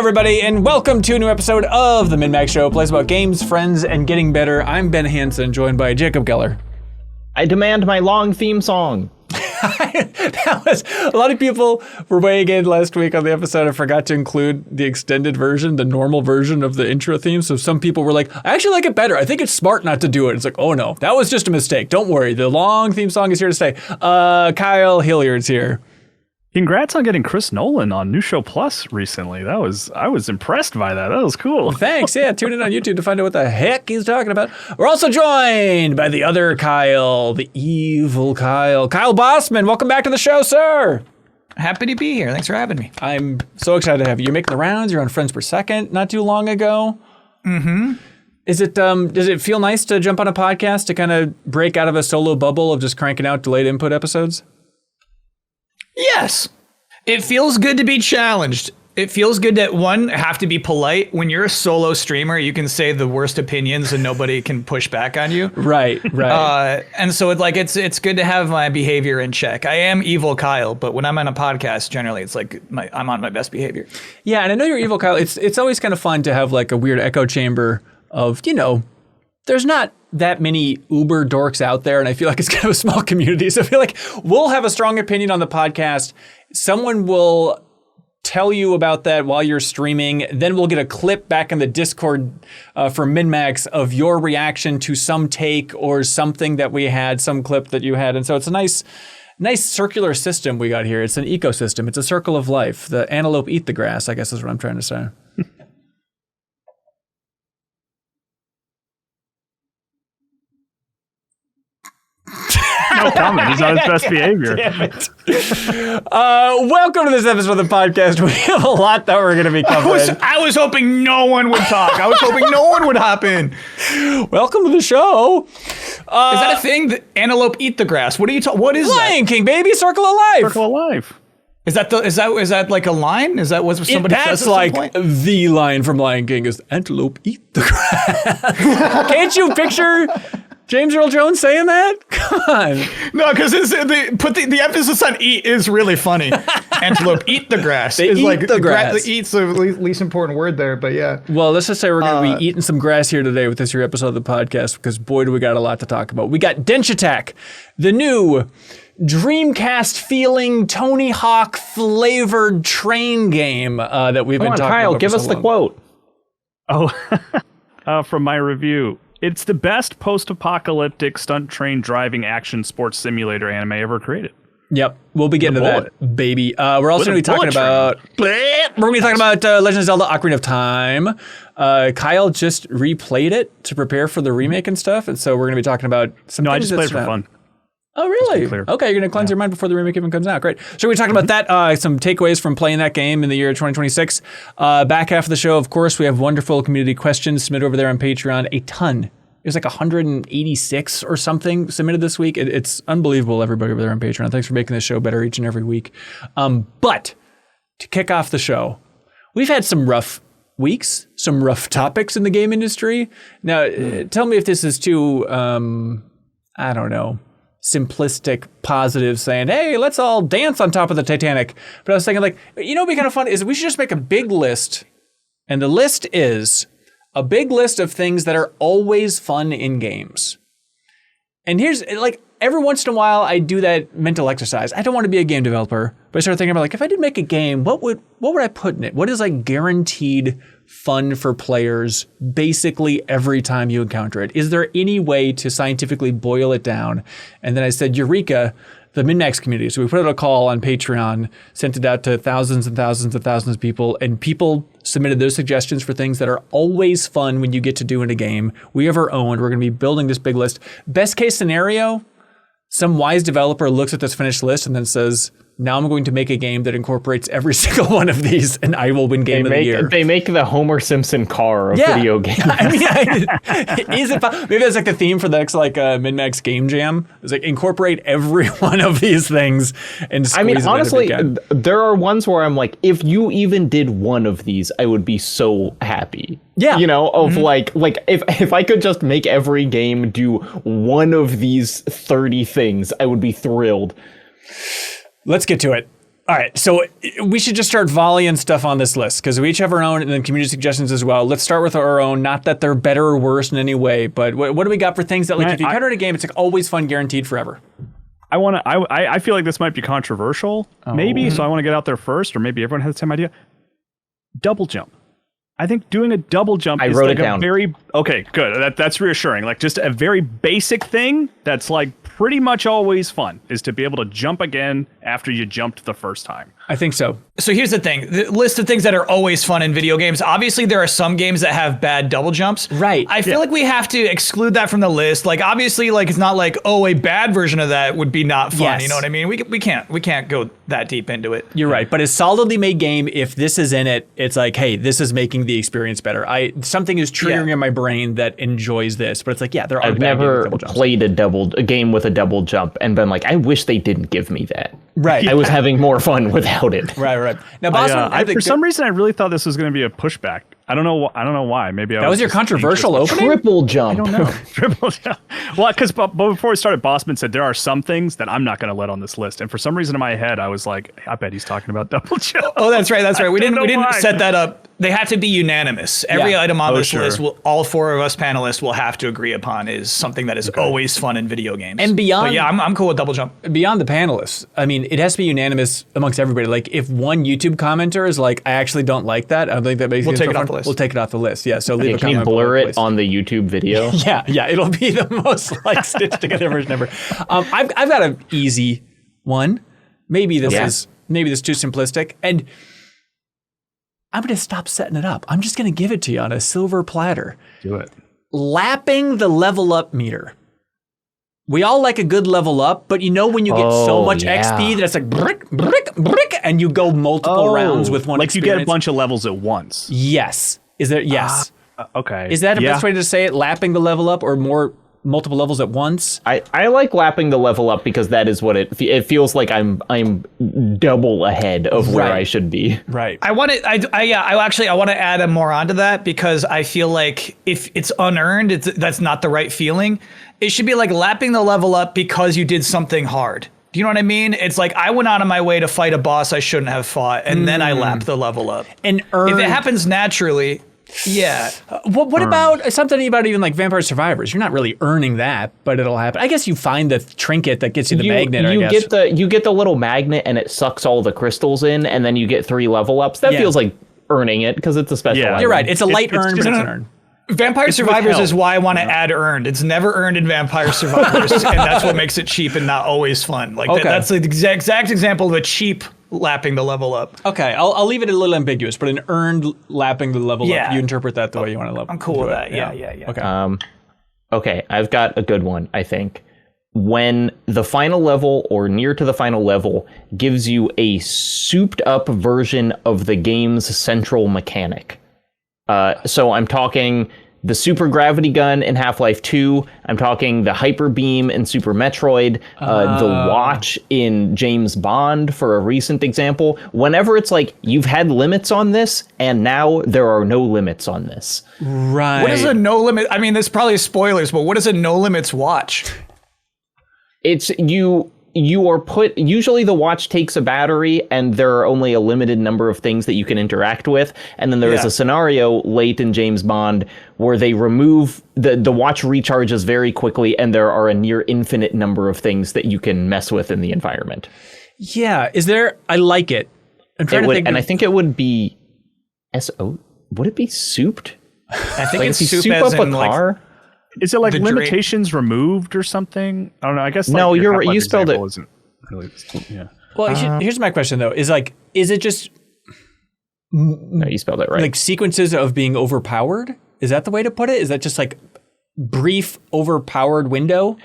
everybody, and welcome to a new episode of the MinnMax Show, a place about games, friends, and getting better. I'm Ben Hansen, joined by Jacob Geller. I demand my long theme song. That was a lot of people were weighing in last week on the episode. I forgot to include the extended version, the normal version of the intro theme. So some people were like, I actually like it better. I think it's smart not to do it. It's like, oh no, that was just a mistake. Don't worry. The long theme song is here to stay. Kyle Hilliard's here. Congrats on getting Chris Nolan on New Show Plus recently. I was impressed by that. That was cool. Thanks. Yeah, tune in on YouTube to find out what the heck he's talking about. We're also joined by the other Kyle, the evil Kyle. Kyle Bossman, welcome back to the show, sir. Happy to be here. Thanks for having me. I'm so excited to have you. You're making the rounds. You're on Friends Per Second not too long ago. Mm-hmm. Is it? Does it feel nice to jump on a podcast to kind of break out of a solo bubble of just cranking out delayed input episodes? Yes. It feels good to be challenged. It feels good to, one, have to be polite. When you're a solo streamer, you can say the worst opinions and nobody can push back on you. Right. And so it's good to have my behavior in check. I am evil Kyle, but when I'm on a podcast, generally it's like I'm on my best behavior. Yeah, and I know you're evil Kyle. It's always kind of fun to have like a weird echo chamber of, there's not that many Uber dorks out there, and I feel like it's kind of a small community. So I feel like we'll have a strong opinion on the podcast. Someone will tell you about that while you're streaming. Then we'll get a clip back in the Discord from MinnMax of your reaction to some take or something that we had, some clip that you had. And so it's a nice circular system we got here. It's an ecosystem. It's a circle of life. The antelope eat the grass, I guess is what I'm trying to say. No comment. He's on his best behavior. Welcome to this episode of the podcast. We have a lot that we're going to be covering. I was hoping no one would talk. I was hoping no one would hop in. Welcome to the show. Is that a thing? The antelope eat the grass. What are you talking? What is Lion King, baby, Circle of Life. Circle of Life. Is that like a line? Is that what somebody says? That's like the line from Lion King is antelope eat the grass. Can't you picture James Earl Jones saying that? Come on. No, because the emphasis on eat is really funny. Antelope eat the grass. They eat the grass. Eat's the least important word there, but yeah. Well, let's just say we're going to be eating some grass here today with this here episode of the podcast, because boy, do we got a lot to talk about. We got Denshattack, the new Dreamcast feeling Tony Hawk flavored train game that we've been talking Kyle, about. give us the quote. From my review. It's the best post-apocalyptic stunt train driving action sports simulator anime ever created. Yep, we'll be getting to that, baby. We're also going to be talking about Legend of Zelda: Ocarina of Time. Kyle just replayed it to prepare for the remake and stuff, and so we're going to be talking about some. No, I just played it for fun. Oh, really? Okay, you're going to cleanse your mind before the remake even comes out. Great. So we're talking about that, some takeaways from playing that game in the year 2026. Back half of the show, of course, we have wonderful community questions submitted over there on Patreon. A ton. It was like 186 or something submitted this week. It's unbelievable, everybody over there on Patreon. Thanks for making this show better each and every week. But to kick off the show, we've had some rough weeks, some rough topics in the game industry. Now, tell me if this is too, I don't know, simplistic, positive, saying, hey, let's all dance on top of the Titanic. But I was thinking, like, what would be kind of fun is we should just make a big list. And the list is a big list of things that are always fun in games. And here's, like, every once in a while, I do that mental exercise. I don't want to be a game developer, but I started thinking about, like, if I did make a game, what would I put in it? What is, like, guaranteed fun for players basically every time you encounter it? Is there any way to scientifically boil it down? And then I said, Eureka, the MinnMax community. So we put out a call on Patreon, sent it out to thousands and thousands and thousands of people, and people submitted those suggestions for things that are always fun when you get to do in a game. We have our own. We're going to be building this big list. Best case scenario, some wise developer looks at this finished list and then says, now I'm going to make a game that incorporates every single one of these, and I will win Game of the Year. They make the Homer Simpson car of video games. I mean, is it? Maybe that's like the theme for the next MinnMax Game Jam. It's like incorporate every one of these things and squeeze it in honestly, if you can. There are ones where I'm like, if you even did one of these, I would be so happy. Yeah. Like if I could just make every game do one of these 30 things, I would be thrilled. Let's get to it. All right, so we should just start volleying stuff on this list because we each have our own and then community suggestions as well. Let's start with our own. Not that they're better or worse in any way, but what do we got for things that, like, if you cut out a game, it's like always fun, guaranteed forever? I feel like this might be controversial, maybe, so I want to get out there first, or maybe everyone has the same idea. Double jump. I think doing a double jump is like a very... Okay, good. That's reassuring. Like, just a very basic thing that's, like, pretty much always fun, is to be able to jump again after you jumped the first time. I think so. So here's the thing. The list of things that are always fun in video games. Obviously, there are some games that have bad double jumps. Right. I feel like we have to exclude that from the list. Like, obviously, like, it's not like, oh, a bad version of that would be not fun. Yes. You know what I mean? We can't go that deep into it. You're right. But a solidly made game, if this is in it, it's like, hey, this is making the experience better. Something is triggering in my brain that enjoys this. But it's like, yeah, there are I've never played a game with a double jump and been like, I wish they didn't give me that. Right. I was having more fun without it. Right. Now, Boston, for some reason, I really thought this was going to be a pushback. I don't know why. Maybe that was your controversial opening? Triple jump. I don't know. Triple jump. Well, because before we started, Bossman said there are some things that I'm not going to let on this list, and for some reason in my head, I was like, I bet he's talking about double jump. Oh, that's right. We didn't set that up. They have to be unanimous. Every item on this list, all four of us panelists will have to agree upon is something that is always fun in video games. And beyond, but yeah, I'm cool with double jump. Beyond the panelists, I mean, it has to be unanimous amongst everybody. Like, if one YouTube commenter is like, I actually don't like that, I don't think that makes we'll take it off the list. We'll take it off the list. Yeah. So leave a comment. Can you blur it on the YouTube video? Yeah. It'll be the most like stitched together version ever. I've got an easy one. Maybe this is too simplistic, and I'm going to stop setting it up. I'm just going to give it to you on a silver platter. Do it. Lapping the level up meter. We all like a good level up, but you know when you get so much XP that it's like brick, and you go multiple rounds with one experience. You get a bunch of levels at once. Yes. Is there? Yes. Okay. Is that the best way to say it? Lapping the level up or more multiple levels at once? I like lapping the level up because that is what it feels like. I'm double ahead of where I should be. Right. I want to add more onto that because I feel like if it's unearned, that's not the right feeling. It should be like lapping the level up because you did something hard. Do you know what I mean? It's like I went out of my way to fight a boss I shouldn't have fought, and then I lapped the level up. And if it happens naturally. Yeah. What about something about even like Vampire Survivors? You're not really earning that, but it'll happen. I guess you find the trinket that gets you the magnet. You get the little magnet and it sucks all the crystals in, and then you get 3 level ups. That feels like earning it because it's a special. Yeah, you're right. It's a light earn, but it's an earn. Vampire Survivors is why I want to add earned. It's never earned in Vampire Survivors, and that's what makes it cheap and not always fun. Like that's the exact example of a cheap lapping the level up. Okay, I'll leave it a little ambiguous, but an earned lapping the level up. You interpret that the way you want to level. I'm cool with that. Yeah. Okay. Okay, I've got a good one, I think. When the final level or near to the final level gives you a souped up version of the game's central mechanic. So I'm talking the super gravity gun in Half-Life 2. I'm talking the hyper beam in Super Metroid. The watch in James Bond for a recent example. Whenever it's like, you've had limits on this, and now there are no limits on this. Right. What is a no limit? I mean, this probably is spoilers, but what is a no limits watch? It's you are put, usually the watch takes a battery and there are only a limited number of things that you can interact with. And then there is a scenario late in James Bond where they remove, the watch recharges very quickly and there are a near infinite number of things that you can mess with in the environment. Yeah. I like it. I'm trying to think. And I think it would be, would it be souped? I think like it's soup as up a in car? Is it like limitations removed or something? I don't know. I guess no. You spelled it. Isn't really, yeah. Well, here's my question though: is it just? No, you spelled it right. Like sequences of being overpowered? Is that the way to put it? Is that just like brief overpowered window?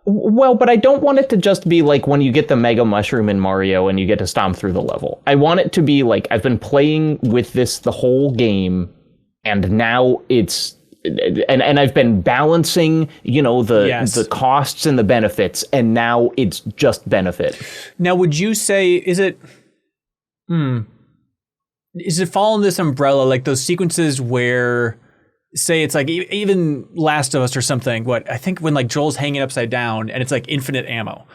Well, but I don't want it to just be like when you get the Mega Mushroom in Mario and you get to stomp through the level. I want it to be like I've been playing with this the whole game, and now it's. And I've been balancing, the costs and the benefits, and now it's just benefit. Now, would you say, is it fall in this umbrella, like those sequences where, say it's like even Last of Us or something, I think when like Joel's hanging upside down and it's like infinite ammo.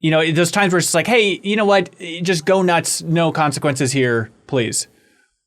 You know, those times where it's like, hey, you know what? Just go nuts. No consequences here, please.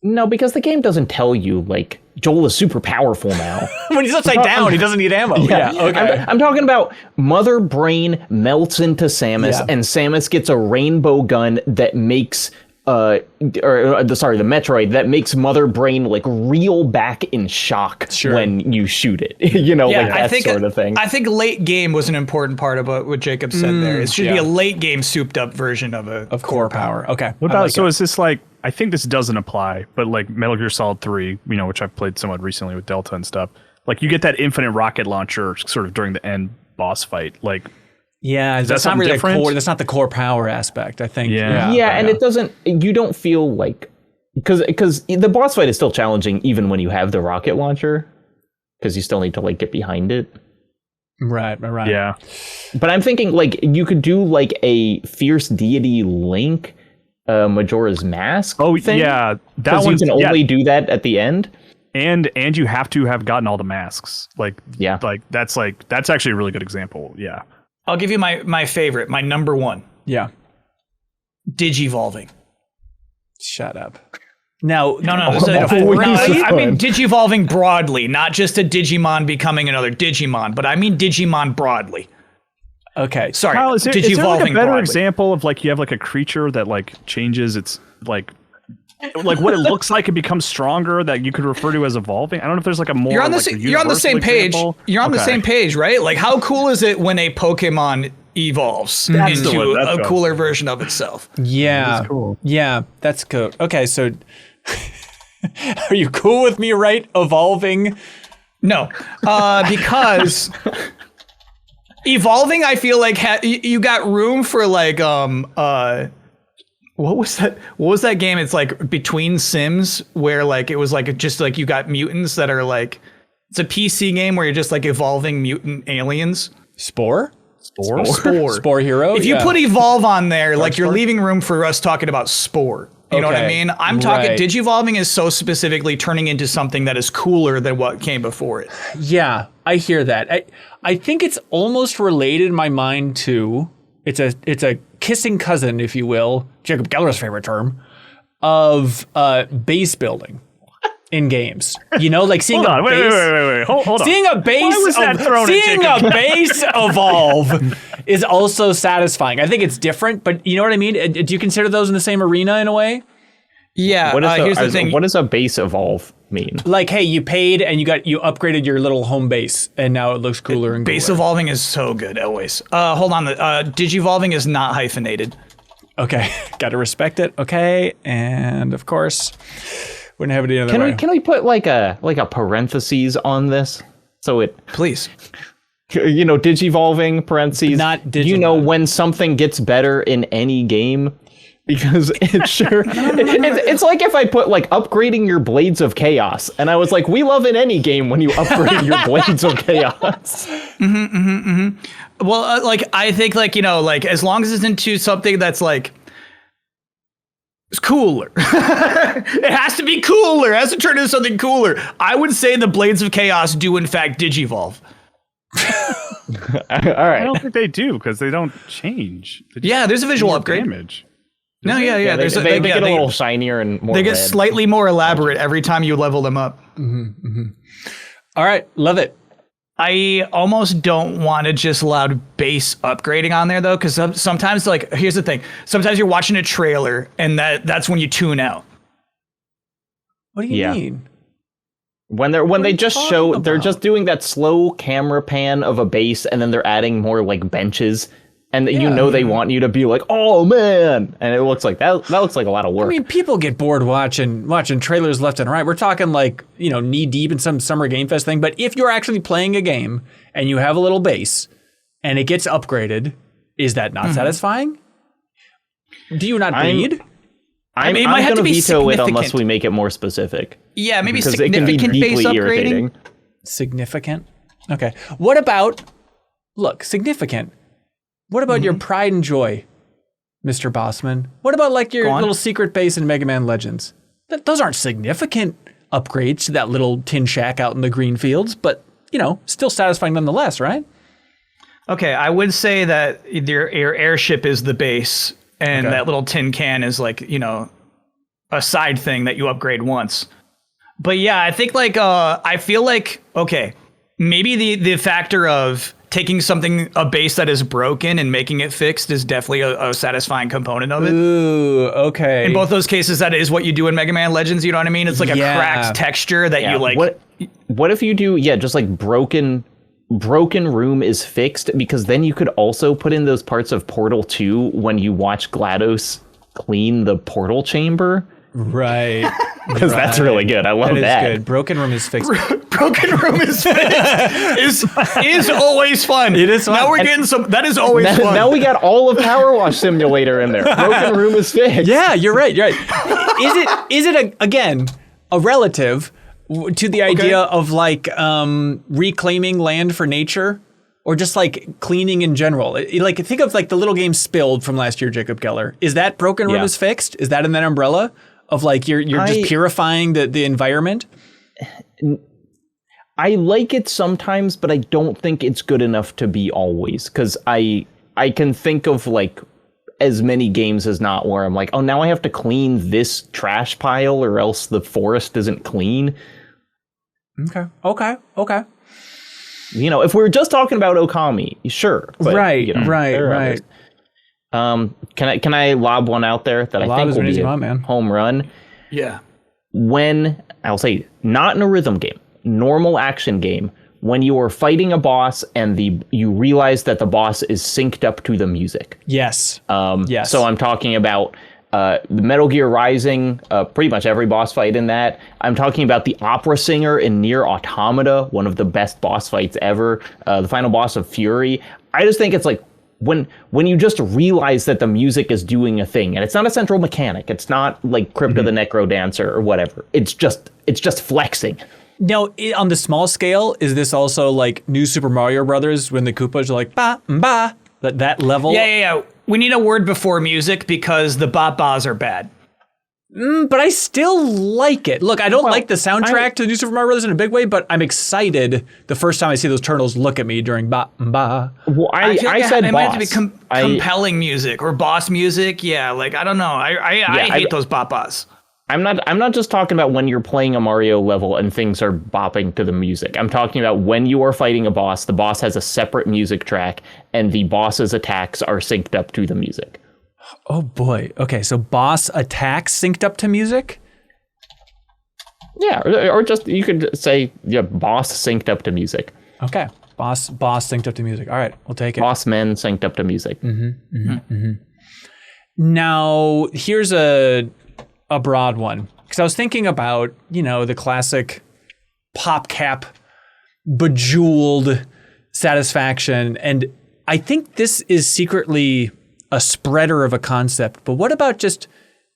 No, because the game doesn't tell you, like, Joel is super powerful now. When he's upside down, he doesn't need ammo. Yeah, okay. I'm talking about Mother Brain melts into Samus, and Samus gets a rainbow gun that makes... the Metroid that makes Mother Brain like reel back in shock when you shoot it. You know, like that sort of thing. I think late game was an important part about what Jacob said there. It should be a late game souped up version of core power. Okay. What about is this like, I think this doesn't apply, but like Metal Gear Solid 3, you know, which I've played somewhat recently with Delta and stuff. Like you get that infinite rocket launcher sort of during the end boss fight. Like, yeah, that's not really core. That's not the core power aspect, I think. And it doesn't. You don't feel like because the boss fight is still challenging even when you have the rocket launcher, because you still need to like get behind it. Right. Yeah, but I'm thinking like you could do like a fierce deity Link, Majora's Mask. Oh thing, yeah, that one you can only do that at the end. And you have to have gotten all the masks. Like that's actually a really good example. Yeah. I'll give you my favorite, my number one. Yeah. Digivolving. Shut up. No. I mean Digivolving broadly, not just a Digimon becoming another Digimon, but I mean Digimon broadly. Okay. Sorry. Kyle, is there like a better broadly. example of like you have like a creature that like changes its like what it looks like, it becomes stronger, that you could refer to as evolving? I don't know if there's like a more. You're on the same page. You're on the same page, right? Like, how cool is it when a Pokemon evolves into a cooler version of itself? Yeah, that's cool. Yeah, that's cool. Okay, so are you cool with me, right? Evolving? No, because evolving, I feel like you got room for like What was that game? It's like Between Sims, where like it was like just like you got mutants that are like, it's a PC game where you're just like evolving mutant aliens. Spore Hero. If you put evolve on there, like you're leaving room for us talking about Spore. You know what I mean? I'm talking Digivolving is so specifically turning into something that is cooler than what came before it. Yeah, I hear that. I think it's almost related in my mind to it's a kissing cousin, if you will, Jacob Geller's favorite term, of base building in games. You know, like seeing Hold on. Seeing a base evolve is also satisfying. I think it's different, but you know what I mean? Do you consider those in the same arena in a way? Yeah. Here's the thing. What does a base evolve mean? Like, hey, you paid and you upgraded your little home base, and now it looks cooler and cooler. Base evolving is so good always. Hold on. Digivolving is not hyphenated. Okay, got to respect it. Okay, and of course, wouldn't have it any other way. Can we put like a parentheses on this so it please? You know, Digivolving parentheses. Not Digimon. You know, when something gets better in any game. Because it's like if I put like upgrading your Blades of Chaos, and I was like, we love in any game when you upgrade your Blades of Chaos. Well, like I think like, you know, like as long as it's into something that's like it's cooler. It has to be cooler. It has to turn into something cooler. I would say the Blades of Chaos do in fact Digivolve. All right. I don't think they do because they don't change. There's a visual upgrade. Damage. No, yeah. They get a little shinier and more. They get slightly more elaborate every time you level them up. All right, love it. I almost don't want to just allow base upgrading on there though, because sometimes, like, here's the thing: sometimes you're watching a trailer and that's when you tune out. What do you mean? When they just show, they're just doing that slow camera pan of a base, and then they're adding more like benches. And you know they want you to be like, oh man, and it looks like that looks like a lot of work. I mean, people get bored watching trailers left and right. We're talking like, you know, knee deep in some Summer Game Fest thing. But if you're actually playing a game and you have a little base and it gets upgraded, is that not satisfying? Do you not bleed? I'm going to veto it unless we make it more specific. Yeah, maybe because it can be deeply irritating. Significant. Okay. What about significant? What about your pride and joy, Mr. Bossman? What about like your little secret base in Mega Man Legends? Those aren't significant upgrades to that little tin shack out in the green fields, but, you know, still satisfying nonetheless, right? Okay, I would say that your airship is the base, and that little tin can is like, a side thing that you upgrade once. But yeah, I think like I feel like maybe the factor of taking a base that is broken and making it fixed is definitely a satisfying component of it. Ooh, okay. In both those cases, that is what you do in Mega Man Legends. You know what I mean? It's like a cracked texture that you like. What if you do just like broken room is fixed, because then you could also put in those parts of Portal 2 when you watch GLaDOS clean the portal chamber. Right. Because that's really good. I love that. That is good. Broken room is fixed. Broken room is fixed is always fun. It is fun. Now we're getting that is always fun. Now we got all of Power Wash Simulator in there. Broken room is fixed. Yeah, you're right. Is it again a relative to the idea of like reclaiming land for nature, or just like cleaning in general? Like think of like the little game Spilled from last year, Jacob Geller. Is that Broken Room is fixed? Is that in that umbrella of like you're just purifying the environment? I like it sometimes, but I don't think it's good enough to be always, because I can think of like as many games as not where I'm like, oh, now I have to clean this trash pile or else the forest isn't clean. Okay. If we're just talking about Okami, sure. But, right. Can I lob one out there that I think will be a home run? Yeah. When, I'll say, not in a rhythm game, normal action game, when you are fighting a boss and you realize that the boss is synced up to the music. Yes. Yes. So I'm talking about the Metal Gear Rising, pretty much every boss fight in that. I'm talking about the opera singer in Nier Automata, one of the best boss fights ever. The final boss of Fury. I just think it's like when you just realize that the music is doing a thing, and it's not a central mechanic. It's not like Crypto the Necro Dancer or whatever. It's just flexing. Now, on the small scale, is this also like New Super Mario Brothers when the Koopas are like ba ba, that level? Yeah. We need a word before music because the ba-bas are bad. But I still like it. Look, I don't like the soundtrack to New Super Mario Brothers in a big way, but I'm excited the first time I see those turtles look at me during ba ba. Well, I said it boss. might have to be compelling music or boss music. Yeah, like I don't know. I hate those ba-bas. I'm not just talking about when you're playing a Mario level and things are bopping to the music. I'm talking about when you are fighting a boss, the boss has a separate music track and the boss's attacks are synced up to the music. Oh boy. Okay, so boss attacks synced up to music? Yeah, or just you could say boss synced up to music. Okay. Boss synced up to music. All right, we'll take it. Boss men synced up to music. Now, here's a broad one, because I was thinking about, the classic PopCap bejeweled satisfaction, and I think this is secretly a spreader of a concept, but what about just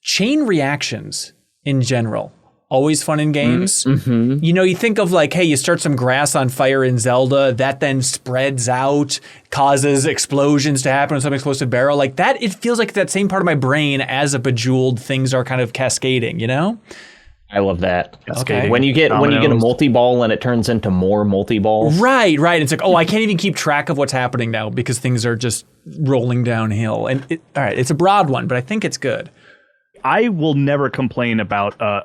chain reactions in general? Always fun in games. You think of like, hey, you start some grass on fire in Zelda, that then spreads out, causes explosions to happen with some explosive barrel. Like that, it feels like that same part of my brain as a bejeweled, things are kind of cascading, I love that. Okay. When you get a multi-ball and it turns into more multi-balls. Right. It's like, I can't even keep track of what's happening now because things are just rolling downhill. And all right, it's a broad one, but I think it's good. I will never complain about a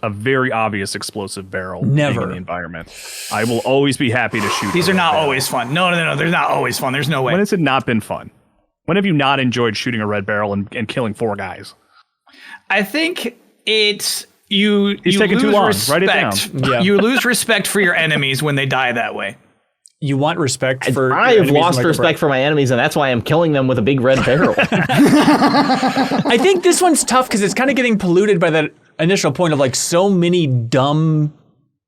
very obvious explosive barrel in the environment. I will always be happy to shoot. These are not always fun. No, they're not always fun. There's no way. When has it not been fun? When have you not enjoyed shooting a red barrel and killing 4 guys? I think it's you taking too long. Respect. Write it down. Yeah. You lose respect for your enemies when they die that way. You want respect for... I have lost respect for my enemies, and that's why I'm killing them with a big red barrel. I think this one's tough because it's kind of getting polluted by that initial point of like so many dumb,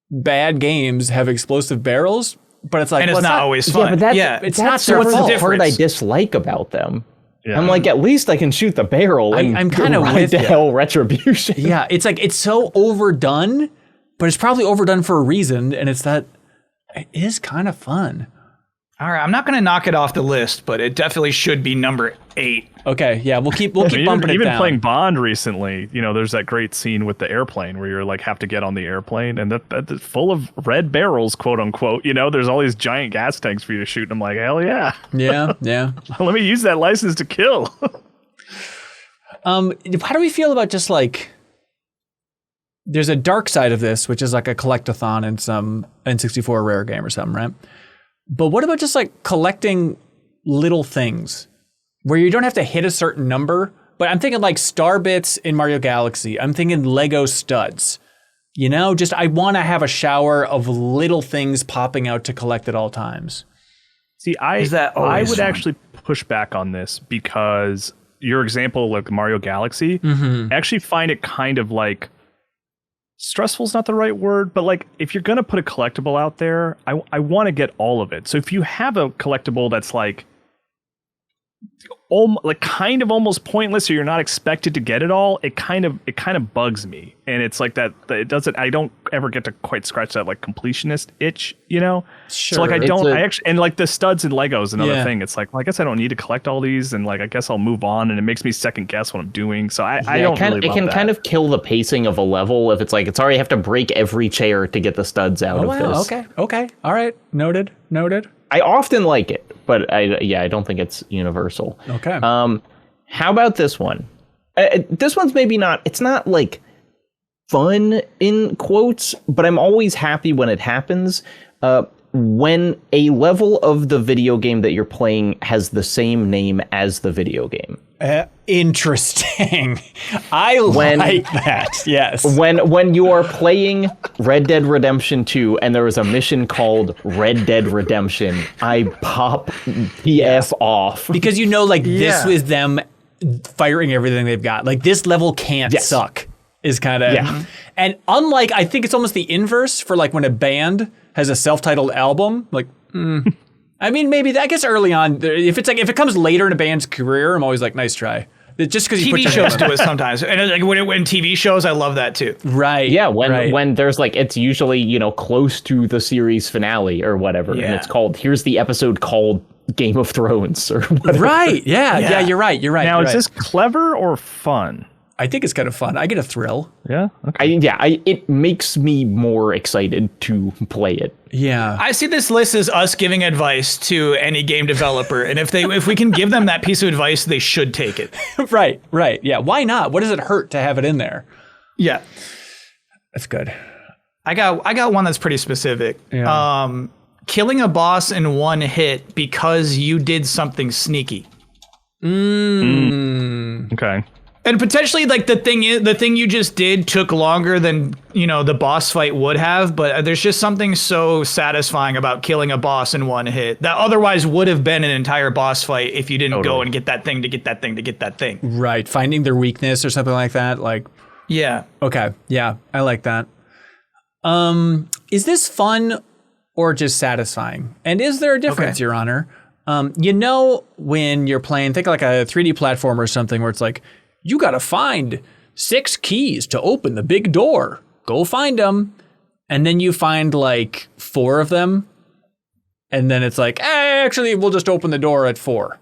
bad games have explosive barrels, but it's like... And it's not always fun. Yeah, but it's not their fault. That's the part I dislike about them. Yeah. I'm like, at least I can shoot the barrel and I'm kind of with the hell retribution. Yeah, it's like, it's so overdone, but it's probably overdone for a reason, and it's that... It is kind of fun. All right, I'm not going to knock it off the list, but it definitely should be number 8. Okay, yeah, we'll keep bumping it down. Even playing Bond recently, you know, there's that great scene with the airplane where you're like have to get on the airplane, and that's full of red barrels, quote unquote. You know, there's all these giant gas tanks for you to shoot, and I'm like, hell yeah, yeah. Let me use that license to kill. How do we feel about just like? There's a dark side of this, which is like a collectathon in some N64 rare game or something, right? But what about just like collecting little things where you don't have to hit a certain number? But I'm thinking like star bits in Mario Galaxy. I'm thinking Lego studs. You know, just I want to have a shower of little things popping out to collect at all times. See, I would actually push back on this because your example, like Mario Galaxy, I actually find it kind of like stressful is not the right word, but like if you're going to put a collectible out there, I want to get all of it. So if you have a collectible that's like kind of almost pointless or you're not expected to get it all, it kind of bugs me. And it's like that it doesn't, I don't ever get to quite scratch that like completionist itch, you know? Sure. So like I actually, and like the studs and Legos, another thing, it's like, well, I guess I don't need to collect all these, and like I guess I'll move on, and it makes me second guess what I'm doing. So I don't really love it can that. kind of kill the pacing of a level if it's like, it's already have to break every chair to get the studs out of this. Okay. All right. Noted. I often like it, but I don't think it's universal. Okay. How about this one? This one's maybe not, it's not like fun in quotes, but I'm always happy when it happens. When a level of the video game that you're playing has the same name as the video game. Interesting. I like that. Yes. When you are playing Red Dead Redemption 2 and there is a mission called Red Dead Redemption, I pop the F off. Because you know, like, this was them firing everything they've got. Like, this level can't suck. Is kind of... Yeah. And unlike, I think it's almost the inverse for, like, when a band has a self-titled album, like... I mean, maybe I guess early on, if it comes later in a band's career, I'm always like, nice try. Just because you put TV shows do it sometimes, and like when TV shows, I love that too. Right. Yeah. When there's like, it's usually, you know, close to the series finale or whatever, and it's called, here's the episode called Game of Thrones or whatever. Right. Yeah. You're right. Now, is this clever or fun? I think it's kind of fun. I get a thrill. Yeah. Okay. It makes me more excited to play it. Yeah. I see this list as us giving advice to any game developer, and if we can give them that piece of advice, they should take it. Right. Yeah. Why not? What does it hurt to have it in there? Yeah. That's good. I got one that's pretty specific. Yeah. Killing a boss in one hit because you did something sneaky. Okay. And potentially, like, the thing you just did took longer than, you know, the boss fight would have, but there's just something so satisfying about killing a boss in one hit that otherwise would have been an entire boss fight if you didn't go and get that thing to get that thing to get that thing. Right. Finding their weakness or something like that. Like, yeah. Okay. Yeah. I like that. Is this fun or just satisfying? And is there a difference, Your Honor? You know, when you're playing, think like a 3D platformer or something where it's like, you got to find 6 keys to open the big door. Go find them. And then you find like 4 of them. And then it's like, actually, we'll just open the door at 4.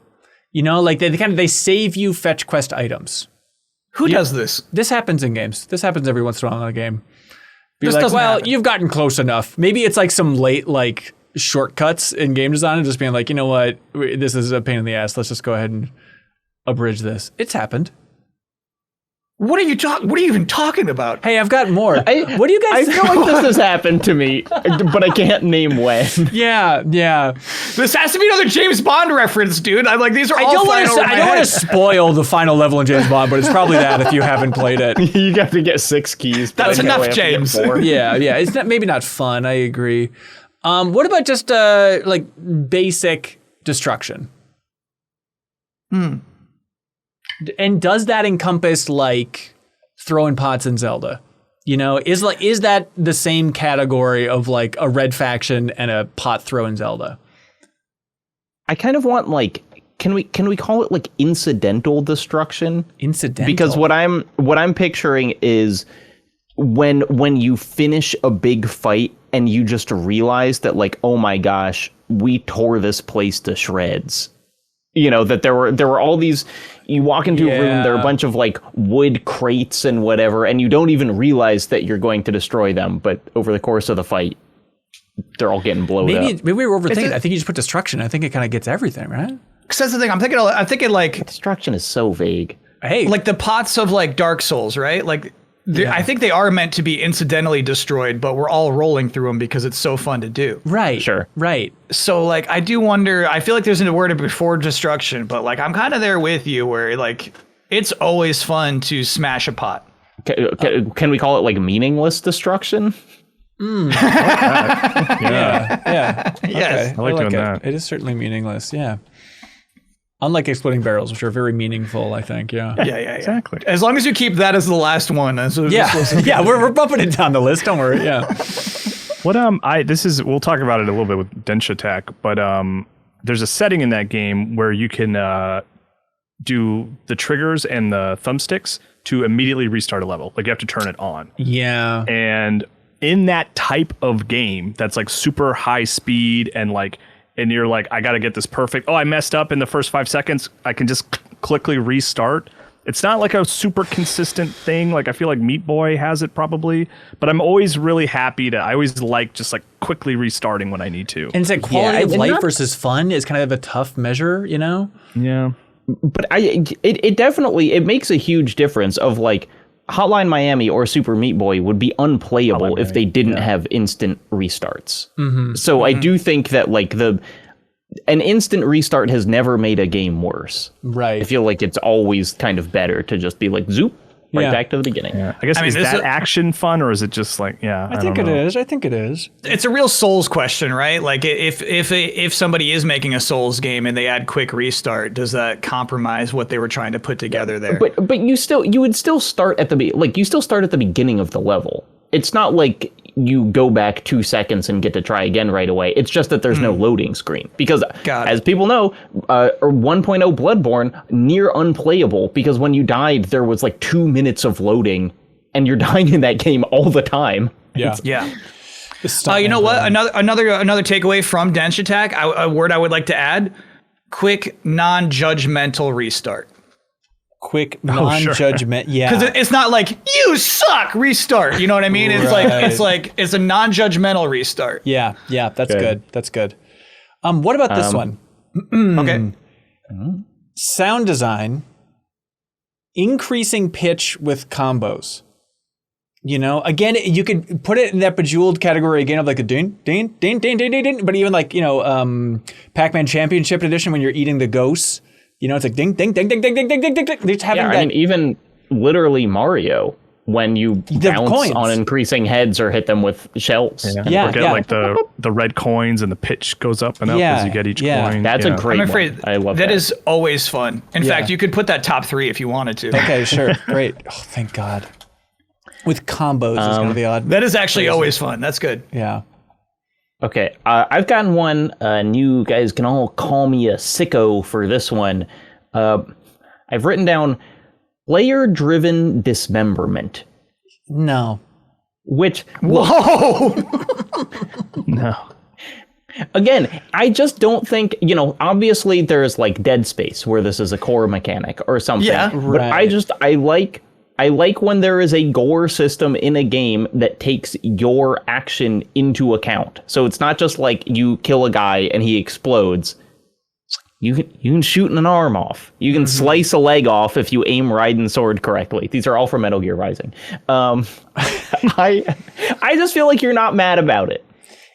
You know, like they save you fetch quest items. Who does this? This happens in games. This happens every once in a while in a game. Be This like, doesn't well, happen. you've gotten close enough. Maybe it's like some late like shortcuts in game design and just being like, you know what, this is a pain in the ass. Let's just go ahead and abridge this. It's happened. What are you even talking about? Hey, I've got more. What do you guys? I feel like this has happened to me, but I can't name when. Yeah. This has to be another James Bond reference, dude. I'm like, these are all I don't flying want to spoil the final level in James Bond, but it's probably that if you haven't played it. You have to get 6 keys. That's enough, James. Yeah. It's maybe not fun. I agree. What about just like basic destruction? And does that encompass like throwing pots in Zelda? You know, is that the same category of like a red faction and a pot throw in Zelda? I kind of want like, can we call it like incidental destruction? Incidental. Because what I'm picturing is when you finish a big fight and you just realize that like, oh my gosh, we tore this place to shreds. You know, that there were all these, you walk into a room, there are a bunch of like wood crates and whatever, and you don't even realize that you're going to destroy them. But over the course of the fight, they're all getting blown up. Maybe we were overthinking. I think you just put destruction. I think it kind of gets everything, right? Because that's the thing. I'm thinking like destruction is so vague. Hey, like the pots of like Dark Souls, right? Like I think they are meant to be incidentally destroyed, but we're all rolling through them because it's so fun to do. Right. Sure. Right. So like, I do wonder, I feel like there's a word before destruction, but like, I'm kind of there with you where like, it's always fun to smash a pot. Can we call it like meaningless destruction? Yeah. Yes. Okay. I like doing that. It is certainly meaningless. Yeah. Unlike exploding barrels, which are very meaningful, I think. Yeah. Yeah. Exactly. As long as you keep that as the last one. Yeah. We're bumping it down the list. Don't worry. Yeah. What we'll talk about it a little bit with Denshattack, but there's a setting in that game where you can do the triggers and the thumbsticks to immediately restart a level. Like you have to turn it on. Yeah. And in that type of game that's like super high speed and you're like, I got to get this perfect. Oh, I messed up in the first 5 seconds. I can just quickly restart. It's not like a super consistent thing. Like I feel like Meat Boy has it probably, but I'm always really happy I always like just like quickly restarting when I need to. And it's like quality of life versus fun is kind of a tough measure, you know? Yeah. But it definitely, it makes a huge difference of like Hotline Miami or Super Meat Boy would be unplayable if they didn't have instant restarts. So I do think that like an instant restart has never made a game worse. Right. I feel like it's always kind of better to just be like zoop back to the beginning. Yeah. I guess is that action fun or is it just like I think it is. I think it is. It's a real Souls question, right? Like if somebody is making a Souls game and they add quick restart, does that compromise what they were trying to put together there? But you would still start at the beginning of the level. It's not like you go back 2 seconds and get to try again right away. It's just that there's no loading screen. Because as people know, 1.0 Bloodborne, near unplayable, because when you died, there was like 2 minutes of loading, and you're dying in that game all the time. Yeah. You know what? Another takeaway from Denshattack, a word I would like to add, quick, non-judgmental restart. Quick, non-judgment. Yeah. Because it's not like, you suck, restart. You know what I mean? It's a non-judgmental restart. Yeah. That's good. That's good. What about this one? Okay. Sound design, increasing pitch with combos. You know, again, you could put it in that Bejeweled category again of like a din, din, din, din, din, din, din. But even like, Pac-Man Championship Edition when you're eating the ghosts. You know, it's like ding, ding, ding, ding, ding, ding, ding, ding, ding, ding. I mean, even literally Mario, when you bounce coins on increasing heads or hit them with shells. Like the red coins and the pitch goes up and up as you get each coin. That's a great one. I love that. That is always fun. In fact, you could put that top 3 if you wanted to. Okay, sure. Great. Oh, thank God. With combos is going to be odd. That is actually always fun. That's good. Yeah. Okay, I've gotten one, and you guys can all call me a sicko for this one. I've written down player-driven dismemberment. No. Whoa! No. Again, I just don't think, obviously there's like Dead Space where this is a core mechanic or something. Yeah, but I like when there is a gore system in a game that takes your action into account. So it's not just like you kill a guy and he explodes. You can shoot an arm off. You can slice a leg off if you aim Raiden's sword correctly. These are all from Metal Gear Rising. I just feel like you're not mad about it.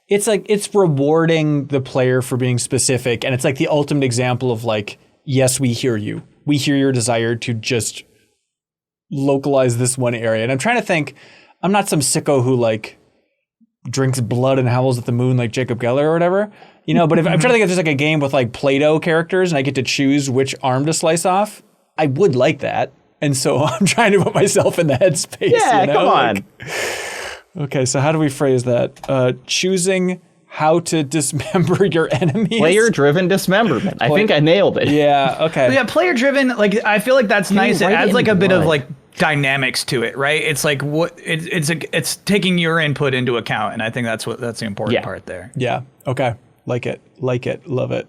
It's like it's rewarding the player for being specific, and it's like the ultimate example of like, yes, we hear you. We hear your desire to just localize this one area. And I'm trying to think, I'm not some sicko who like drinks blood and howls at the moon like Jacob Geller or whatever, but if I'm trying to think of just like a game with like Play-Doh characters and I get to choose which arm to slice off, I would like that. And so I'm trying to put myself in the headspace. Yeah, come on. Okay, so how do we phrase that? Choosing how to dismember your enemies. Player-driven dismemberment. I think I nailed it. Yeah, okay. Yeah, player-driven, like, I feel like that's nice. It adds like a bit of like dynamics to it, right? It's like it's taking your input into account, and I think that's the important part there. Yeah. Okay. Like it. Love it.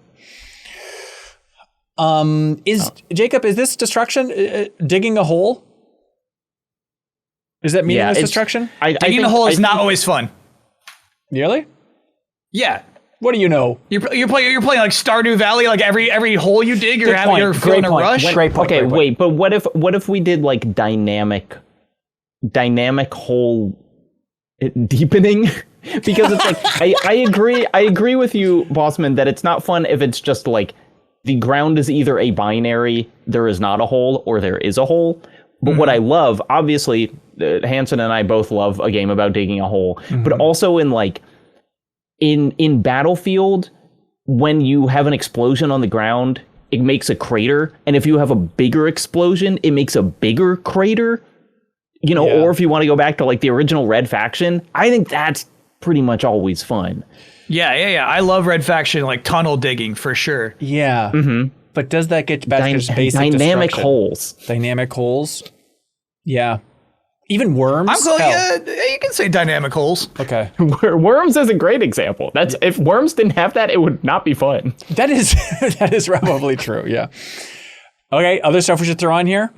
Jacob, is this destruction? Digging a hole? Is that meaningless destruction? Digging a hole is not always fun. Really? Yeah. What do you know? You're playing like Stardew Valley. Like every hole you dig, you're feeling a rush. Great point. Okay, wait, but what if we did like dynamic hole deepening? Because it's like I agree with you, Bossman, that it's not fun if it's just like the ground is either a binary, there is not a hole, or there is a hole. But what I love, obviously, Hanson and I both love a game about digging a hole, but also in Battlefield, when you have an explosion on the ground, it makes a crater, and if you have a bigger explosion, it makes a bigger crater. Or if you want to go back to like the original Red Faction, I think that's pretty much always fun. Yeah. I love Red Faction, like tunnel digging for sure. Yeah. But does that get back to just basic dynamic holes? Dynamic holes? Yeah. Even worms? You can say dynamic holes. Okay. Worms is a great example. If worms didn't have that, it would not be fun. That is probably true, yeah. Okay, other stuff we should throw on here?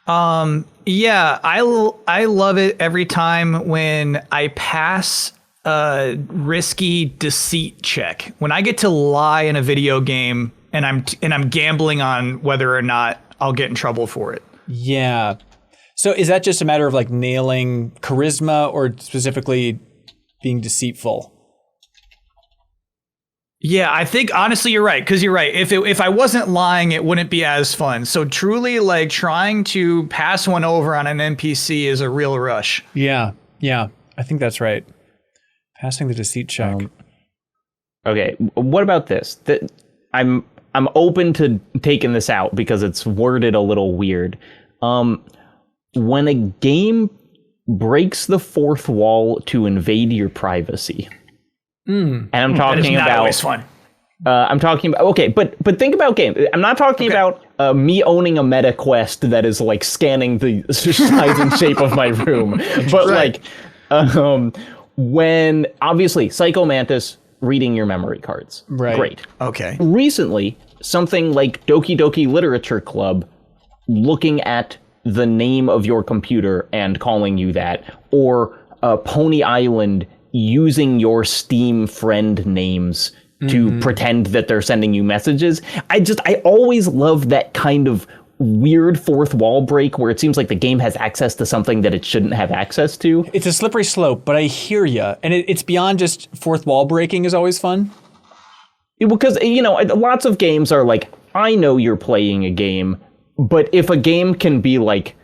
Yeah, I love it every time when I pass a risky deceit check. When I get to lie in a video game and I'm gambling on whether or not I'll get in trouble for it. Yeah. So is that just a matter of like nailing charisma or specifically being deceitful? Yeah, I think honestly you're right, because you're right. If I wasn't lying, it wouldn't be as fun. So truly, like trying to pass one over on an NPC is a real rush. Yeah, I think that's right. Passing the deceit check. Okay, what about this? I'm open to taking this out because it's worded a little weird. When a game breaks the fourth wall to invade your privacy. And I'm talking about always fun. I'm talking about but think about games. I'm not talking about me owning a meta quest that is like scanning the size and shape of my room, but like when obviously Psycho Mantis reading your memory cards. Right. Great. Okay. Recently, something like Doki Doki Literature Club looking at the name of your computer and calling you that, or Pony Island using your Steam friend names to pretend that they're sending you messages. I always love that kind of weird fourth wall break where it seems like the game has access to something that it shouldn't have access to. It's a slippery slope, but I hear you. And it's beyond just fourth wall breaking is always fun. Because, lots of games are like, I know you're playing a game, but if a game can be like,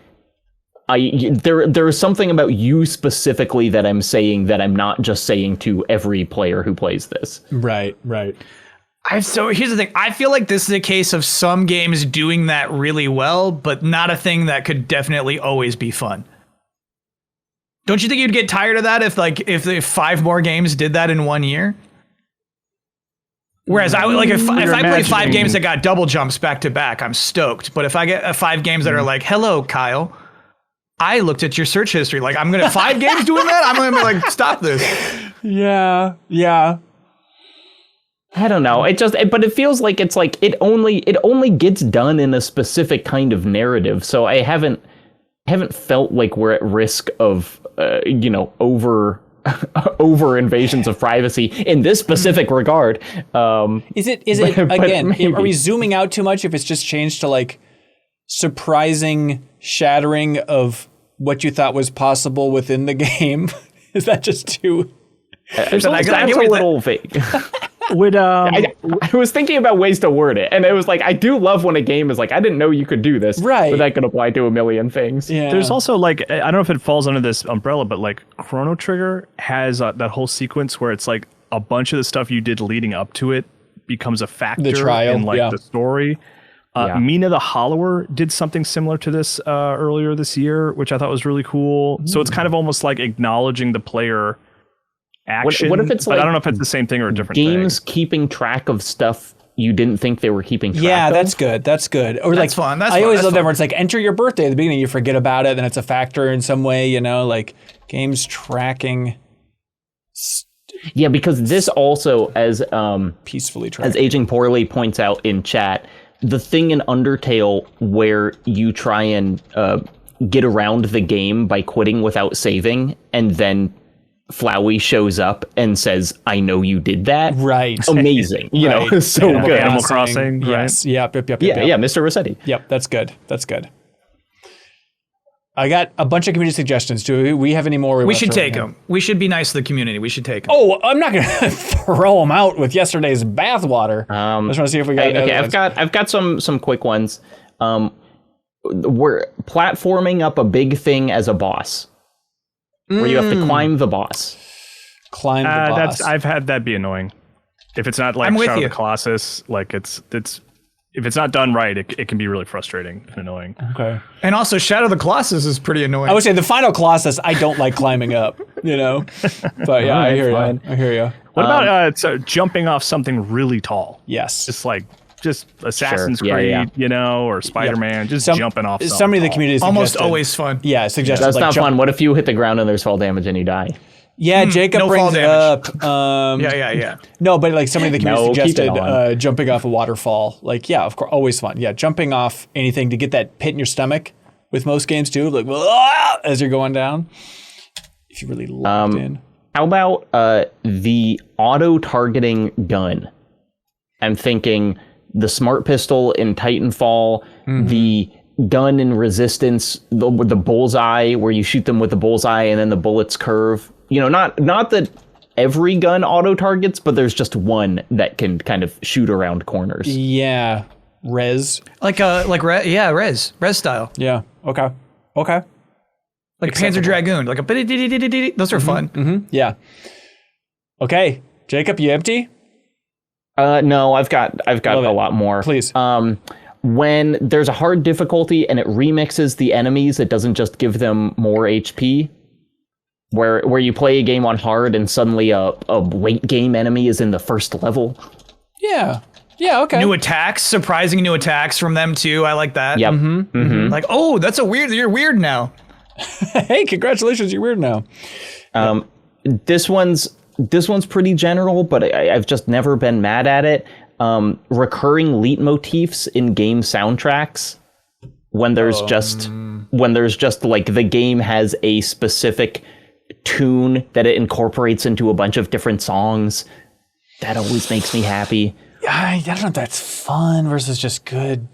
there's something about you specifically that I'm saying that I'm not just saying to every player who plays this. Right. So here's the thing. I feel like this is a case of some games doing that really well, but not a thing that could definitely always be fun. Don't you think you'd get tired of that if 5 more games did that in 1 year? Whereas I would like if I play 5 games that got double jumps back to back, I'm stoked. But if I get 5 games that are like, "Hello, Kyle, I looked at your search history," like I'm gonna 5 games doing that, I'm gonna be like, stop this. Yeah. I don't know. But it feels like it's like it only gets done in a specific kind of narrative. So I haven't felt like we're at risk of over invasions of privacy in this specific regard. Is it again? Are we zooming out too much if it's just changed to like surprising shattering of what you thought was possible within the game? Is that just too? That's a little vague. I was thinking about ways to word it, and it was like, I do love when a game is like, I didn't know you could do this, right? But that could apply to a million things. Yeah. There's also like, I don't know if it falls under this umbrella, but like Chrono Trigger has that whole sequence where it's like a bunch of the stuff you did leading up to it becomes a factor in like the story. Mina the Hollower did something similar to this earlier this year, which I thought was really cool. So it's kind of almost like acknowledging the player action. What if it's like, I don't know if it's the same thing or a different games thing. Keeping track of stuff you didn't think they were keeping track Yeah, of. that's good. That's good. Or That's fun. I always love that where it's like enter your birthday at the beginning, you forget about it, then it's a factor in some way, you know, like games tracking. Yeah, because this also, as peacefully tracked. as Aging Poorly points out in chat, the thing in Undertale where you try and get around the game by quitting without saving, and then Flowey shows up and says, "I know you did that." Right. Amazing. You know, so good. Animal Crossing. Yes. Right? Yep. Yeah, Mr. Rossetti. Yep. That's good. That's good. I got a bunch of community suggestions. Do we have any more? We should take them. We should be nice to the community. We should take them. Oh, I'm not going to throw them out with yesterday's bathwater. I just want to see if we got. Okay, I've got some quick ones. We're platforming up a big thing as a boss, where you have to climb the boss. Climb the boss. I've had that be annoying. If it's not like Shadow of the Colossus, like it's if it's not done right, it can be really frustrating and annoying. Okay. And also, Shadow of the Colossus is pretty annoying. I would say the final Colossus, I don't like climbing up, you know? But yeah, I hear you. I hear you. What about jumping off something really tall? Yes. It's like just Assassin's Creed, you know, or Spider-Man, just jumping off something. Somebody in the community suggested. Almost always fun. Yeah, suggested. That's not fun. What if you hit the ground and there's fall damage and you die? Yeah, Jacob no brings fall it up. Yeah. No, but like somebody in the community suggested on. jumping off a waterfall. Like, yeah, of course, always fun. Yeah, jumping off anything to get that pit in your stomach with most games too. Like, as you're going down. If you really locked in. How about the auto-targeting gun? I'm thinking the smart pistol in Titanfall, the gun in Resistance, the bullseye where you shoot them with the bullseye and then the bullets curve. You know, not that every gun auto targets, but there's just one that can kind of shoot around corners. Yeah, res. Res style. Yeah. Okay. Like Panzer Dragoon, like a those are fun. Yeah. Okay, Jacob, you empty? No, I've got a lot more. Please. When there's a hard difficulty and it remixes the enemies, it doesn't just give them more HP. Where you play a game on hard and suddenly a late game enemy is in the first level. Yeah, okay. New attacks, surprising new attacks from them too. I like that. Yep. Like, oh, you're weird now. Hey, congratulations, you're weird now. This one's pretty general, but I've just never been mad at it. Recurring leitmotifs in game soundtracks. When there's just like the game has a specific tune that it incorporates into a bunch of different songs, that always makes me happy. I don't know if that's fun versus just good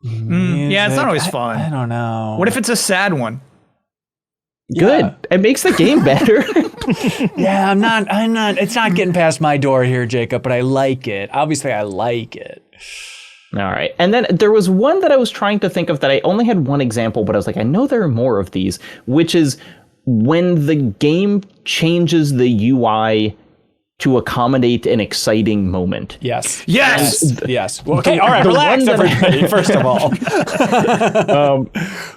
music. Yeah, it's not always fun. I don't know. What if it's a sad one? Good. Yeah. It makes the game better. Yeah, I'm not, it's not getting past my door here, Jacob, but I like it. Obviously, I like it. All right. And then there was one that I was trying to think of that I only had one example, but I was like, I know there are more of these, which is when the game changes the UI to accommodate an exciting moment. Yes. Well, okay, all right, relax, everybody, first of all.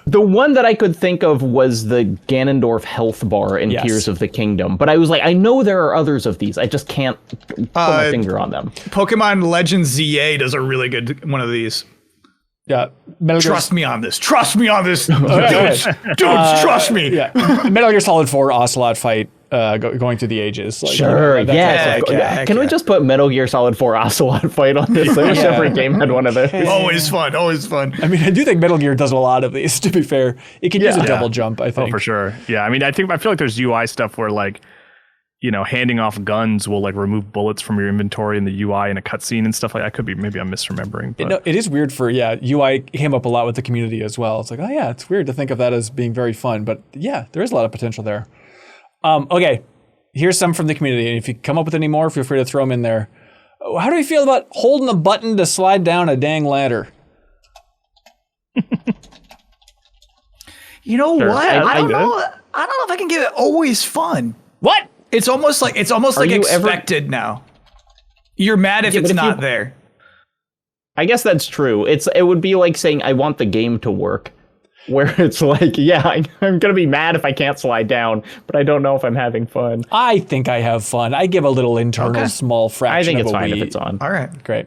The one that I could think of was the Ganondorf health bar in Tears of the Kingdom. But I was like, I know there are others of these. I just can't put my finger on them. Pokemon Legends ZA does a really good one of these. Yeah. Trust me on this. Dudes, trust me. Yeah. Metal Gear Solid 4 Ocelot fight going through the ages. Like, sure, yes. Can we just put Metal Gear Solid 4 Ocelot fight on this? I wish every game had one of those. Always fun. I mean, I do think Metal Gear does a lot of these, to be fair. It can use a double jump, I think. Oh, for sure. Yeah, I mean, I feel like there's UI stuff where, like, you know, handing off guns will like remove bullets from your inventory in the UI in a cutscene and stuff like that. Could be, maybe I'm misremembering. But. It is weird for, UI came up a lot with the community as well. It's like, oh yeah, it's weird to think of that as being very fun, but yeah, there is a lot of potential there. Okay, here's some from the community. And if you come up with any more, feel free to throw them in there. How do you feel about holding the button to slide down a dang ladder? You know what? I don't know if I can give it always fun. What? It's almost like expected now. You're mad if it's not there. I guess that's true. It would be like saying I want the game to work. where it's like, yeah, I'm going to be mad if I can't slide down, but I don't know if I'm having fun. I think I have fun. I give a little internal small fraction. I think it's of a fine Wii. if it's on. All right. Great.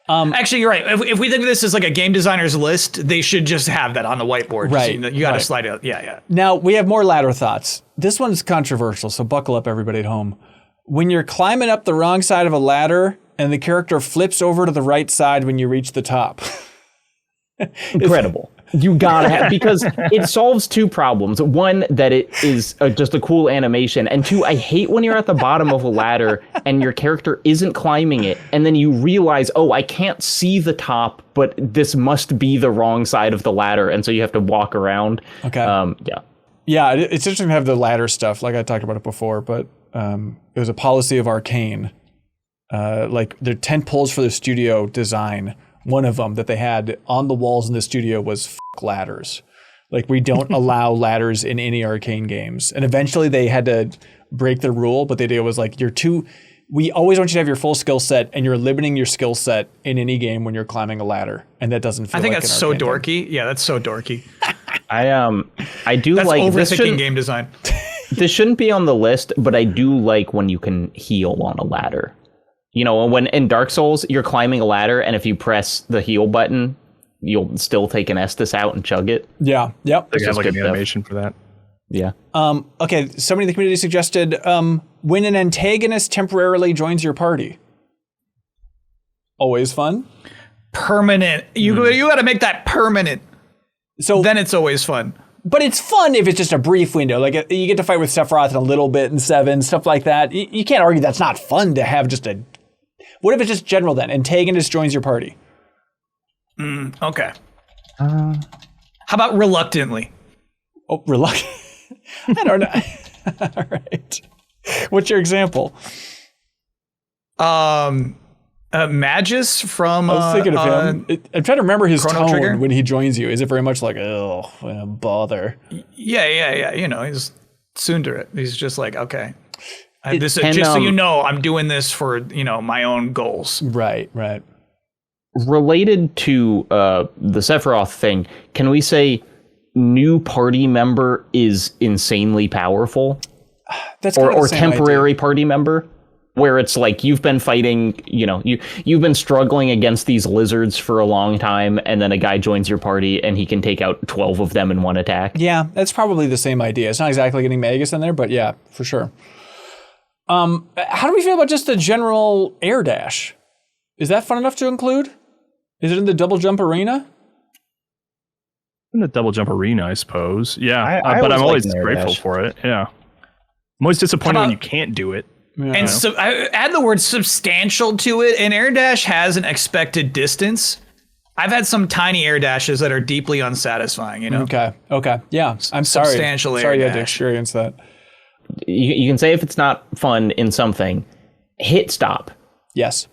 Actually, you're right. If we think of this as like a game designer's list, they should just have that on the whiteboard. Right. You got to slide it. Yeah. Now, we have more ladder thoughts. This one's controversial, so buckle up, everybody at home. When you're climbing up the wrong side of a ladder and the character flips over to the right side when you reach the top. Incredible. You gotta have, because it solves two problems. One, that it is just a cool animation. And two, I hate when you're at the bottom of a ladder and your character isn't climbing it. And then you realize, oh, I can't see the top, but this must be the wrong side of the ladder. And so you have to walk around. Okay. Yeah, it's interesting to have the ladder stuff, like I talked about it before, but it was a policy of Arcane. Like their 10 pulls for the studio design. One of them that they had on the walls in the studio was F ladders. Like we don't allow ladders in any Arcane games. And eventually they had to break the rule, but the idea was like, we always want you to have your full skill set and you're limiting your skill set in any game when you're climbing a ladder. And that doesn't feel I think like that's so dorky. Game. Yeah, that's so dorky. I do that's like overthinking game design. This shouldn't be on the list, but I do like when you can heal on a ladder. You know, when in Dark Souls, you're climbing a ladder, and if you press the heal button, you'll still take an Estus out and chug it. Yeah, yep. They have like an animation for that. Yeah. Okay, somebody in the community suggested when an antagonist temporarily joins your party. Always fun. Permanent. You got to make that permanent. So then it's always fun. But it's fun if it's just a brief window. Like you get to fight with Sephiroth in a little bit in 7, stuff like that. You can't argue that's not fun to have just a... What if it's just general then? Antagonist joins your party. Okay. How about reluctantly? Oh, reluctant. I don't know. All right. What's your example? Magus from... I was thinking of him. I'm trying to remember his Chrono tone Trigger? when he joins you. Is it very much like, oh, bother? Yeah. You know, he's tsundere. He's just like, okay. Just so you know, I'm doing this for, my own goals. Right. Related to the Sephiroth thing, can we say new party member is insanely powerful? That's or temporary party member? Where it's like you've been fighting, you've been struggling against these lizards for a long time, and then a guy joins your party and he can take out 12 of them in one attack. Yeah, that's probably the same idea. It's not exactly getting Magus in there, but yeah, for sure. How do we feel about just the general air dash? Is that fun enough to include? Is it in the double jump arena? In the double jump arena, I suppose. Yeah, but I'm always grateful for it. Yeah. I'm always disappointed when you can't do it. Yeah. And so I add the word substantial to it, and air dash has an expected distance. I've had some tiny air dashes that are deeply unsatisfying, Okay. Yeah. I'm sorry. Substantial air sorry you had to dash. experience that. You can say if it's not fun in something, hit stop. Yes.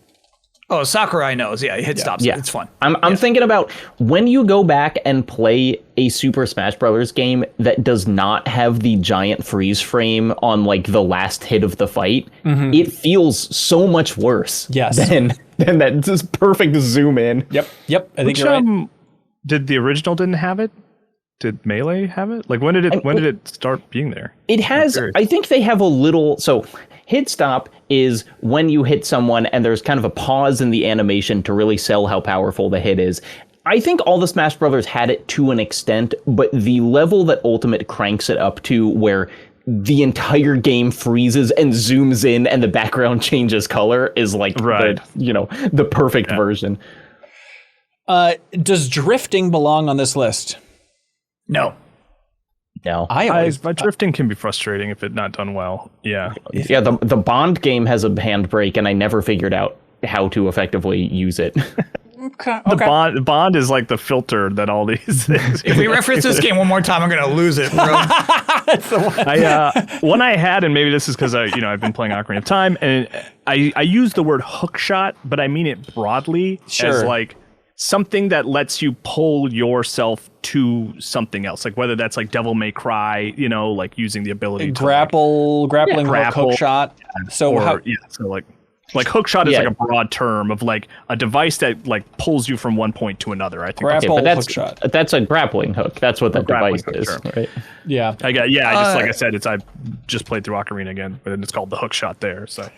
Oh, Sakurai knows. Yeah, hit stops. Yeah. It's fun. I'm thinking about when you go back and play a Super Smash Brothers game that does not have the giant freeze frame on like the last hit of the fight. Mm-hmm. It feels so much worse. Yes. Than that just perfect zoom in. Yep. I think you're right. Did the original didn't have it? Did Melee have it? Like when did it start being there? It has. I think they have a little. So hit stop is when you hit someone and there's kind of a pause in the animation to really sell how powerful the hit is. I think all the Smash Brothers had it to an extent, but the level that Ultimate cranks it up to where the entire game freezes and zooms in and the background changes color is like the perfect version. Does drifting belong on this list? No. But drifting can be frustrating if it's not done well. Yeah. Yeah, the Bond game has a handbrake, and I never figured out how to effectively use it. Okay. The Bond is like the filter that all these things. If we reference this game one more time, I'm gonna lose it, bro. That's the one. One I had, and maybe this is because I've been playing Ocarina of Time, and I use the word hook shot, but I mean it broadly as like something that lets you pull yourself to something else, like whether that's like Devil May Cry, like using the ability to grappling hook shot. So Like hookshot is like a broad term of like a device that like pulls you from one point to another. I think that's a grappling hook. That's what that device is. Sure. Right? Yeah. I like I said, I just played through Ocarina again, but it's called the hookshot there. So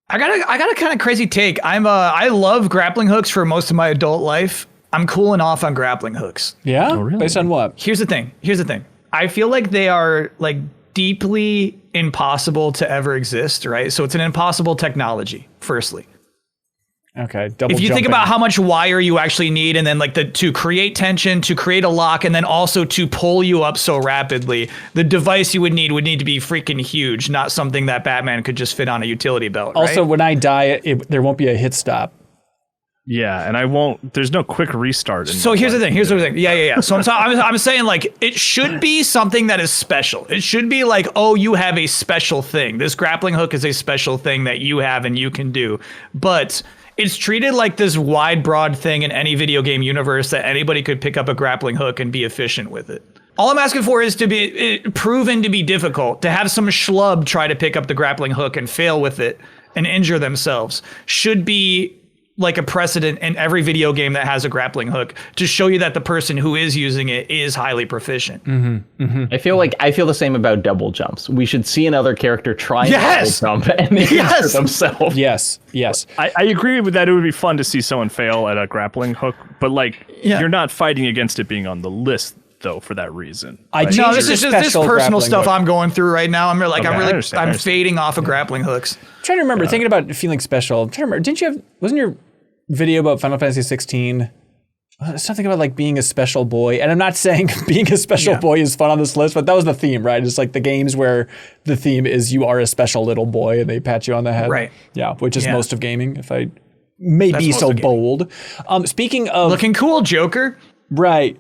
I got a kind of crazy take. I love grappling hooks for most of my adult life. I'm cooling off on grappling hooks. Yeah? Oh, really? Based on what? Here's the thing. I feel like they are like deeply impossible to ever exist, right? So it's an impossible technology, firstly. Okay. If you think about how much wire you actually need, and then like to create tension, to create a lock, and then also to pull you up so rapidly, the device you would need to be freaking huge, not something that Batman could just fit on a utility belt. Also, when I die, there won't be a hit stop. Yeah, and there's no quick restart. So here's the thing. Yeah. So I'm saying like it should be something that is special. It should be like, oh, you have a special thing. This grappling hook is a special thing that you have and you can do. But it's treated like this wide, broad thing in any video game universe that anybody could pick up a grappling hook and be efficient with it. All I'm asking for is to be proven to be difficult, to have some schlub try to pick up the grappling hook and fail with it and injure themselves. Should be like a precedent in every video game that has a grappling hook to show you that the person who is using it is highly proficient. Mm-hmm, mm-hmm. I feel the same about double jumps. We should see another character try double jump and injure themselves. Yes. I agree with that. It would be fun to see someone fail at a grappling hook, but like you're not fighting against it being on the list though for that reason. This is just this personal stuff I'm going through right now. I'm fading off of grappling hooks. I'm trying to remember, thinking about feeling special. I'm trying to remember, wasn't your video about Final Fantasy 16? Something about like being a special boy. And I'm not saying being a special boy is fun on this list, but that was the theme, right? It's like the games where the theme is you are a special little boy and they pat you on the head. Right. Yeah, which is most of gaming, if I may be so bold. Speaking of... Looking cool, Joker. Right.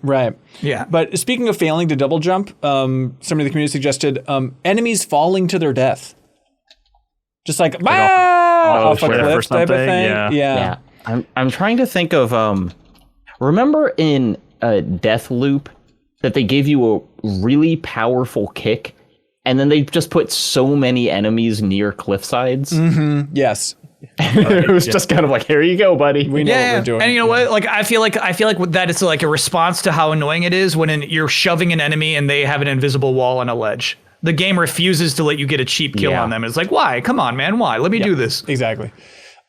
Yeah. But speaking of failing to double jump, somebody in the community suggested enemies falling to their death. Just like, off a cliff type of thing. Yeah. I'm trying to think of, remember in Death Loop that they gave you a really powerful kick and then they just put so many enemies near cliff sides? Mm-hmm. Yes. It was just kind of like, here you go, buddy. We know what we're doing. And you know what? Like, I feel like that is like a response to how annoying it is when you're shoving an enemy and they have an invisible wall on a ledge. The game refuses to let you get a cheap kill on them. It's like, why? Come on, man. Why? Let me do this. Exactly.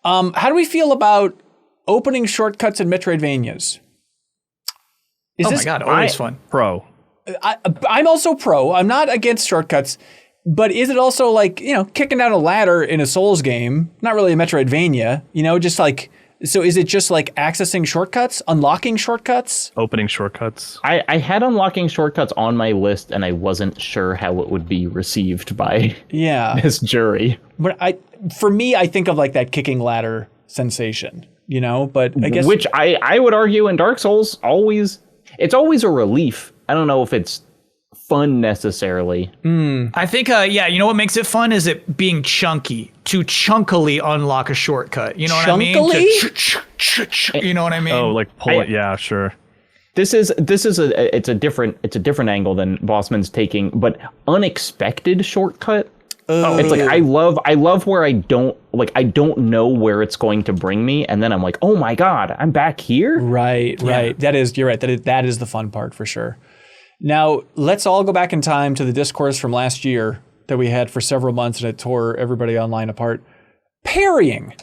How do we feel about opening shortcuts in Metroidvanias? My God, always fun. Pro. I'm also pro. I'm not against shortcuts. But is it also like, kicking down a ladder in a Souls game, not really a Metroidvania, just like, so is it just like accessing shortcuts, unlocking shortcuts? Opening shortcuts. I had unlocking shortcuts on my list and I wasn't sure how it would be received by this jury. But for me, I think of like that kicking ladder sensation, but I guess. Which I would argue in Dark Souls it's always a relief. I don't know if it's fun necessarily. I think you know what makes it fun is it being chunky, to chunkily unlock a shortcut. You know what I mean? You know what I mean? Oh, like pull it. Yeah, sure. This is a different angle than Bossman's taking, but unexpected shortcut. It's like I love where I don't know where it's going to bring me, and then I'm like, oh my God, I'm back here. Right. You're right. That is the fun part for sure. Now, let's all go back in time to the discourse from last year that we had for several months and it tore everybody online apart. Parrying.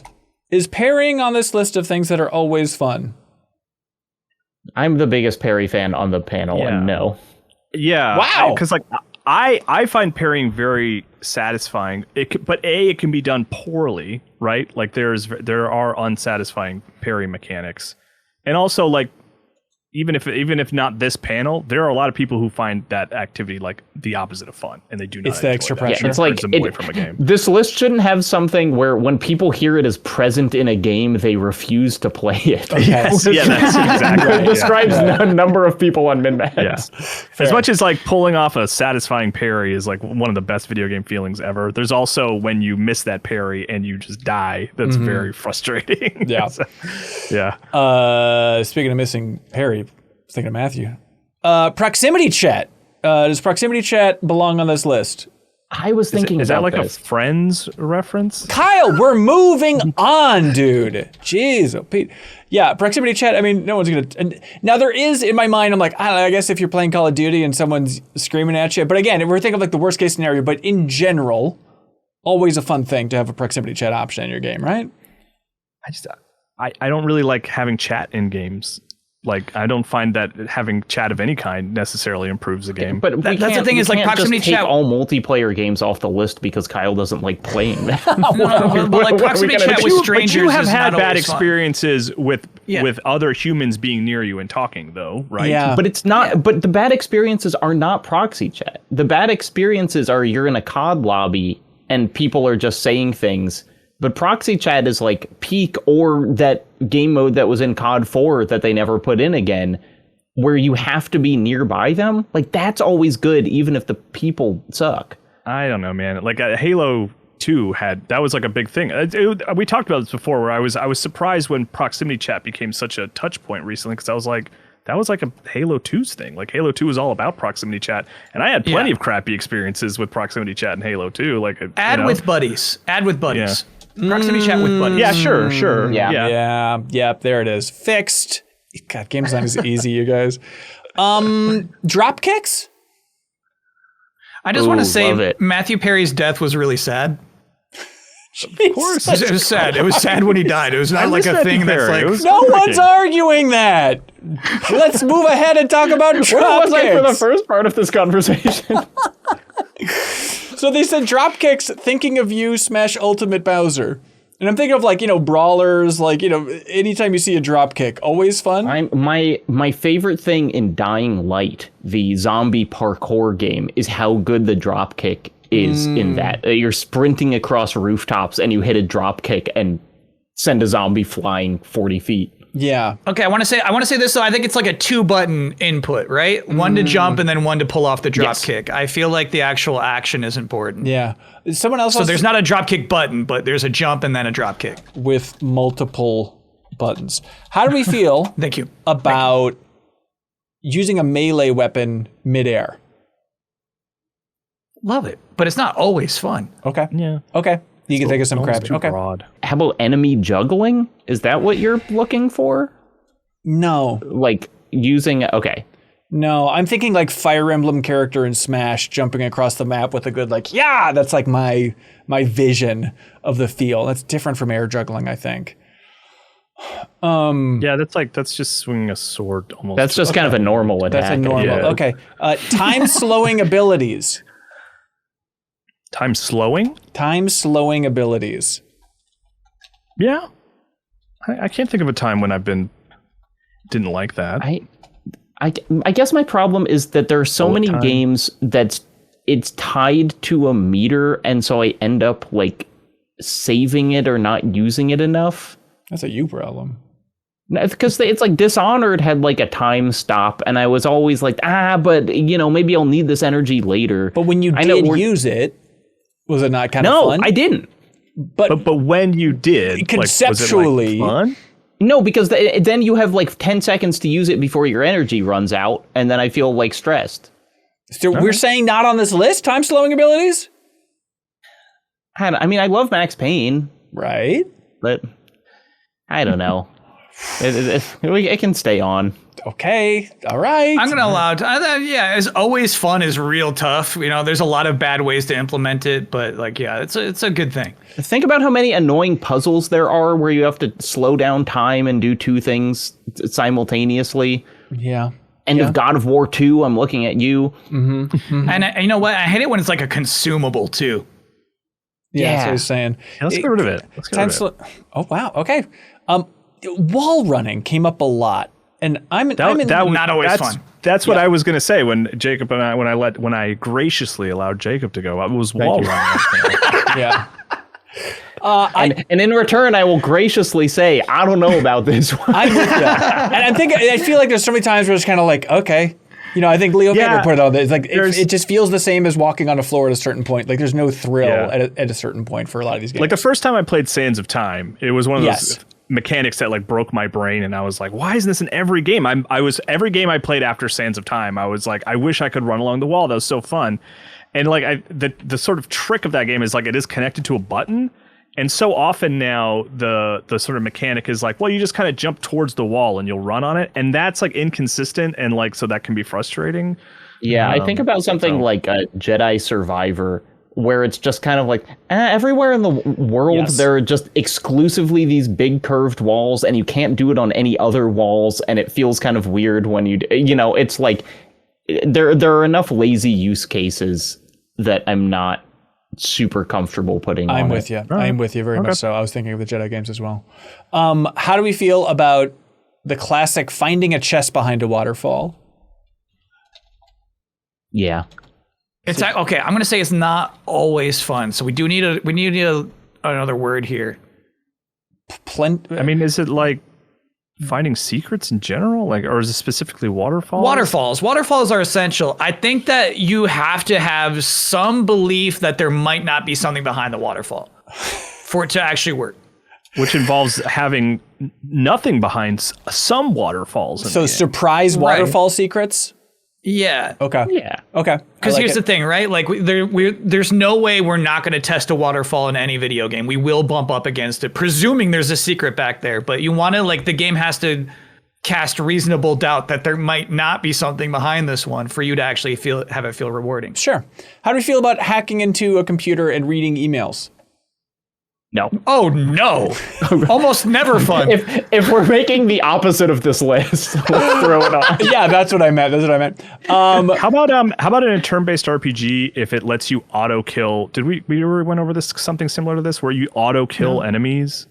Is parrying on this list of things that are always fun? I'm the biggest parry fan on the panel, and no. Yeah. Wow. Because I find parrying very satisfying. But it can be done poorly, right? Like there are unsatisfying parry mechanics. And also even if not this panel, there are a lot of people who find that activity like the opposite of fun, and they do not. It's the extra pressure. Yeah, it's like them away from a game. This list shouldn't have something where when people hear it as present in a game, they refuse to play it. Yes. Yeah, that's exactly right. It describes a number of people on MinnMax. Yeah. As much as like pulling off a satisfying parry is like one of the best video game feelings ever, there's also when you miss that parry and you just die. That's very frustrating. Yeah. Speaking of missing parry, thinking of Matthew. Proximity chat. Does proximity chat belong on this list? I was thinking is that like this. a Friends reference? Kyle, we're moving on, dude. Jeez, oh, Pete. Yeah, proximity chat. I mean, no one's gonna. Now there is in my mind. I'm like, I guess if you're playing Call of Duty and someone's screaming at you. But again, if we're thinking of like the worst case scenario. But in general, always a fun thing to have a proximity chat option in your game, right? I don't really like having chat in games. Like, I don't find that having chat of any kind necessarily improves the game. But that's the thing is, like, proximity just take chat. all multiplayer games off the list because Kyle doesn't like playing them. But like proximity chat with strangers. But you have is had not bad always fun. experiences with other humans being near you and talking, though, right? Yeah. But it's not. Yeah. But the bad experiences are not proxy chat. The bad experiences are you're in a COD lobby and people are just saying things. But proxy chat is like Peak or that game mode that was in COD 4 that they never put in again, where you have to be nearby them. Like, that's always good, even if the people suck. I don't know, man. Like Halo 2 that was like a big thing. We talked about this before, where I was surprised when proximity chat became such a touch point recently, because I was like, that was like a Halo 2's thing. Like, Halo 2 was all about proximity chat, and I had plenty of crappy experiences with proximity chat in Halo 2. Like, Add with buddies. Yeah. Proximity chat with buddies. Yeah, sure. Yeah. There it is. Fixed. God, game design is easy, you guys. Drop kicks? I just want to say Matthew Perry's death was really sad. Of course. It was sad. It was sad when he died. It was not like a thing that's like... No one's arguing that. Let's move ahead and talk about drop kicks. Where was I for the first part of this conversation? So they said drop kicks, thinking of you, Smash Ultimate Bowser. And I'm thinking of like, brawlers, like, anytime you see a drop kick, always fun. My favorite thing in Dying Light, the zombie parkour game, is how good the drop kick is in that. You're sprinting across rooftops and you hit a drop kick and send a zombie flying 40 feet. Yeah. Okay, I want to say this though. I think it's like a 2-button input, right? One to jump and then one to pull off the drop kick. I feel like the actual action is important. Yeah. Someone else. So there's not a drop kick button, but there's a jump and then a drop kick with multiple buttons. How do we feel? Thank you. About using a melee weapon midair? Love it, but it's not always fun. Okay. Yeah. Okay. You can think of some crap. Okay. Broad. How about enemy juggling? Is that what you're looking for? No. Like using... Okay. No, I'm thinking like Fire Emblem character in Smash jumping across the map with a good that's like my vision of the feel. That's different from air juggling, I think. Yeah, that's just swinging a sword almost. That's just kind of a normal attack. That's a normal. Yeah. Okay. Time slowing abilities. Time slowing? Time slowing abilities. Yeah. I can't think of a time when didn't like that. I guess my problem is that there are so many games it's tied to a meter, and so I end up like saving it or not using it enough. That's a you problem. Because it's like Dishonored had like a time stop, and I was always like, but maybe I'll need this energy later. But when you did use it, was it not kind of fun? No, I didn't. But when you did, conceptually, was it fun? No, because then you have like 10 seconds to use it before your energy runs out, and then I feel like stressed. So we're saying not on this list, time slowing abilities? I mean, I love Max Payne. Right. But I don't know. It can stay on. Okay. All right. I'm going to allow it. It's always fun is real tough. There's a lot of bad ways to implement it, but it's a good thing. Think about how many annoying puzzles there are where you have to slow down time and do two things simultaneously. Yeah. End of God of War 2, I'm looking at you. Mm-hmm. Mm-hmm. And you know what? I hate it when it's like a consumable too. Yeah, that's what I was saying. Yeah, let's get rid of it. Oh, wow. Okay. Wall running came up a lot. And not always fun. That's what I was going to say when Jacob and when I graciously allowed Jacob to go. It was wall running. Yeah. And in return, I will graciously say, I don't know about this one. I'm with that. And I feel like there's so many times where it's kind of like, okay. I think Leo Vader put it on there. It's like it just feels the same as walking on a floor at a certain point. Like there's no thrill at a certain point for a lot of these games. Like the first time I played Sands of Time, it was one of those mechanics that like broke my brain, and I was like, why isn't this in every game? Every game I played after Sands of Time, I was like, I wish I could run along the wall. That was so fun. And like the sort of trick of that game is like it is connected to a button. And so often now the sort of mechanic is like, well, you just kind of jump towards the wall and you'll run on it. And that's like inconsistent. And like, so that can be frustrating. Yeah, I think about something like a Jedi Survivor, where it's just kind of like everywhere in the world, there are just exclusively these big curved walls and you can't do it on any other walls. And it feels kind of weird when it's like there are enough lazy use cases that I'm not super comfortable putting on. I'm with you. I'm with you very much so. I was thinking of the Jedi games as well. How do we feel about the classic finding a chest behind a waterfall? Yeah. It's okay. I'm gonna say it's not always fun. So we need another word here. I mean, is it like finding secrets in general, like, or is it specifically waterfalls? Waterfalls are essential. I think that you have to have some belief that there might not be something behind the waterfall for it to actually work. Which involves having nothing behind some waterfalls. So surprise waterfall secrets. Yeah. Okay. Yeah. Okay. Because here's the thing, right? Like, there's no way we're not going to test a waterfall in any video game. We will bump up against it, presuming there's a secret back there. But you want to, like, the game has to cast reasonable doubt that there might not be something behind this one for you to actually have it feel rewarding. Sure. How do we feel about hacking into a computer and reading emails? No. Oh, no. Almost never fun. If we're making the opposite of this list, let's throw it on. Yeah, that's what I meant. How about in a turn-based RPG if it lets you auto kill? Did we went over this, something similar to this, where you auto kill enemies?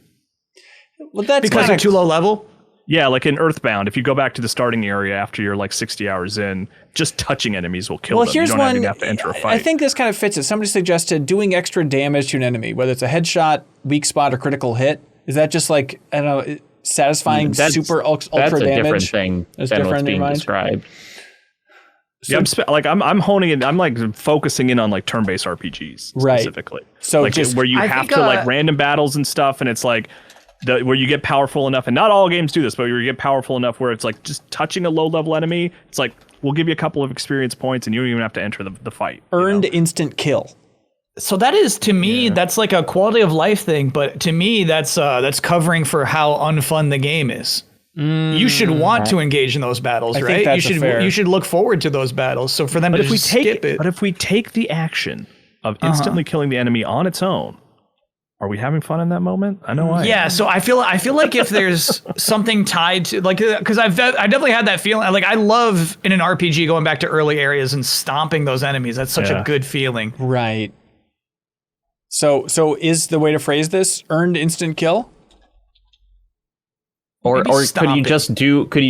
Well, that's because they're too low level? Yeah, like in Earthbound, if you go back to the starting area after you're like 60 hours in, just touching enemies will kill them. Here's you don't one, have to enter a fight. I think this kind of fits it. Somebody suggested doing extra damage to an enemy, whether it's a headshot, weak spot, or critical hit. Is that just like, I don't know, satisfying super ultra damage? That's a different thing than what's being described. So, yeah, I'm honing it. I'm like focusing in on like turn-based RPGs specifically. Right. So like just where you have to like random battles and stuff, and it's like where you get powerful enough, and not all games do this, but where you get powerful enough where it's like just touching a low-level enemy, it's like we'll give you a couple of experience points, and you don't even have to enter the fight. Earned instant kill. So that is, to me, that's like a quality of life thing, but to me, that's covering for how unfun the game is. You should want to engage in those battles, right? You should look forward to those battles. So for them to just skip it. But if we take the action of instantly killing the enemy on its own, are we having fun in that moment? I know I am. Yeah, so I feel like if there's something tied to, like, because I definitely had that feeling. Like, I love in an RPG going back to early areas and stomping those enemies. That's such a good feeling. Right. So is the way to phrase this earned instant kill? Or could you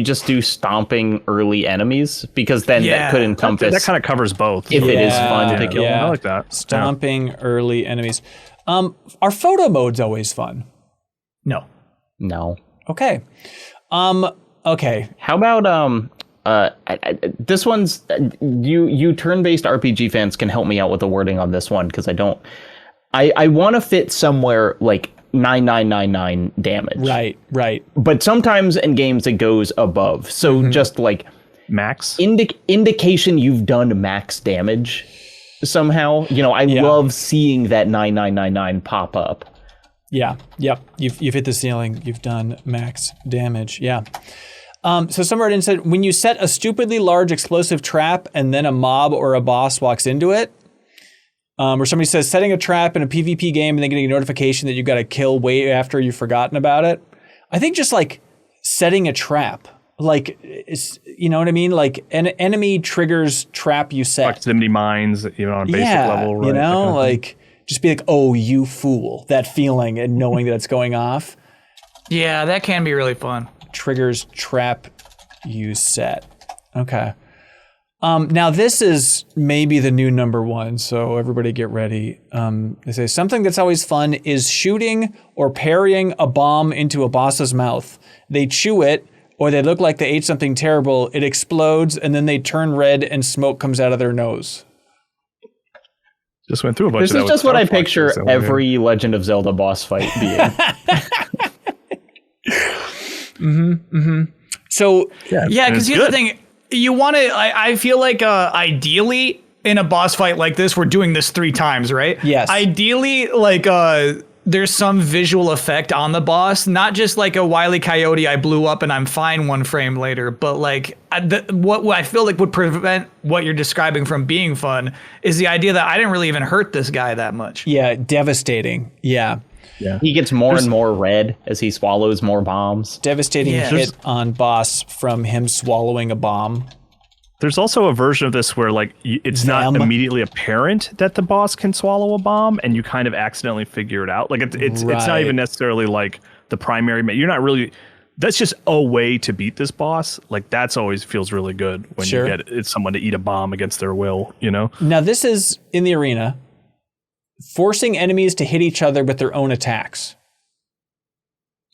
just do stomping early enemies? Because then that could encompass. That kind of covers both. If it is fun to kill them. I like that. Stomping early enemies. Are photo modes always fun? No. Okay. Okay. How about this one's you turn-based RPG fans can help me out with the wording on this one, because I want to fit somewhere like 9999 damage. Right. But sometimes in games it goes above. So just like max indication you've done max damage somehow. I love seeing that 9999 pop up. Yeah. Yep. You've hit the ceiling. You've done max damage. Yeah. So somewhere in said, when you set a stupidly large explosive trap and then a mob or a boss walks into it, or somebody says setting a trap in a PvP game and then getting a notification that you've got to kill way after you've forgotten about it. I think just like setting a trap, like, you know what I mean? Like an enemy triggers trap you set. Proximity mines, even on a basic level. Right? Like just be like, oh, you fool. That feeling and knowing that it's going off. Yeah, that can be really fun. Triggers trap you set. Okay. Now this is maybe the new number one, so everybody get ready. They say something that's always fun is shooting or parrying a bomb into a boss's mouth. They chew it, or they look like they ate something terrible. It explodes, and then they turn red and smoke comes out of their nose. Just went through a bunch of that. This is just what I picture every Legend of Zelda boss fight being. So yeah, because here's the thing. You want to, I feel like ideally in a boss fight like this, we're doing this 3 times, right? Yes. Ideally, like there's some visual effect on the boss, not just like a Wile E. Coyote, I blew up and I'm fine 1 frame later, but like what I feel like would prevent what you're describing from being fun is the idea that I didn't really even hurt this guy that much. Yeah, devastating. Yeah. He gets more and more red as he swallows more bombs. Devastating hit on boss from him swallowing a bomb. There's also a version of this where like it's not immediately apparent that the boss can swallow a bomb, and you kind of accidentally figure it out. Like it's not even necessarily like the primary. You're not really. That's just a way to beat this boss. Like that's always feels really good when you get someone to eat a bomb against their will. You know. Now this is in the arena, forcing enemies to hit each other with their own attacks.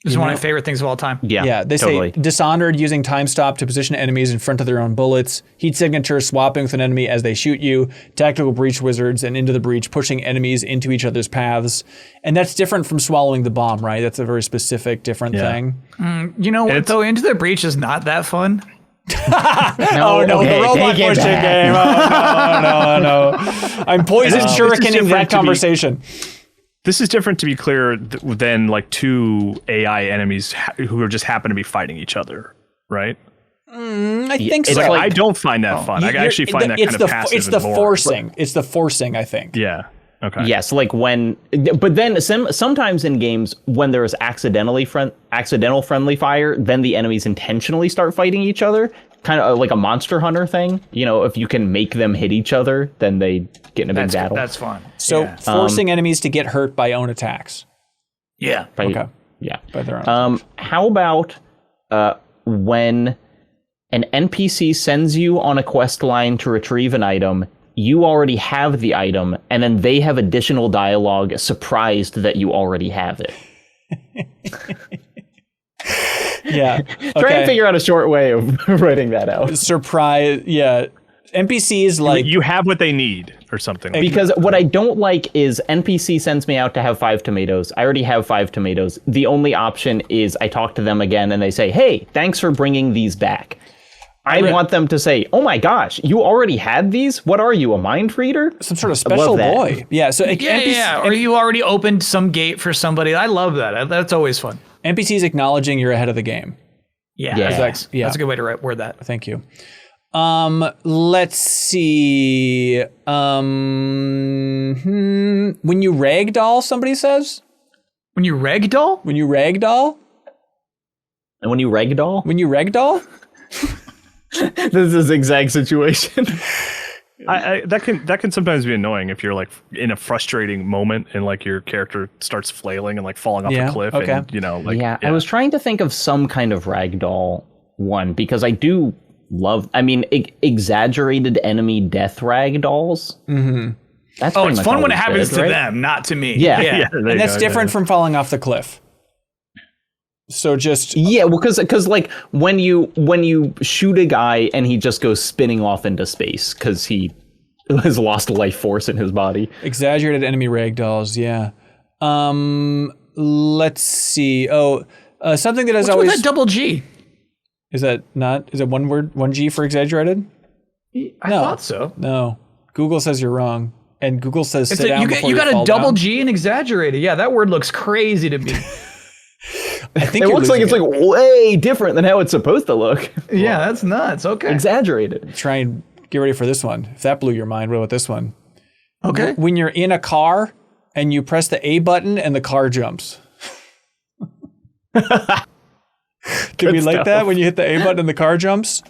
This is one of my favorite things of all time. Yeah, they say Dishonored, using time stop to position enemies in front of their own bullets. Heat signature, swapping with an enemy as they shoot you. Tactical breach wizards and into the breach, pushing enemies into each other's paths. And that's different from swallowing the bomb, right? That's a very specific, different thing. You know what, though? Into the breach is not that fun. The robot pushing game. No. I'm poison shurikening that conversation. This is different, to be clear, than like 2 AI enemies who just happen to be fighting each other, right? I think so. Like, I don't find that fun. I actually find that kind of passive. It's the forcing. It's the forcing, I think. Yeah. Okay. Yes, like but then sometimes in games when there is accidental friendly fire, then the enemies intentionally start fighting each other. Kind of like a Monster Hunter thing. You know, if you can make them hit each other, then they get in a big battle. That's fun. So forcing enemies to get hurt by own attacks. Yeah. Okay. Yeah. By their own. How about when an NPC sends you on a quest line to retrieve an item, you already have the item, and then they have additional dialogue surprised that you already have it. Yeah. Try and figure out a short way of writing that out. Surprise. Yeah. NPCs like you have what they need or something. Because what I don't like is NPC sends me out to have 5 tomatoes. I already have 5 tomatoes. The only option is I talk to them again and they say, "Hey, thanks for bringing these back." I want them to say, "Oh my gosh, you already had these? What are you, a mind reader?" Some sort of special boy. Yeah. So or you already opened some gate for somebody. I love that. That's always fun. NPCs acknowledging you're ahead of the game. Yeah. That's a good way to word that. Thank you. Let's see. When you ragdoll, somebody says. When you ragdoll? When you ragdoll? And when you ragdoll? When you ragdoll? This is a zigzag situation. That can sometimes be annoying if you're like in a frustrating moment and like your character starts flailing and like falling off a cliff. Okay. And, you know, like, I was trying to think of some kind of ragdoll one because I do love, exaggerated enemy death ragdolls. Mm-hmm. That's it's fun when it happens to them, not to me. Yeah. And that's different from falling off the cliff. So just because like when you shoot a guy and he just goes spinning off into space because he has lost life force in his body. Exaggerated enemy ragdolls, yeah. Let's see. Something that is always that double G. Is that not? Is it one word, 1G for exaggerated? I thought so. No, Google says you're wrong, and Google says sit down before you got fall a double down. G and exaggerated. Yeah, that word looks crazy to me. I think it looks like it's like way different than how it's supposed to look. Yeah, that's nuts. Okay. Exaggerated. Try and get ready for this one. If that blew your mind, what about this one? Okay. When you're in a car and you press the A button and the car jumps. Can we like that when you hit the A button and the car jumps?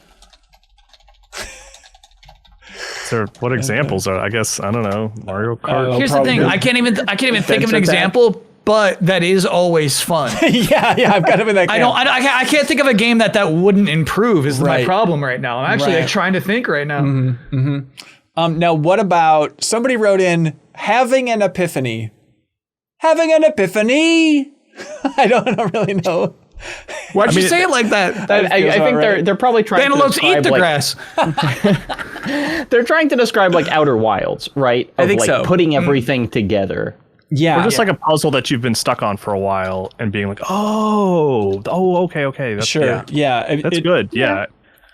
So what examples are? I guess I don't know. Mario Kart. Here's the thing. I can't even think of an example. But that is always fun. yeah, I've got him in that camp. I can't think of a game that wouldn't improve is my problem right now. I'm actually trying to think right now. Mm-hmm, mm-hmm. Now, what about, somebody wrote in, having an epiphany. Having an epiphany? I don't really know. Why'd you say it like that? I think they're probably trying to describe, eat the grass. They're trying to describe like Outer Wilds, right? I think so. Putting everything together. Yeah. Or just like a puzzle that you've been stuck on for a while and being like, okay. That's, sure. Yeah. That's good. Yeah.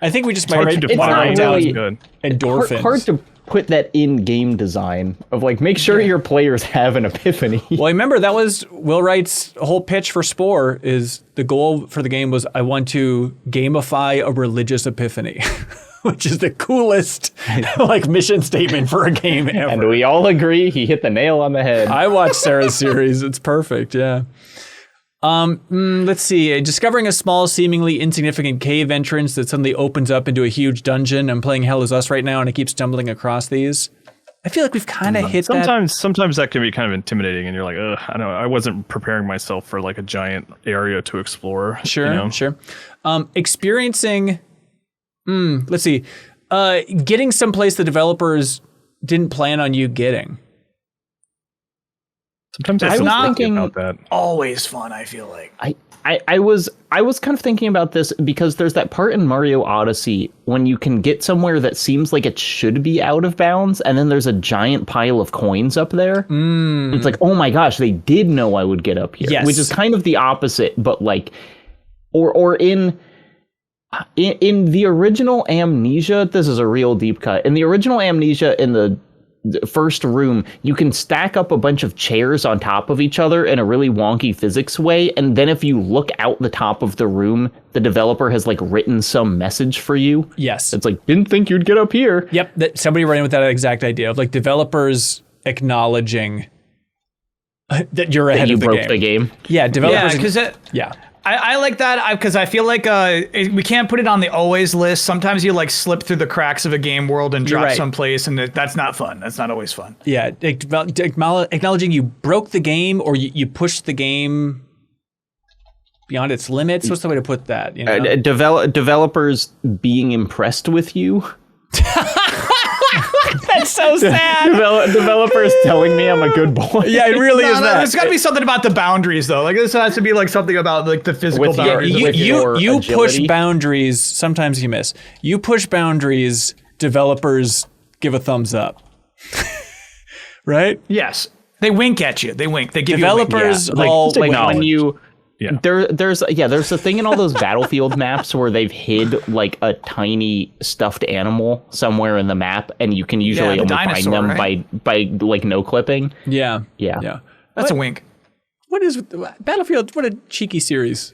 I think we just might hard to define. It's not really good. Endorphins. Hard to put that in game design of like make sure your players have an epiphany. Well, remember that was Will Wright's whole pitch for Spore. Is the goal for the game was I want to gamify a religious epiphany. Which is the coolest like mission statement for a game ever. And we all agree he hit the nail on the head. I watched Sarah's series. It's perfect. Yeah. Let's see. Discovering a small, seemingly insignificant cave entrance that suddenly opens up into a huge dungeon. I'm playing Hell Is Us right now, and I keep stumbling across these. I feel like we've kind of hit that. Sometimes that can be kind of intimidating, and you're like, ugh, I don't know. I wasn't preparing myself for like a giant area to explore. Sure, sure. Experiencing. Let's see. Getting someplace the developers didn't plan on you getting. Sometimes I was thinking about that. Always fun, I feel like. I was kind of thinking about this because there's that part in Mario Odyssey when you can get somewhere that seems like it should be out of bounds, and then there's a giant pile of coins up there. It's like, oh my gosh, they did know I would get up here. Yes. Which is kind of the opposite, but like, or in the original Amnesia, this is a real deep cut. In the original Amnesia, in the first room, you can stack up a bunch of chairs on top of each other in a really wonky physics way, and then if you look out the top of the room, the developer has like written some message for you. Yes. It's like, didn't think you'd get up here. Yep. That somebody ran with that exact idea of like developers acknowledging that you're ahead that you of the broke game. the game. Yeah, developers. Yeah, because I like that because I feel like we can't put it on the always list. Sometimes you like slip through the cracks of a game world and drop someplace, and that's not fun. That's not always fun. Yeah, acknowledging you broke the game or you pushed the game beyond its limits. What's the way to put that? You know? Developers being impressed with you. That's so sad. Developers telling me I'm a good boy. Yeah, it really is that. There's got to be something about the boundaries, though. Like this has to be like something about like the physical boundaries. You push boundaries. Sometimes you miss. You push boundaries. Developers give a thumbs up. Right? Yes. They wink at you. They wink. They give developers you a wink. all like when you. Yeah. There's a thing in all those Battlefield maps where they've hid like a tiny stuffed animal somewhere in the map, and you can usually only find them by like no clipping. Yeah. That's a wink. What is Battlefield? What a cheeky series.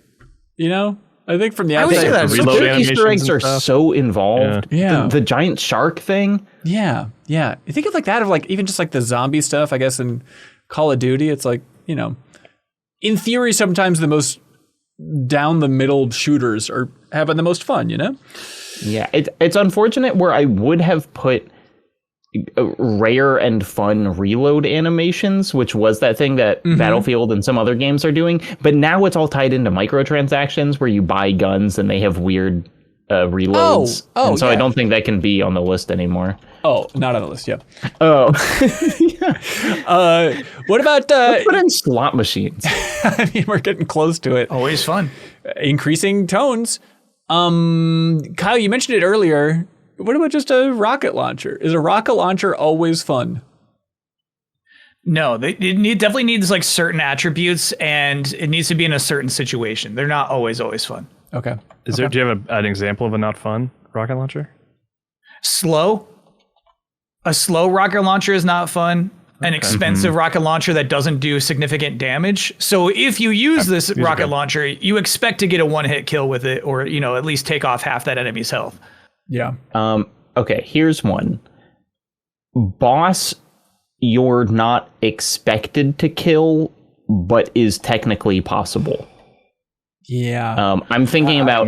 You know, I think from the outside, the Easter eggs are so involved. Yeah. The giant shark thing. Yeah. You think of like that of like even just like the zombie stuff. I guess in Call of Duty, it's like, you know. In theory, sometimes the most down the middle shooters are having the most fun, you know? Yeah, it's unfortunate where I would have put rare and fun reload animations, which was that thing that Battlefield and some other games are doing. But now it's all tied into microtransactions where you buy guns and they have weird reloads. And so I don't think that can be on the list anymore. Oh, not on the list, yeah. Oh. What about... Let's put in slot machines. I mean, we're getting close to it. Always fun. Increasing tones. Kyle, you mentioned it earlier. What about just a rocket launcher? Is a rocket launcher always fun? No, it definitely needs like certain attributes, and it needs to be in a certain situation. They're not always fun. Okay. Do you have an example of a not fun rocket launcher? A slow rocket launcher is not fun. An expensive rocket launcher that doesn't do significant damage. So if you use this rocket launcher, you expect to get a one-hit kill with it, or at least take off half that enemy's health. Yeah. Okay, here's one. Boss you're not expected to kill, but is technically possible. Yeah. I'm thinking about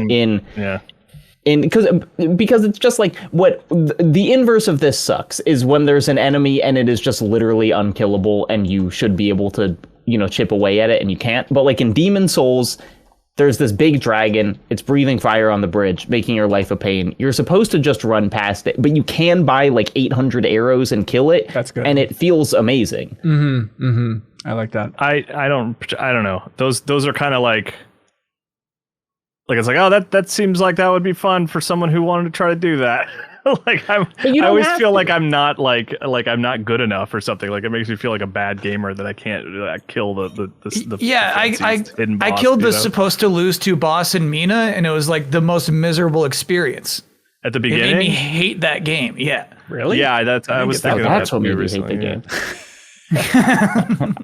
because it's just like what the inverse of this sucks is when there's an enemy and it is just literally unkillable and you should be able to, chip away at it and you can't. But like in Demon Souls, there's this big dragon. It's breathing fire on the bridge, making your life a pain. You're supposed to just run past it, but you can buy like 800 arrows and kill it. That's good. And it feels amazing. I like that. I don't know. Those are kind of like it's like, oh, that seems like that would be fun for someone who wanted to try to do that. I always feel like I'm not like I'm not good enough or something. Like it makes me feel like a bad gamer that I can't kill the I killed the supposed to lose to boss in Mina, and it was like the most miserable experience. At the beginning? It made me hate that game. Yeah. Really? Yeah, I was thinking that's what made me hate the game.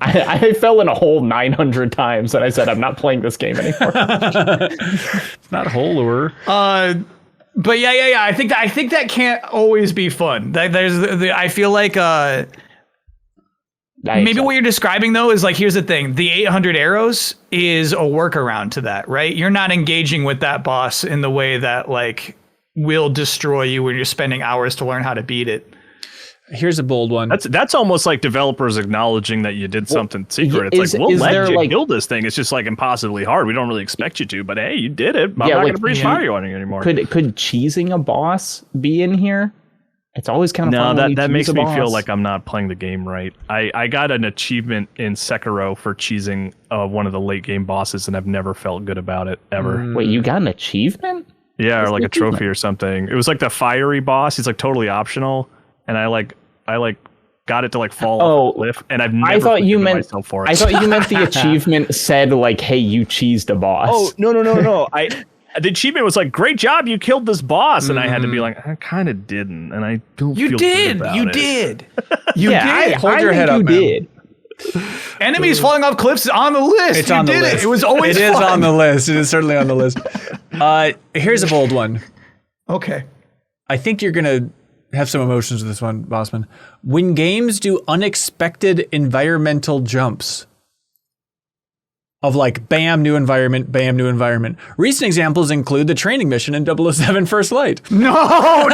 I fell in a hole 900 times and I said, I'm not playing this game anymore. It's not hole-lure. But yeah. I think that can't always be fun. I feel like maybe what you're describing though is like, here's the thing: the 800 arrows is a workaround to that, right? You're not engaging with that boss in the way that like will destroy you when you're spending hours to learn how to beat it. Here's a bold one. That's almost like developers acknowledging that you did something secret. It's like, we'll let you kill this thing. It's just like impossibly hard. We don't really expect you to, but hey, you did it. I'm not going to breathe fire on you anymore. Could cheesing a boss be in here? It's always kind of fun. No, that makes me feel like I'm not playing the game right. I got an achievement in Sekiro for cheesing one of the late game bosses, and I've never felt good about it ever. Wait, you got an achievement? Yeah, or like a trophy or something. It was like the fiery boss. He's like totally optional, and I got it to like fall off a cliff, and I've never forgiven myself for it. I thought you meant the achievement said like, "Hey, you cheesed a boss." Oh no! The achievement was like, "Great job, you killed this boss," and I had to be like, "I kind of didn't," and I don't feel good about it. You did. Hold your head up, man. Did. Enemies falling off cliffs on the list. It's on the list. It was always. It is on the list. It is certainly on the list. Here's a bold one. Okay. I think you're gonna have some emotions with this one, Bossman. When games do unexpected environmental jumps of like, bam, new environment, bam, new environment. Recent examples include the training mission in 007 First Light. No.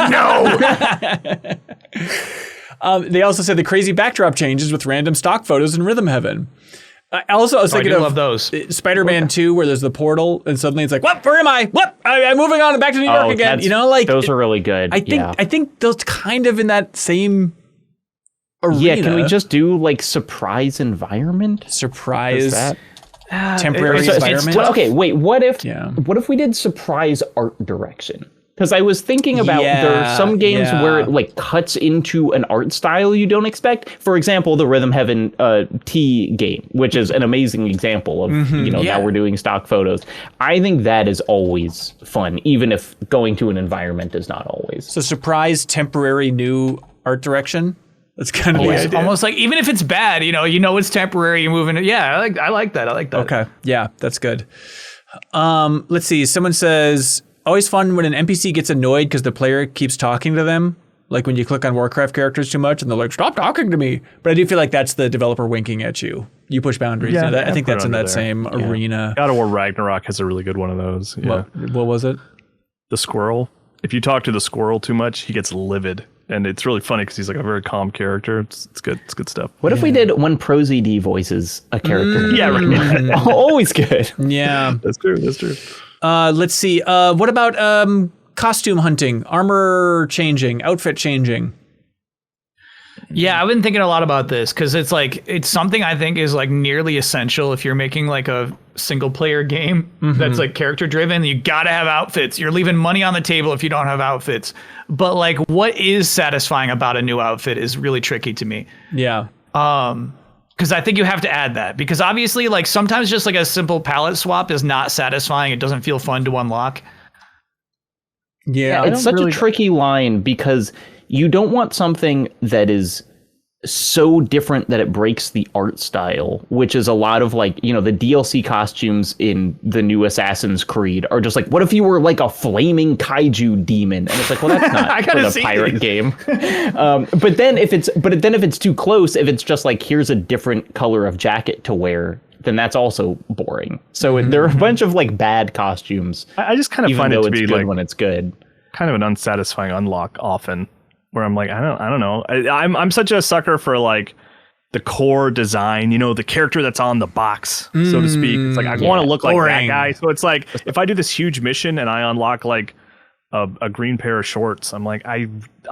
They also said the crazy backdrop changes with random stock photos in Rhythm Heaven. I was thinking of love those. Spider-Man 2, where there's the portal, and suddenly it's like, what? Where am I? What? I'm moving on back to New York again. You know, like those are really good. I think those kind of in that same arena. Yeah, can we just do like surprise environment? Surprise temporary environment. Okay, wait. What if we did surprise art direction? Because I was thinking about there are some games where it like cuts into an art style you don't expect. For example, the Rhythm Heaven T game, which is an amazing example of now we're doing stock photos. I think that is always fun, even if going to an environment is not always. So surprise temporary new art direction. That's kind of the idea. Almost like, even if it's bad, you know it's temporary. You're moving. Yeah, I like that. Okay, yeah, that's good. Let's see. Someone says, always fun when an NPC gets annoyed because the player keeps talking to them. Like when you click on Warcraft characters too much and they're like, stop talking to me. But I do feel like that's the developer winking at you. You push boundaries. Yeah, I think that's in that same arena. God of War Ragnarok has a really good one of those. Yeah. What was it? The squirrel. If you talk to the squirrel too much, he gets livid. And it's really funny because he's like a very calm character. It's good. It's good stuff. What if we did when ProZD voices a character? Yeah, right. Always good. Yeah. That's true. Let's see. What about costume hunting, armor changing, outfit changing? Yeah, I've been thinking a lot about this because it's something I think is like nearly essential if you're making like a single player game that's like character driven. You got to have outfits. You're leaving money on the table if you don't have outfits. But like, what is satisfying about a new outfit is really tricky to me. Yeah. Because I think you have to add that, because obviously like sometimes just like a simple palette swap is not satisfying. It doesn't feel fun to unlock. Yeah, it's such a tricky line because you don't want something that is so different that it breaks the art style, which is a lot of like, the DLC costumes in the new Assassin's Creed are just like, what if you were like a flaming kaiju demon? And it's like, well, that's not for the pirate game. But then if it's too close, if it's just like, here's a different color of jacket to wear, then that's also boring. So there are a bunch of like bad costumes. I just kind of find it to be like when it's good, kind of an unsatisfying unlock often. Where I'm like, I don't know. I'm such a sucker for like the core design, the character that's on the box, so to speak. It's like, I want to look like that guy. So it's like, if I do this huge mission and I unlock like a green pair of shorts, I'm like, I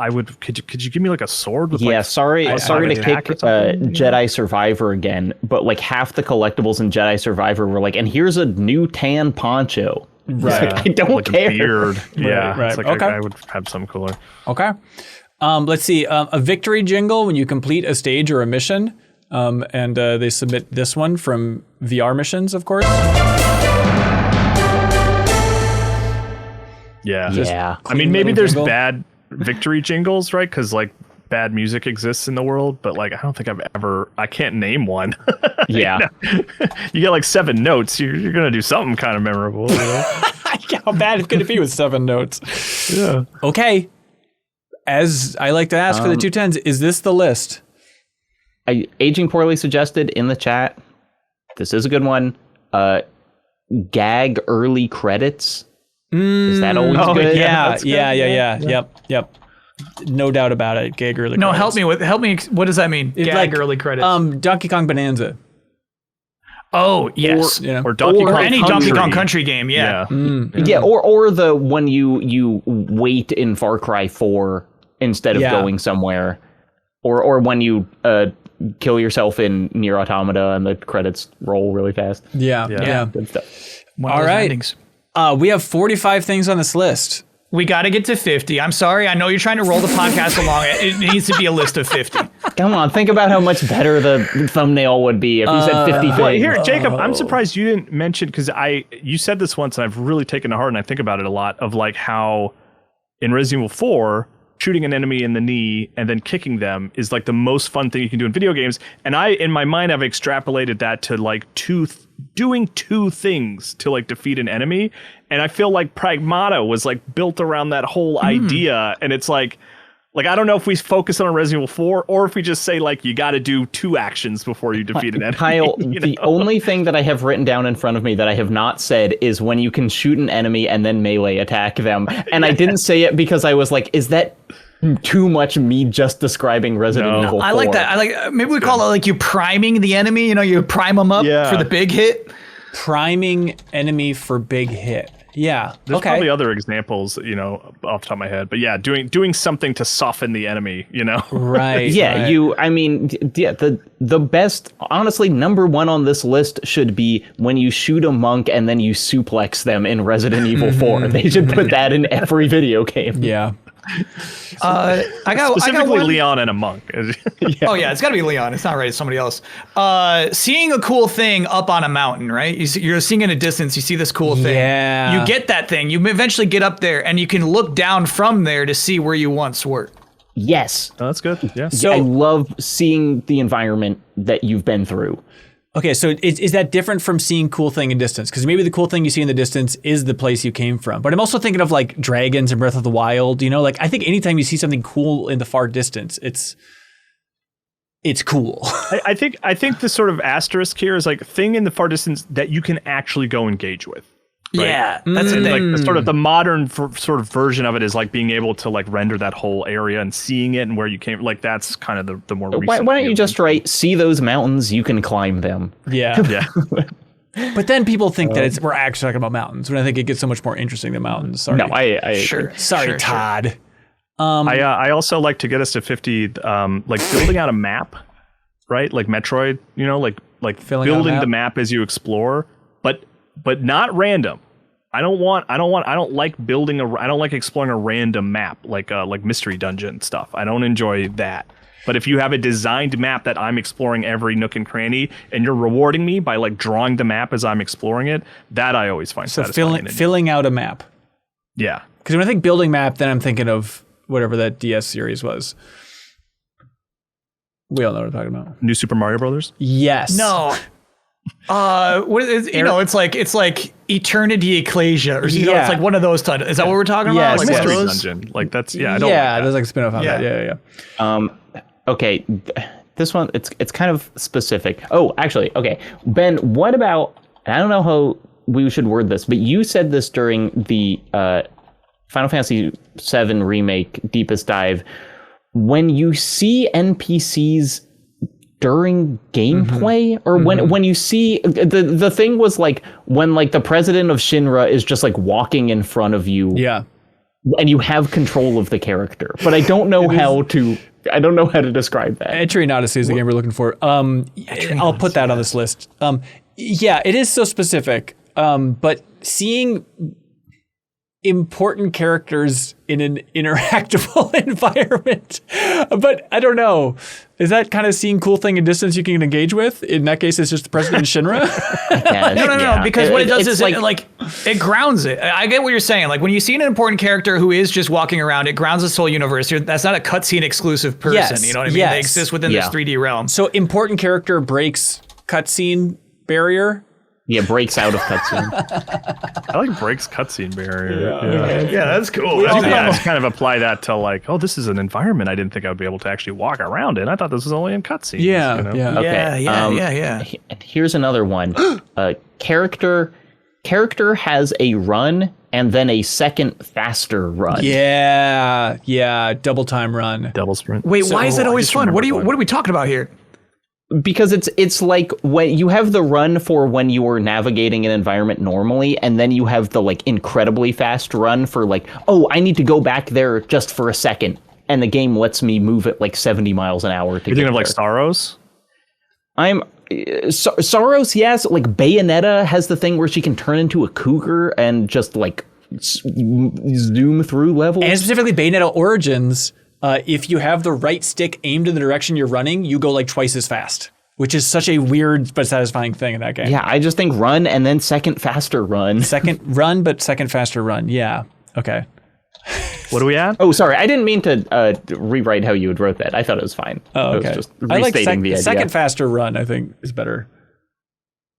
would, could you give me like a sword with sorry to kick Jedi Survivor again, but like half the collectibles in Jedi Survivor were like, and here's a new tan poncho. Right. Like, I don't like care. A beard. Yeah. Right. It's like, okay. I would have some cooler. Okay. Let's see. A victory jingle when you complete a stage or a mission. And they submit this one from VR missions, of course. Yeah. I mean, maybe there's jingle. bad victory jingles, right? Because like bad music exists in the world, but like I don't think I can't name one. Yeah. You get like 7 notes, you're gonna do something kind of memorable. You know? How bad could it be with 7 notes? Yeah. Okay. As I like to ask for the 210s, is this the list? Aging Poorly suggested in the chat. This is a good one. Gag early credits. Is that always good? Yeah. Yep. No doubt about it. Gag early credits. No, help me. What does that mean? It's Gag like, early credits. Donkey Kong Bonanza. Oh, yes. Or Donkey Kong any Country. Donkey Kong Country game, yeah. Yeah, or the when you wait in Far Cry 4 instead of going somewhere. Or when you kill yourself in Nier Automata and the credits roll really fast. Yeah. Good stuff. All right. We have 45 things on this list. We got to get to 50. I'm sorry. I know you're trying to roll the podcast along. It needs to be a list of 50. Come on, think about how much better the thumbnail would be if you said 50 things. Well, here, Jacob, I'm surprised you didn't mention, because you said this once and I've really taken to heart and I think about it a lot, of like how in Resident Evil 4, shooting an enemy in the knee and then kicking them is like the most fun thing you can do in video games. And in my mind, I've extrapolated that to like doing 2 things to like defeat an enemy. And I feel like Pragmata was like built around that whole idea. And it's like I don't know if we focus on Resident Evil 4 or if we just say like you got to do 2 actions before you defeat an enemy. Kyle, the only thing that I have written down in front of me that I have not said is when you can shoot an enemy and then melee attack them. And I didn't say it because I was like, is that too much me just describing Resident Evil 4? I like that. Maybe we call it like you priming the enemy. You know, you prime them up for the big hit. Priming enemy for big hit. Yeah. There's probably other examples, off the top of my head. But yeah, doing something to soften the enemy, Right. Yeah, right. The best, honestly, number 1 on this list should be when you shoot a monk and then you suplex them in Resident Evil 4. They should put that in every video game. Yeah. I got one. Leon and a monk. Oh yeah, it's got to be Leon. It's not right. It's somebody else. Seeing a cool thing up on a mountain, right? You're seeing in a distance. You see this cool thing. Yeah. You get that thing. You eventually get up there, and you can look down from there to see where you once were. Yes. Oh, that's good. Yeah. So I love seeing the environment that you've been through. Okay, so is that different from seeing cool thing in distance? Because maybe the cool thing you see in the distance is the place you came from. But I'm also thinking of like dragons and Breath of the Wild. Like I think anytime you see something cool in the far distance, it's cool. I think the sort of asterisk here is like thing in the far distance that you can actually go engage with. Right? Yeah, that's the thing. Like sort of the modern sort of version of it is like being able to like render that whole area and seeing it and where you came. Like that's kind of the more recent. Why don't you just write, see those mountains, you can climb them. Yeah. Yeah. But then people think that we're actually talking about mountains, when I think it gets so much more interesting than mountains. Sorry. No, I sure. Sorry, Todd. I also like to get us to 50, like building out a map, right? Like Metroid, like building the map as you explore, but not random. I don't like exploring a random map like mystery dungeon stuff. I don't enjoy that. But if you have a designed map that I'm exploring every nook and cranny and you're rewarding me by like drawing the map as I'm exploring it, that I always find satisfying. Filling out a map. Yeah. Because when I think building map, then I'm thinking of whatever that DS series was. We all know what I'm talking about. New Super Mario Brothers? Yes. No. What is it's like Eternity Ecclesia or it's like one of those titles. Is that what we're talking about? Like Mystery Dungeon. Like that's I don't there's like a spin-off on that. Yeah. Okay, this one it's kind of specific. Oh, actually, okay. Ben, what about, I don't know how we should word this, but you said this during the Final Fantasy VII Remake Deepest Dive. When you see NPCs during gameplay, or when you see the thing was like when like the president of Shinra is just like walking in front of you, and you have control of the character, but I don't know how to describe that. Entry and Odyssey is the game we're looking for. I'll put that on this list. It is so specific, but seeing important characters in an interactable environment. But I don't know. Is that kind of seeing cool thing in distance you can engage with? In that case, it's just the President Shinra? No. Because what it does is it grounds it. I get what you're saying. Like when you see an important character who is just walking around, it grounds this whole universe. That's not a cutscene exclusive person. Yes, You know what I mean? They exist within this 3D realm. So important character breaks cutscene barrier. Yeah, breaks out of cutscene. I like breaks cutscene barrier. Yeah, that's cool. You can almost kind of apply that to like, oh, this is an environment I didn't think I would be able to actually walk around in. I thought this was only in cutscenes. Yeah, you know? Okay. Yeah. Here's another one. Character has a run and then a second faster run. Yeah. Double time run. Double sprint. Wait, why is that always fun? What are we talking about here? Because it's like when you have the run for when you are navigating an environment normally, and then you have the like incredibly fast run for like, oh, I need to go back there just for a second, and the game lets me move at like 70 miles an hour. You're thinking of like Saros? Saros, yes. Like Bayonetta has the thing where she can turn into a cougar and just like zoom through levels. And specifically Bayonetta Origins. If you have the right stick aimed in the direction you're running, you go like twice as fast, which is such a weird but satisfying thing in that game. Yeah, I just think run and then second faster run. Second run, but second faster run. Yeah. Okay. What are we at? Oh, sorry. I didn't mean to rewrite how you had wrote that. I thought it was fine. Oh, okay. I was just restating the idea. Second faster run, I think, is better.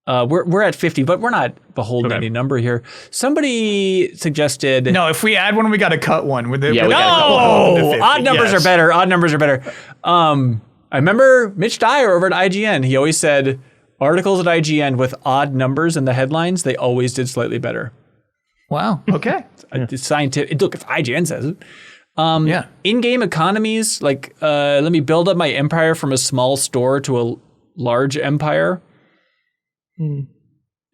We're at 50, but we're not beholden to any number here. Somebody suggested... No, if we add one, we got to cut one. Odd numbers are better. Odd numbers are better. I remember Mitch Dyer over at IGN. He always said articles at IGN with odd numbers in the headlines, they always did slightly better. Wow. Okay. It's scientific. Look, if IGN says it. In-game economies, like let me build up my empire from a small store to a large empire.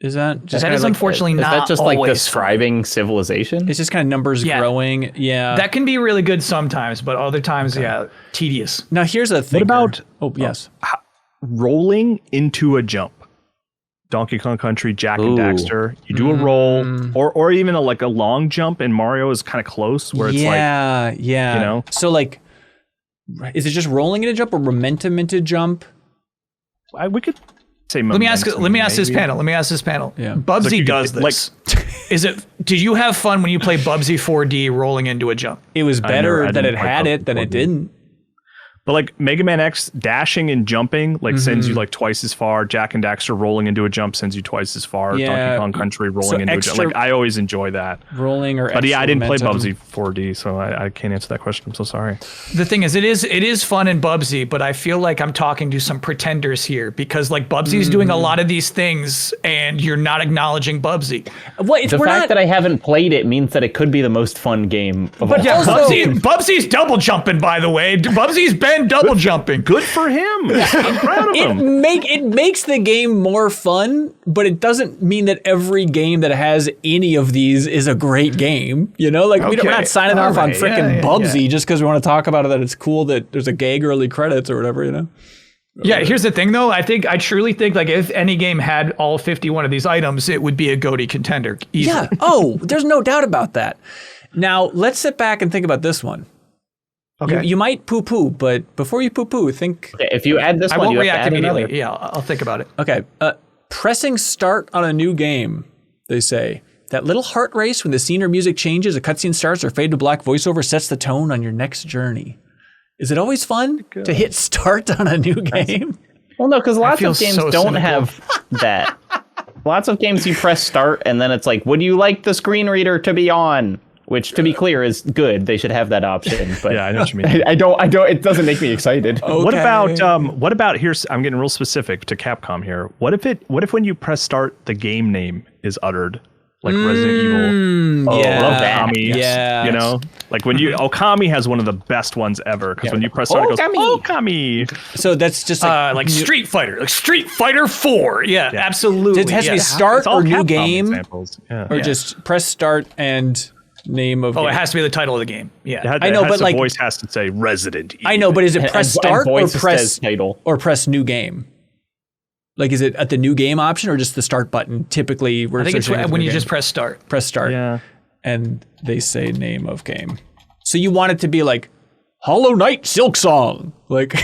Is that just that is like unfortunately not is that just always like describing civilization? It's just kind of numbers growing. Yeah. That can be really good sometimes, but other times, tedious. Now here's a thing. What about yes. Rolling into a jump? Donkey Kong Country, Jak and Daxter. You do a roll, or even a long jump in Mario is kind of close where it's like, you know. So like, is it just rolling in a jump or momentum into jump? We could say Let me ask this panel. Yeah. Bubsy does this. Did you have fun when you played Bubsy 4D rolling into a jump? It was better that it had it than it didn't. But like Mega Man X dashing and jumping sends you like twice as far. Jak and Daxter rolling into a jump sends you twice as far. Yeah. Donkey Kong Country rolling into a jump. Like I always enjoy that. Rolling or But I didn't play momentum. Bubsy 4D, so I can't answer that question. I'm so sorry. The thing is, it is fun in Bubsy, but I feel like I'm talking to some pretenders here because like Bubsy's doing a lot of these things and you're not acknowledging Bubsy. The fact that I haven't played it means that it could be the most fun game of all time. Bubsy's double jumping, by the way. Bubsy's been double jumping. Good for him. I'm proud of him. It makes the game more fun, but it doesn't mean that every game that has any of these is a great game. You know, like we're not signing off on frickin' Bubsy just because we want to talk about it, that it's cool that there's a gag early credits or whatever, you know? Yeah, here's the thing though. I truly think like if any game had all 51 of these items, it would be a GOTY contender. Easily. Yeah. Oh, there's no doubt about that. Now, let's sit back and think about this one. Okay. You might poo-poo, but before you poo-poo, think... Okay, if you add this I one, won't you have react to add immediately. another. Yeah, I'll think about it. Okay. Pressing start on a new game, they say. That little heart race when the scene or music changes, a cutscene starts, or fade to black voiceover sets the tone on your next journey. Is it always fun to hit start on a new game? Well, no, because lots of games so don't cynical. have that. Lots of games you press start and then it's like, would you like the screen reader to be on? Which, to be clear, is good. They should have that option. But Yeah, I know what you mean. I don't. It doesn't make me excited. Okay. What about here's I'm getting real specific to Capcom here. What if when you press start the game name is uttered? Like Resident Evil. Yeah. love that. Okami. Yeah. You know? Like when you Okami has one of the best ones ever. Because when you press start, it goes Okami. So that's just Like Street Fighter. Like Street Fighter 4. Yeah, absolutely. It has to be yeah. start It's all or new Capcom game, examples. Yeah. or just press start and name of Oh, game. it has to be the title of the game. Yeah. I know, but the like- voice has to say Resident Evil. I know, but is it press And start or voice says press title. or press new game? Like, is it at the new game option or just the start button? Typically, we're I think it's associating with when new you game. just press start. press start. Yeah. and they say name of game. So you want it to be like Hollow Knight Silksong, like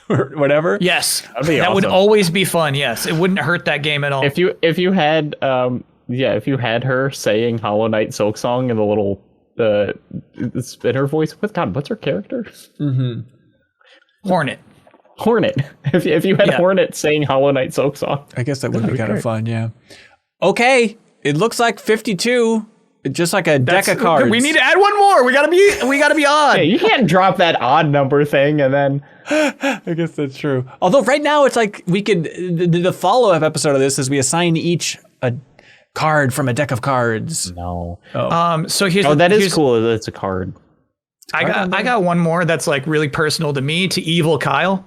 or whatever. Yes, That'd be that would awesome. always be fun. Yes, it wouldn't hurt that game at all. If you had if you had her saying Hollow Knight Silksong in the little spinner voice, what's her character? Hornet. If you had Hornet saying Hollow Knight Silksong, I guess that would be kind of fun. Yeah. Okay, it looks like 52. Just like a deck of cards. We need to add one more. We gotta be odd. yeah, you can't drop that odd number thing and then. I guess that's true. Although right now it's like we could the follow-up episode of this is we assign each a card from a deck of cards. No. So here's that is cool. It's a card. I got one more that's like really personal to me, to Evil Kyle.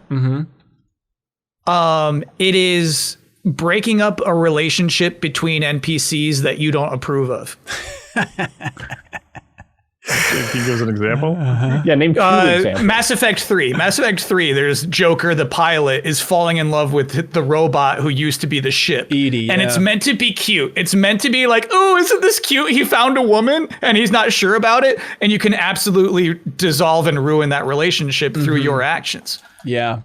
It is breaking up a relationship between NPCs that you don't approve of. Can you give us an example? Yeah, name two examples. Mass Effect 3. Mass Effect 3, there's Joker, the pilot, is falling in love with the robot who used to be the ship. Edie, and it's meant to be cute. It's meant to be like, oh, isn't this cute? He found a woman and he's not sure about it. And you can absolutely dissolve and ruin that relationship through your actions. Yeah.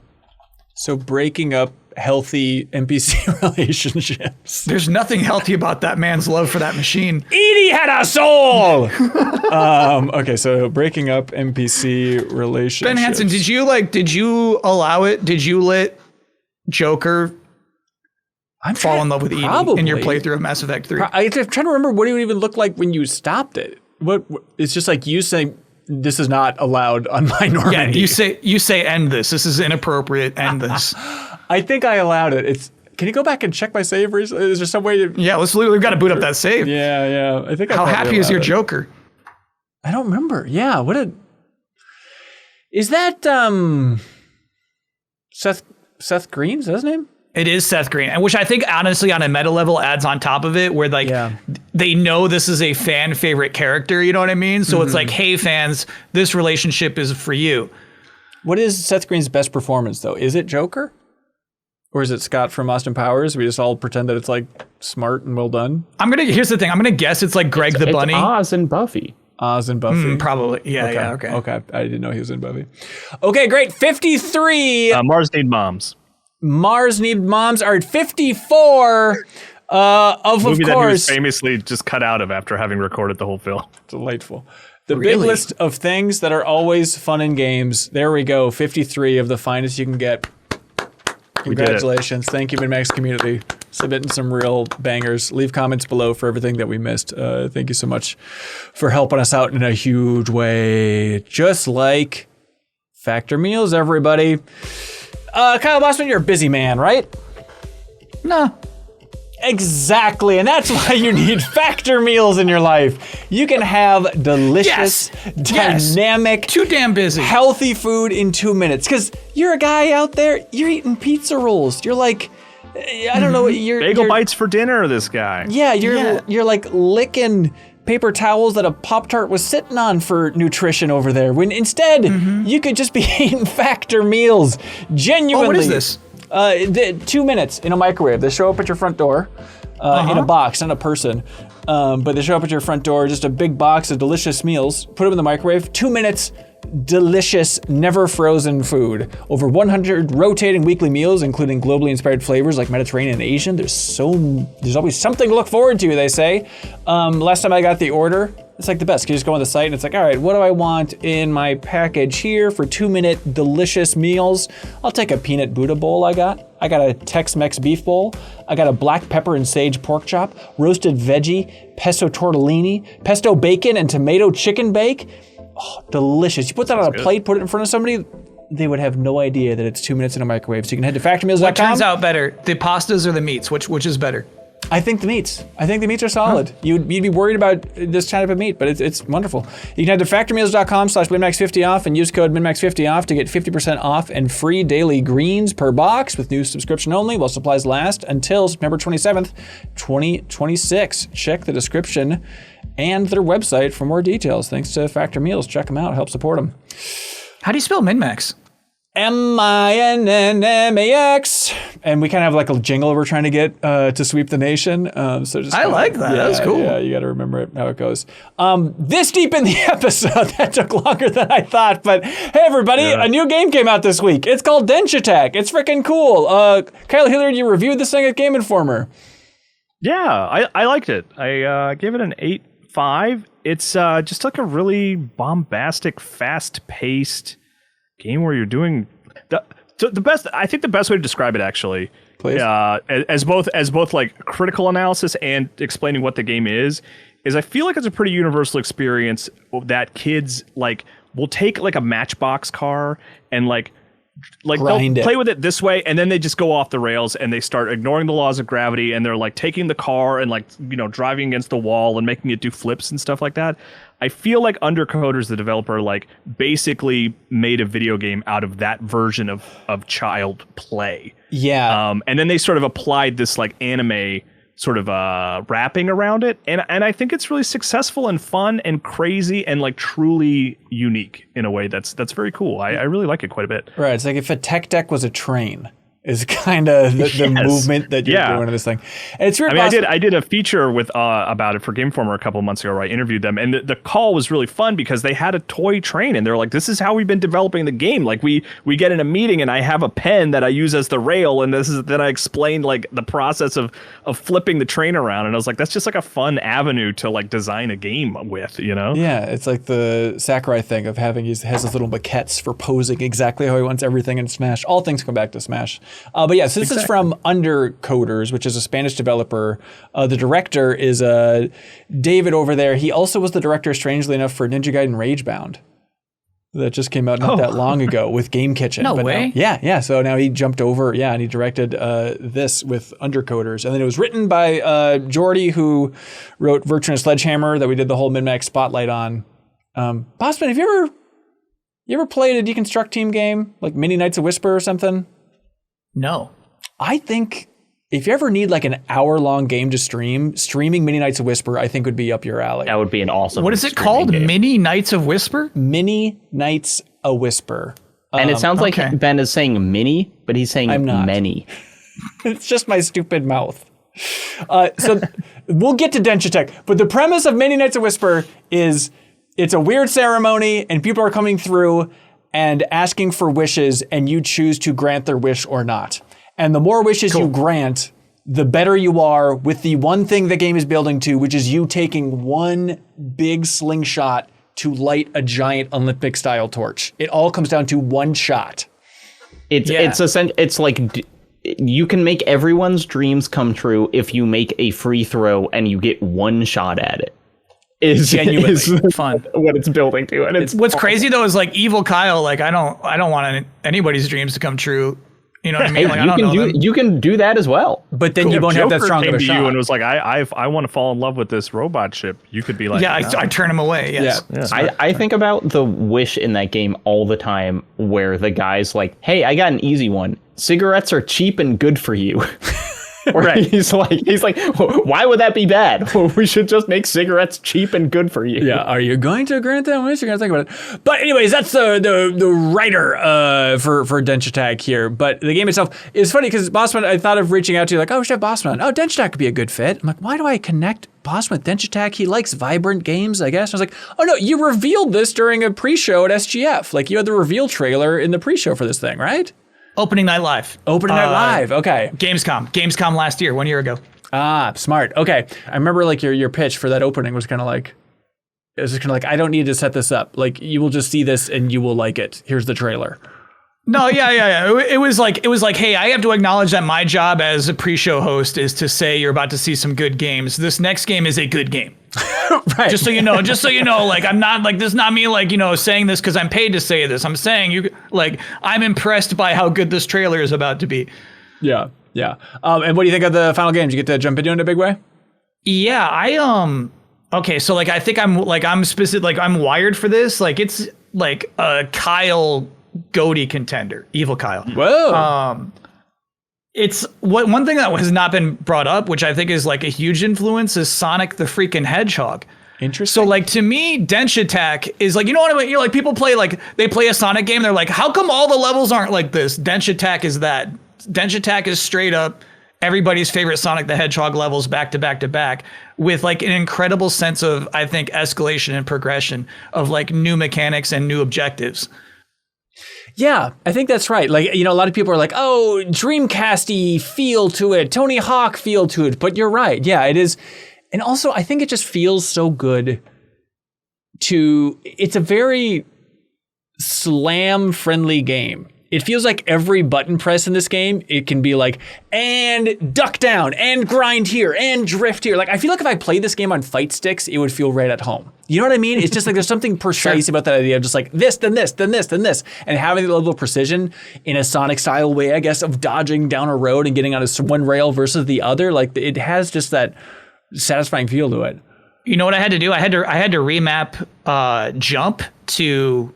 So breaking up healthy NPC relationships. There's nothing healthy about that man's love for that machine. Edie had a soul. Okay, so breaking up NPC relationships. Ben Hansen, did you allow it? Did you let Joker fall in love with Edie in your playthrough of Mass Effect 3? I'm trying to remember what it would even look like when you stopped it. What it's just like you saying this is not allowed on my Normandy. Yeah, you say end this. This is inappropriate. End this. I think I allowed it. Can you go back and check my save recently? Is there some way? Yeah, we've got to boot up that save. Yeah. I think. How happy is your Joker? I don't remember. Yeah, is that Seth Green's his name? It is Seth Green, and which I think honestly on a meta level adds on top of it, where like they know this is a fan favorite character. You know what I mean? So it's like, hey fans, this relationship is for you. What is Seth Green's best performance though? Is it Joker? Or is it Scott from Austin Powers? We just all pretend that it's like smart and well done. Here's the thing. I'm gonna guess it's like Greg the Bunny. Oz and Buffy. Probably. Yeah. Okay. I didn't know he was in Buffy. Okay, great. 53. Mars Need Moms. Mars Need Moms are at 54. Of movie course. That he was famously just cut out of after having recorded the whole film. Delightful. The big list of things that are always fun in games. There we go. 53 of the finest you can get. Congratulations. Thank you, MinnMax community. Submitting some real bangers. Leave comments below for everything that we missed. Thank you so much for helping us out in a huge way. Just like Factor Meals, everybody. Kyle Bossman, you're a busy man, right? No. Exactly, and that's why you need Factor Meals in your life. You can have delicious, dynamic, too damn busy, healthy food in 2 minutes. Because you're a guy out there, you're eating pizza rolls. You're like, I don't know, you're bagel bites for dinner. This guy. Yeah, you're like licking paper towels that a Pop-Tart was sitting on for nutrition over there. When instead you could just be eating Factor Meals. Genuinely. Oh, what is this? 2 minutes in a microwave. They show up at your front door in a box, not a person. But they show up at your front door, just a big box of delicious meals. Put them in the microwave. 2 minutes, delicious, never frozen food. Over 100 rotating weekly meals, including globally inspired flavors like Mediterranean and Asian. There's always something to look forward to, they say. Last time I got the order, it's like the best. You just go on the site and it's like, all right, what do I want in my package here for 2 minute delicious meals? I'll take a peanut Buddha bowl I got a Tex-Mex beef bowl. I got a black pepper and sage pork chop, roasted veggie, pesto tortellini, pesto bacon and tomato chicken bake. Oh, delicious. You put that on a plate, put it in front of somebody, they would have no idea that it's 2 minutes in a microwave. So you can head to factormeals.com. What turns out better, the pastas or the meats? Which is better? I think the meats. are solid. You'd be worried about this type of meat, but it's wonderful. You can head to factormeals.com/MinnMax50off and use code MinnMax50off to get 50% off and free daily greens per box with new subscription only while supplies last until September 27th, 2026. Check the description and their website for more details. Thanks to Factor Meals. Check them out. Help support them. How do you spell MinnMax? MINNMAX. And we kind of have like a jingle we're trying to get to sweep the nation. So just I like that. That's cool. Yeah, you got to remember how it goes. This deep in the episode, that took longer than I thought. But hey, everybody, a new game came out this week. It's called Denshattack. It's freaking cool. Kyle Hilliard, you reviewed this thing at Game Informer. Yeah, I liked it. I gave it an 8.5. It's just like a really bombastic, fast-paced game where you're doing the best. I think the best way to describe it, actually, as both like critical analysis and explaining what the game is I feel like it's a pretty universal experience that kids like will take like a Matchbox car and like they'll play with it this way, and then they just go off the rails and they start ignoring the laws of gravity, and they're like taking the car and like, you know, driving against the wall and making it do flips and stuff like that. I feel like Undercoders, the developer, like basically made a video game out of that version of child play. Yeah. And then they sort of applied this like anime sort of wrapping around it, and I think it's really successful and fun and crazy and like truly unique in a way that's very cool. I really like it quite a bit. Right, it's like if a tech deck was a train. Is kind of the movement that you're doing in this thing. And it's really I did a feature with about it for Game Informer a couple of months ago where I interviewed them, and the call was really fun because they had a toy train, and they're like, this is how we've been developing the game. Like we get in a meeting and I have a pen that I use as the rail, and then I explained like the process of flipping the train around, and I was like, that's just like a fun avenue to like design a game with, you know? Yeah, it's like the Sakurai thing of having he has his little maquettes for posing exactly how he wants everything in Smash. All things come back to Smash. But yeah, so this is from Undercoders, which is a Spanish developer. The director is David over there. He also was the director, strangely enough, for Ninja Gaiden Ragebound. That just came out not that long ago with Game Kitchen. No way. Yeah. So now he jumped over, and he directed this with Undercoders. And then it was written by Jordy, who wrote Virtue and Sledgehammer that we did the whole MinnMax spotlight on. Bossman, have you ever played a deconstruct team game like Mini Knights of Whisper or something? No. I think if you ever need like an hour-long game to streaming Mini Knights of Whisper, I think would be up your alley. That would be an awesome. What is it called? Game. Mini Knights of Whisper? Mini Knights of Whisper. And it sounds like Ben is saying mini, but he's saying many. It's just my stupid mouth. So we'll get to Denshattack, but the premise of Mini Knights of Whisper is it's a weird ceremony and people are coming through and asking for wishes, and you choose to grant their wish or not. And the more wishes you grant, the better you are with the one thing the game is building to, which is you taking one big slingshot to light a giant Olympic-style torch. It all comes down to one shot. It's like you can make everyone's dreams come true if you make a free throw and you get one shot at it. Is genuinely fun. What it's building to, and it's what's crazy though is like Evil Kyle. Like I don't want anybody's dreams to come true. You know what I mean? Like, you can do that as well, but then you won't have that strong of a shot. You and was like, I want to fall in love with this robot ship. You could be like, I turn him away. Yes. Yeah. I think about the wish in that game all the time, where the guy's like, hey, I got an easy one. Cigarettes are cheap and good for you. Right. He's like, why would that be bad? We should just make cigarettes cheap and good for you. Yeah. Are you going to grant that wish? You're going to think about it. But anyways, that's the writer for Denshattack here. But the game itself is funny because Bossman, I thought of reaching out to you like, oh, we should have Bossman. Oh, Denshattack could be a good fit. I'm like, why do I connect Bossman with Denshattack? He likes vibrant games, I guess. I was like, oh no, you revealed this during a pre-show at SGF. Like you had the reveal trailer in the pre-show for this thing, right? Opening Night Live. Okay. Gamescom last year, 1 year ago. Ah, smart. Okay. I remember like your pitch for that opening was kind of like, it was just kind of like, I don't need to set this up. Like you will just see this and you will like it. Here's the trailer. No, yeah. It was like, hey, I have to acknowledge that my job as a pre-show host is to say you're about to see some good games. This next game is a good game. Right. Just so you know, like I'm not like this is not me like, you know, saying this because I'm paid to say this. I'm saying I'm impressed by how good this trailer is about to be. Yeah. And what do you think of the final game? Did you get to jump into it in a big way? Yeah, okay, so like I think I'm specific, like I'm wired for this. Like it's like a Kyle GOATY contender, Evil Kyle. Whoa. It's one thing that has not been brought up, which I think is like a huge influence, is Sonic the freaking Hedgehog. Interesting. So like to me, Denshattack is like, you know what I mean? You know, like people play like they play a Sonic game, they're like, how come all the levels aren't like this? Denshattack is that. Denshattack is straight up everybody's favorite Sonic the Hedgehog levels back to back to back with like an incredible sense of, I think, escalation and progression of like new mechanics and new objectives. Yeah, I think that's right. Like, a lot of people are like, oh, Dreamcast-y feel to it, Tony Hawk feel to it. But you're right. Yeah, it is. And also, I think it just feels so good it's a very slam-friendly game. It feels like every button press in this game, it can be like, and duck down, and grind here, and drift here. Like, I feel like if I played this game on fight sticks, it would feel right at home. You know what I mean? It's just like there's something precise about that idea of just like this, then this, then this, then this. And having the level of precision in a Sonic-style way, I guess, of dodging down a road and getting on one rail versus the other. Like, it has just that satisfying feel to it. You know what I had to do? I had to remap jump to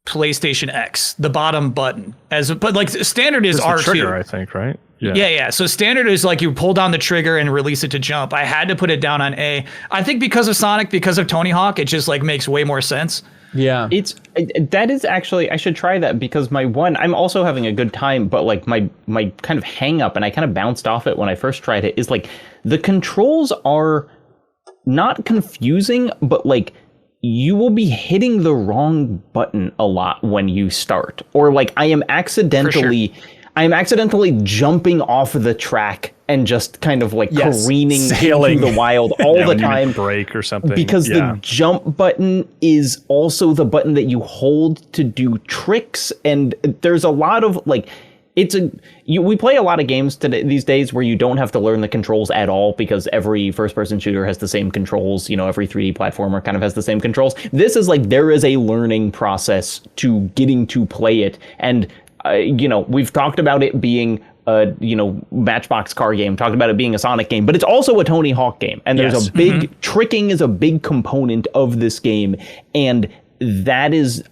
PlayStation X, the bottom button. But like standard is R2. Trigger, I think, right? Yeah. So standard is like you pull down the trigger and release it to jump. I had to put it down on A. I think because of Sonic, because of Tony Hawk, it just like makes way more sense. Yeah. That is actually, I should try that because I'm also having a good time, but like my kind of hang up, and I kind of bounced off it when I first tried it, is like the controls are not confusing, but like you will be hitting the wrong button a lot when you start, or like I am accidentally jumping off of the track and just kind of like careening sailing through the wild all the time. Break or something. Because the jump button is also the button that you hold to do tricks, and there's a lot of like we play a lot of games these days where you don't have to learn the controls at all because every first-person shooter has the same controls. Every 3D platformer kind of has the same controls. This is like there is a learning process to getting to play it, and we've talked about it being a Matchbox car game, talked about it being a Sonic game, but it's also a Tony Hawk game, and there's a big tricking is a big component of this game, and that is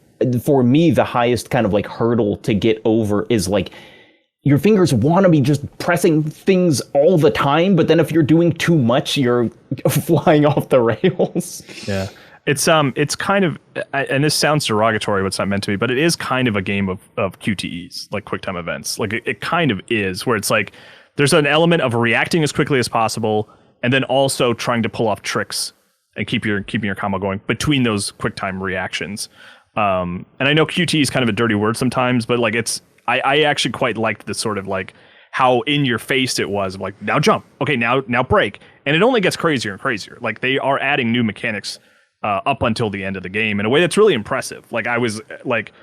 for me the highest kind of like hurdle to get over is like your fingers want to be just pressing things all the time, but then if you're doing too much, you're flying off the rails. Yeah. It's kind of, and this sounds derogatory, but it's not meant to be, but it is kind of a game of QTEs, like QuickTime events. Like it kind of is, where it's like there's an element of reacting as quickly as possible, and then also trying to pull off tricks and keeping your combo going between those QuickTime reactions. And I know QTE is kind of a dirty word sometimes, but like I actually quite liked the sort of like how in your face it was, like now jump, okay, now break, and it only gets crazier and crazier. Like they are adding new mechanics up until the end of the game in a way that's really impressive. Like I was like,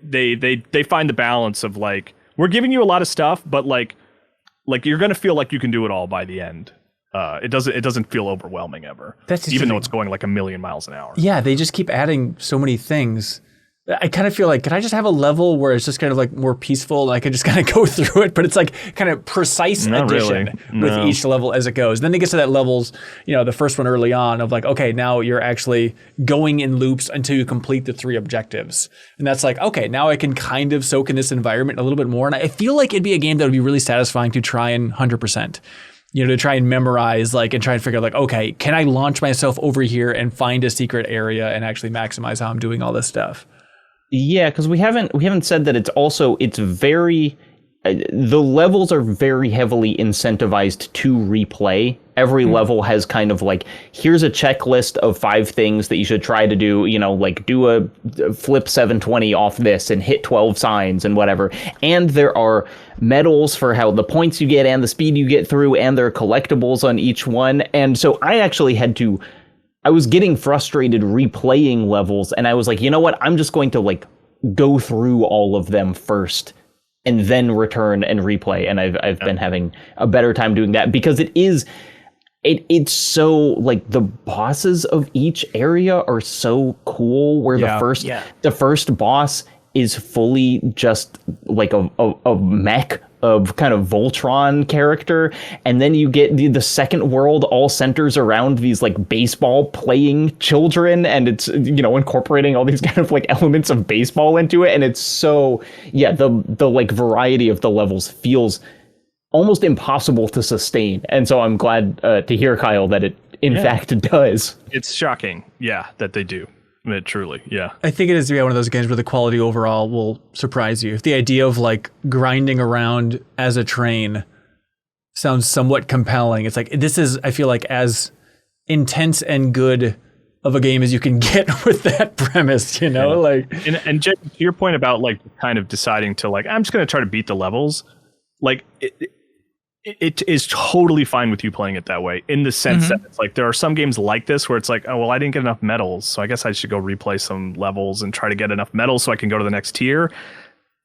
they find the balance of like we're giving you a lot of stuff, but like you're gonna feel like you can do it all by the end. It doesn't feel overwhelming ever, even though it's going like a million miles an hour. Yeah, they just keep adding so many things. I kind of feel like, could I just have a level where it's just kind of like more peaceful and I could just kind of go through it, but it's like kind of precise addition with each level as it goes. Then it gets to that levels, the first one early on of like, okay, now you're actually going in loops until you complete the 3 objectives. And that's like, okay, now I can kind of soak in this environment a little bit more. And I feel like it'd be a game that would be really satisfying to try and 100%. To try and memorize, like, and try and figure out, like, okay, can I launch myself over here and find a secret area and actually maximize how I'm doing all this stuff? Yeah, because we haven't said that it's very the levels are very heavily incentivized to replay. Every level has kind of like, here's a checklist of 5 things that you should try to do, like do a flip 720 off this and hit 12 signs and whatever. And there are medals for how the points you get and the speed you get through, and there are collectibles on each one. And so I was getting frustrated replaying levels, and I was like, you know what? I'm just going to like go through all of them first and then return and replay. And I've been having a better time doing that because it's so like the bosses of each area are so cool, where the first boss is fully just like a mech of kind of Voltron character, and then you get the second world all centers around these like baseball playing children, and it's incorporating all these kind of like elements of baseball into it, and it's so the like variety of the levels feels almost impossible to sustain. And so I'm glad to hear, Kyle, that it in fact does. It's shocking, that they do. Truly, yeah. I think it is one of those games where the quality overall will surprise you. If the idea of like grinding around as a train sounds somewhat compelling, it's like this is, I feel like, as intense and good of a game as you can get with that premise, like. And Jay, to your point about like kind of deciding to like, I'm just going to try to beat the levels. Like it is totally fine with you playing it that way, in the sense that it's like there are some games like this where it's like, oh, well, I didn't get enough medals, so I guess I should go replay some levels and try to get enough medals so I can go to the next tier.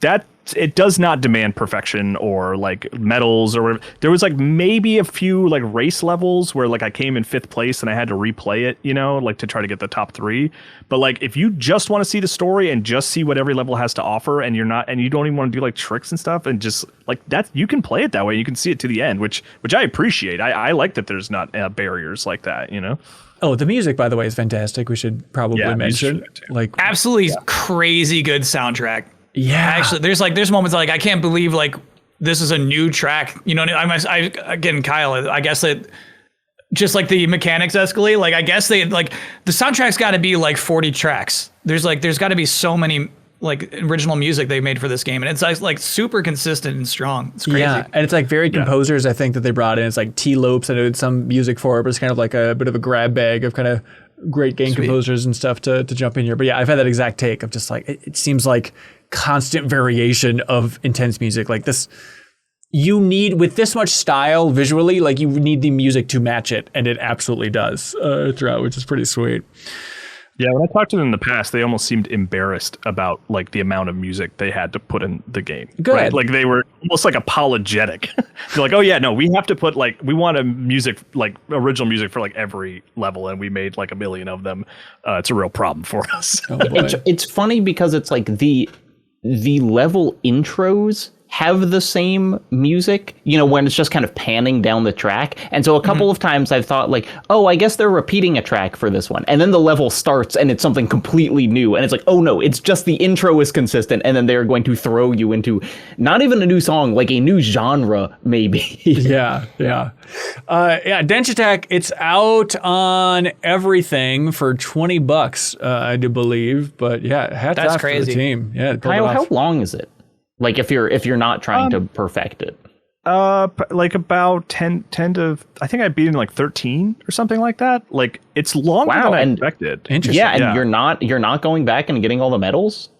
That it does not demand perfection or like medals or whatever. There was like maybe a few like race levels where like I came in 5th place and I had to replay it, like to try to get the top 3. But like if you just want to see the story and just see what every level has to offer, and you don't even want to do like tricks and stuff, and just like that, you can play it that way. You can see it to the end, which I appreciate. I like that there's not barriers like that, Oh, the music, by the way, is fantastic. We should probably mention like absolutely crazy good soundtrack. Yeah, actually, there's moments like I can't believe like this is a new track. Again, Kyle, I guess that just like the mechanics escalate. Like I guess they like the soundtrack's got to be like 40 tracks. There's got to be so many like original music they made for this game, and it's like super consistent and strong. It's crazy. Yeah, and it's like very composers. I think that they brought in. It's like T. Lopes. I know did some music for it, but it's kind of like a bit of a grab bag of kind of great game composers and stuff to jump in here. But yeah, I've had that exact take of just like it seems like constant variation of intense music like this. You need, with this much style visually, like you need the music to match it, and it absolutely does throughout, which is pretty sweet. Yeah, when I talked to them in the past, they almost seemed embarrassed about like the amount of music they had to put in the game. Good. Right? Like they were almost like apologetic. They're like, oh yeah, no, we have to put like, we want a music, like original music for like every level, and we made like 1 million of them. It's a real problem for us. Oh, it's funny because it's like the level intros have the same music, when it's just kind of panning down the track. And so a couple of times I've thought like, oh, I guess they're repeating a track for this one. And then the level starts and it's something completely new. And it's like, oh no, it's just the intro is consistent. And then they're going to throw you into not even a new song, like a new genre, maybe. Yeah. Denshattack, it's out on everything for $20, I do believe. But yeah, hats off to the team. Yeah, Kyle, how long is it? Like if you're not trying to perfect it. Like about 10 to, I think I beat in like 13 or something like that. Like it's longer than I expected. Interesting. Yeah, and you're not going back and getting all the medals?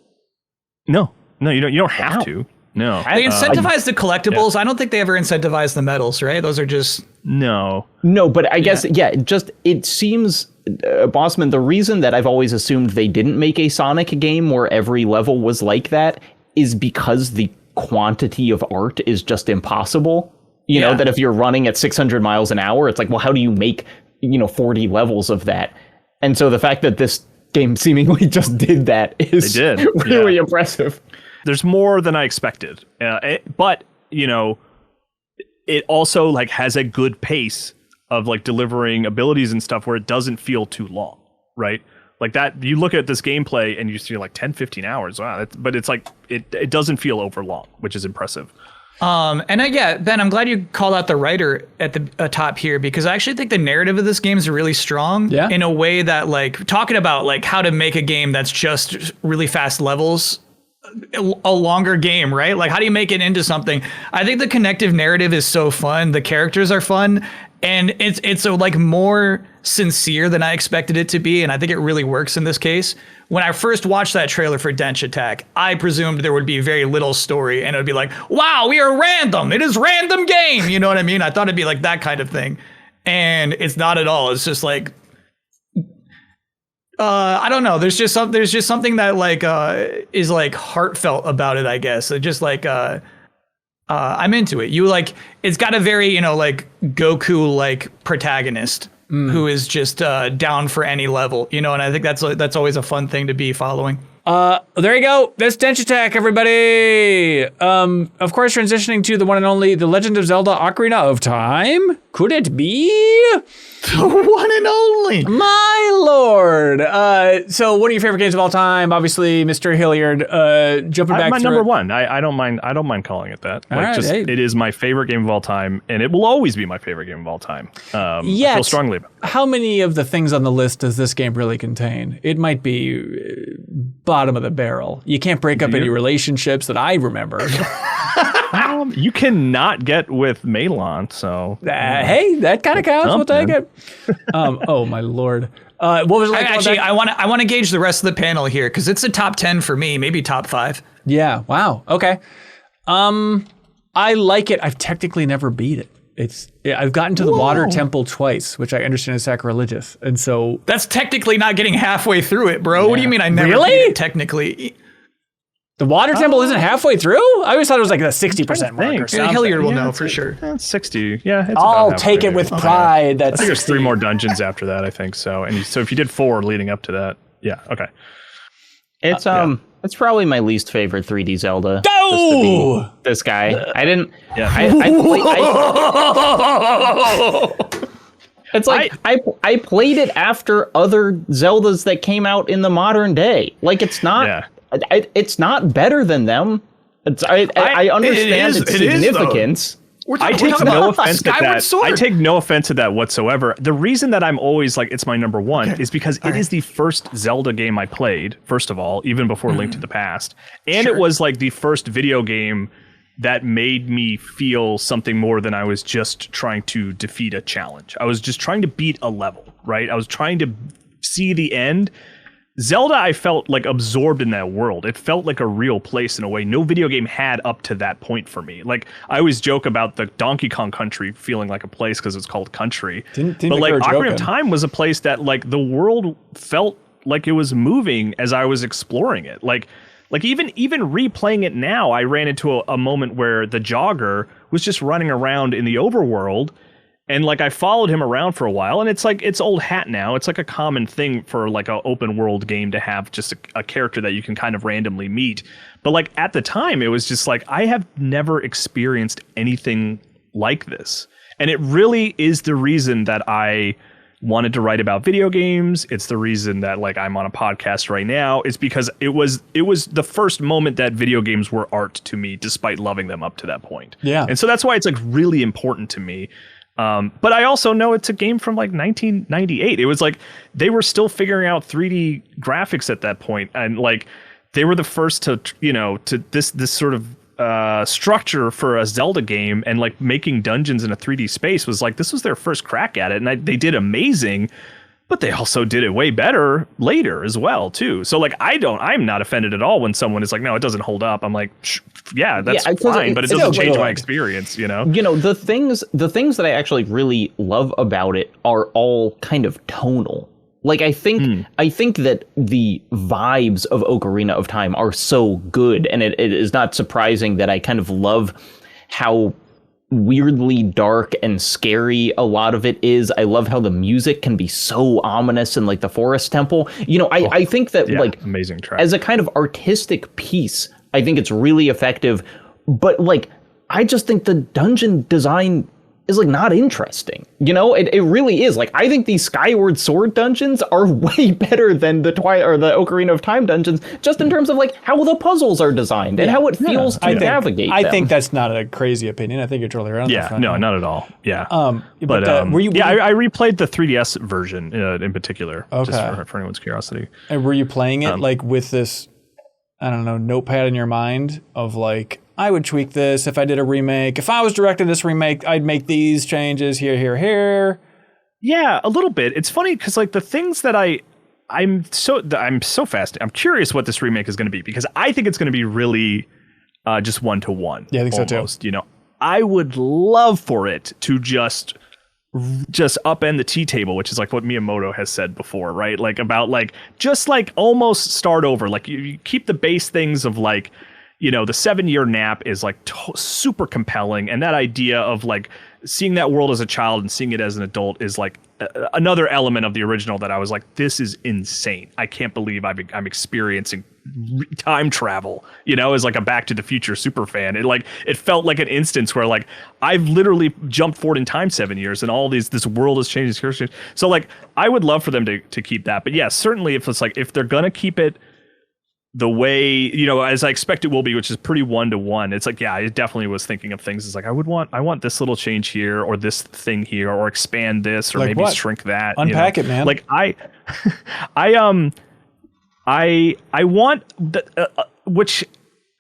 No, you don't have to. No. They incentivize the collectibles. Yeah. I don't think they ever incentivize the medals, right? Those are just No, but I guess it seems Bossman, the reason that I've always assumed they didn't make a Sonic game where every level was like that is because the quantity of art is just impossible. You know, that if you're running at 600 miles an hour, it's like, well, how do you make, 40 levels of that? And so the fact that this game seemingly just did that is really impressive. There's more than I expected. But, it also like has a good pace of like delivering abilities and stuff where it doesn't feel too long, right? Like that, you look at this gameplay and you see like 10, 15 hours. Wow, but it's like, it doesn't feel over long, which is impressive. Ben, I'm glad you called out the writer at the top here, because I actually think the narrative of this game is really strong in a way that like talking about like how to make a game that's just really fast levels, a longer game, right? Like how do you make it into something? I think the connective narrative is so fun. The characters are fun. And it's like more sincere than I expected it to be, and I think it really works in this case. When I first watched that trailer for Denshattack, I presumed there would be very little story, and it would be like, wow, we are random. It is random game. You know what I mean? I thought it'd be like that kind of thing, and it's not at all. It's just like, I don't know. There's just something that like is like heartfelt about it, I guess. It just like I'm into it. It's got a very, like Goku like protagonist who is just down for any level, and I think that's always a fun thing to be following. There you go. That's Denshattack, everybody. Of course, transitioning to the one and only The Legend of Zelda: Ocarina of Time. Could it be the one and only? My lord! So one of your favorite games of all time, obviously, Mr. Hilliard. Jumping back, my number one. I don't mind. I don't mind calling it that. It is my favorite game of all time, and it will always be my favorite game of all time. I feel strongly about it. How many of the things on the list does this game really contain? It might be bottom of the barrel. You can't break up any relationships that I remember. You cannot get with Malon, so hey, that kind of counts. We'll take it. Oh my lord! What was it like? Actually, I want to gauge the rest of the panel here because it's a top 10 for me, maybe top 5. Yeah. Wow. Okay. I like it. I've technically never beat it. I've gotten to the water temple twice, which I understand is sacrilegious, and so that's technically not getting halfway through it, bro. Yeah. What do you mean I never beat it technically? The water temple isn't halfway through? I always thought it was like a 60% mark or something. Hilliard will know for sure. It's 60. Yeah, it's I'll take it with pride. I think there's 3 more dungeons after that, I think so. And so if you did 4 leading up to that, yeah, okay. It's it's probably my least favorite 3D Zelda. Oh! This guy. I didn't. Yeah. It's like I played it after other Zeldas that came out in the modern day. Like it's not. Yeah. It's not better than them. I understand its significance. I take no offense at that. I take no offense at that whatsoever. The reason that I'm always like it's my number one is because it is the first Zelda game I played, first of all, even before Link to the Past. And it was like the first video game that made me feel something more than I was just trying to defeat a challenge. I was just trying to beat a level, right? I was trying to see the end. Zelda, I felt like absorbed in that world. It felt like a real place in a way no video game had up to that point for me. Like I always joke about the Donkey Kong Country feeling like a place because it's called country. But like Ocarina of Time was a place that like the world felt like it was moving as I was exploring it. Like even replaying it now, I ran into a moment where the jogger was just running around in the overworld. And like I followed him around for a while, and it's like it's old hat now. It's like a common thing for like an open world game to have just a character that you can kind of randomly meet. But like at the time, it was just like I have never experienced anything like this, and it really is the reason that I wanted to write about video games. It's the reason that like I'm on a podcast right now. It's because it was the first moment that video games were art to me, despite loving them up to that point. Yeah, and so that's why it's like really important to me. But I also know it's a game from like 1998. It was like they were still figuring out 3D graphics at that point, and like they were the first to this sort of structure for a Zelda game, and like making dungeons in a 3D space was like this was their first crack at it, and they did amazing. But they also did it way better later as well too. So like I'm not offended at all when someone is like, no, it doesn't hold up. I'm like, yeah, that's fine, but it doesn't change my experience, you know? You know, the things that I actually really love about it are all kind of tonal. Like I think that the vibes of Ocarina of Time are so good, and it is not surprising that I kind of love how weirdly dark and scary a lot of it is. I love how the music can be so ominous in like the Forest Temple. You know, I think that like amazing track. As a kind of artistic piece, I think it's really effective. But like, I just think the dungeon design is like not interesting. You know, it really is. Like, I think these Skyward Sword dungeons are way better than the Ocarina of Time dungeons, just in terms of like how the puzzles are designed and how it feels to navigate. I think that's not a crazy opinion. I think you're totally right. Yeah, no, not at all. Yeah. Were you I replayed the 3DS version in particular, just for anyone's curiosity. And were you playing it like with this, I don't know, notepad in your mind of like, I would tweak this if I did a remake. If I was directing this remake, I'd make these changes here. Yeah, a little bit. It's funny because like the things that I'm so fascinated. I'm curious what this remake is going to be because I think it's going to be really just 1-to-1. Yeah, I think almost, so too. You know, I would love for it to just upend the tea table, which is like what Miyamoto has said before, right? Like about like just like almost start over. Like you keep the base things of like, you know, the 7-year nap is like super compelling. And that idea of like seeing that world as a child and seeing it as an adult is like another element of the original that I was like, this is insane. I can't believe I'm experiencing time travel, as like a Back to the Future super fan. It felt like an instance where like I've literally jumped forward in time 7 years and all this world has changed. So like I would love for them to keep that. But yeah, certainly if they're gonna keep it the way, as I expect it will be, which is pretty 1-to-1. It's like, yeah, I definitely was thinking of things. It's like, I want this little change here, or this thing here, or expand this, or like maybe shrink that. Unpack it, man. Like I want which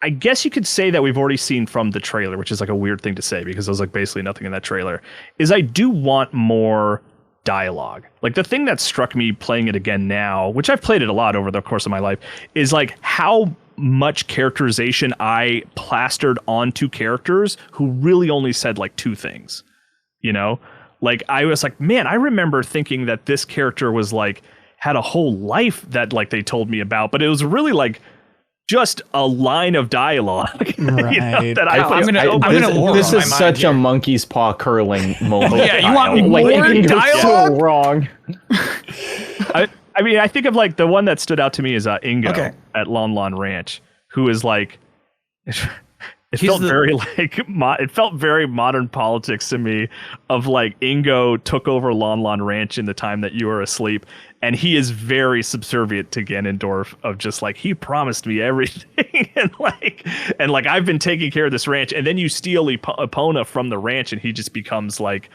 I guess you could say that we've already seen from the trailer, which is like a weird thing to say because there's like basically nothing in that trailer, is I do want more dialogue. Like the thing that struck me playing it again now, which I've played it a lot over the course of my life, is like how much characterization I plastered onto characters who really only said like two things. Like I was like, man, I remember thinking that this character was like had a whole life that like they told me about, but it was really like just a line of dialogue. Right. This is such a monkey's paw curling moment. Yeah, you want more dialogue? So wrong. I mean, I think of like the one that stood out to me is Ingo at Lon Lon Ranch, who is like, it felt very modern politics to me, of like Ingo took over Lon Lon Ranch in the time that you were asleep, and he is very subservient to Ganondorf, of just like, he promised me everything, and like I've been taking care of this ranch, and then you steal Epona from the ranch and he just becomes like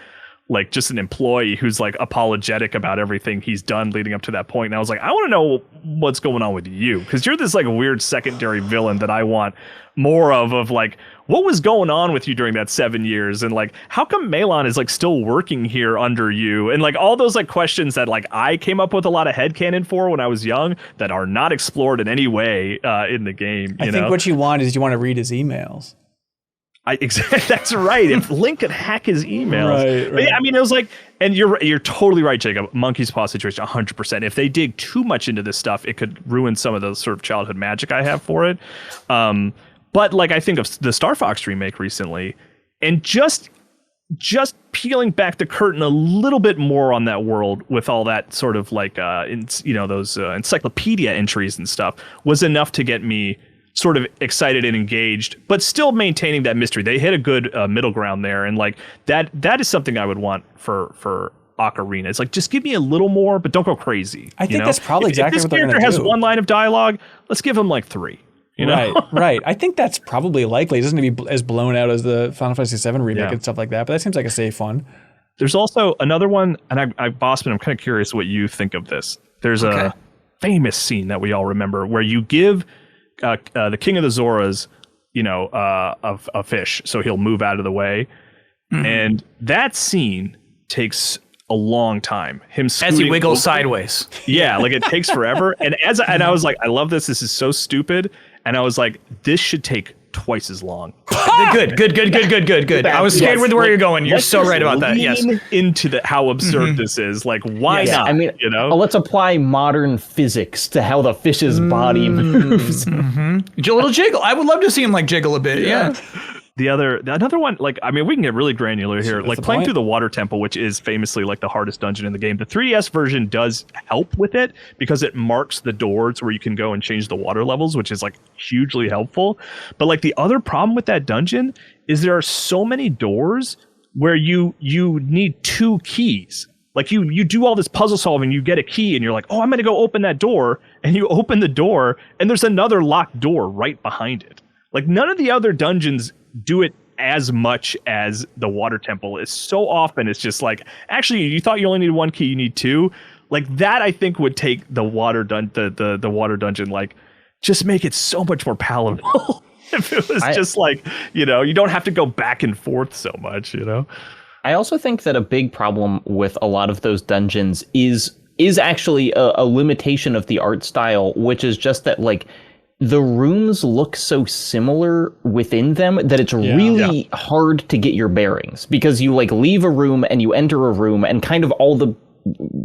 just an employee who's like apologetic about everything he's done leading up to that point. And I was like, I want to know what's going on with you, because you're this like weird secondary villain that I want more of like, what was going on with you during that 7 years, and like how come Melon is like still working here under you, and like all those like questions that like I came up with a lot of headcanon for when I was young that are not explored in any way in the game. I think what you want is you want to read his emails. That's right. If Link could hack his emails, right. But yeah, I mean, it was like, and you're totally right, Jacob. Monkey's paw situation, 100%. If they dig too much into this stuff, it could ruin some of the sort of childhood magic I have for it. But like I think of the Star Fox remake recently, and just peeling back the curtain a little bit more on that world with all that sort of like those encyclopedia entries and stuff was enough to get me sort of excited and engaged, but still maintaining that mystery. They hit a good middle ground there, and like that is something I would want for Ocarina. It's like, just give me a little more, but don't go crazy. I think that's probably exactly what they're going to do. If this character has one line of dialogue, let's give him like 3. Right. I think that's probably likely. It doesn't be as blown out as the Final Fantasy VII remake and stuff like that, but that seems like a safe one. There's also another one, and Bossman, I'm kind of curious what you think of this. There's a famous scene that we all remember where you give the King of the Zoras, a fish, so he'll move out of the way. Mm-hmm. And that scene takes a long time. As he wiggles sideways. Yeah, like it takes forever. And I was like, I love this. This is so stupid. And I was like, this should take twice as long. Good. I was scared with where you're going. You're so right about that. Yes. Into how absurd this is. Like, why not? I mean, let's apply modern physics to how the fish's body moves. Little jiggle. I would love to see him like jiggle a bit. Yeah. Another one, like, I mean, we can get really granular here. Like playing through the Water Temple, which is famously like the hardest dungeon in the game. The 3DS version does help with it because it marks the doors where you can go and change the water levels, which is like hugely helpful. But like the other problem with that dungeon is there are so many doors where you need 2 keys. Like you do all this puzzle solving, you get a key and you're like, oh, I'm going to go open that door. And you open the door and there's another locked door right behind it. Like none of the other dungeons do it as much as the Water Temple is. So often it's just like, actually, you thought you only needed 1 key, you need 2. Like that, I think would take the water the water dungeon, like just make it so much more palatable. If it was just like, you don't have to go back and forth so much, I also think that a big problem with a lot of those dungeons is actually a limitation of the art style, which is just that like the rooms look so similar within them that it's really hard to get your bearings, because you like leave a room and you enter a room and kind of all the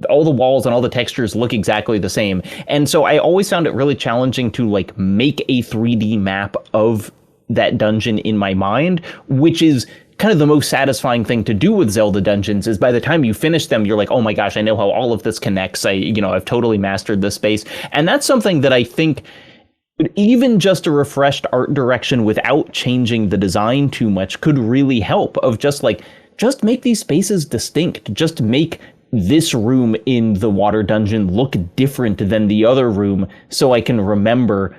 walls and all the textures look exactly the same. And so I always found it really challenging to like make a 3D map of that dungeon in my mind, which is kind of the most satisfying thing to do with Zelda dungeons is by the time you finish them, you're like, oh my gosh, I know how all of this connects. I've totally mastered this space. And that's something that I think even just a refreshed art direction without changing the design too much could really help, of just make these spaces distinct. Just make this room in the water dungeon look different than the other room, so I can remember,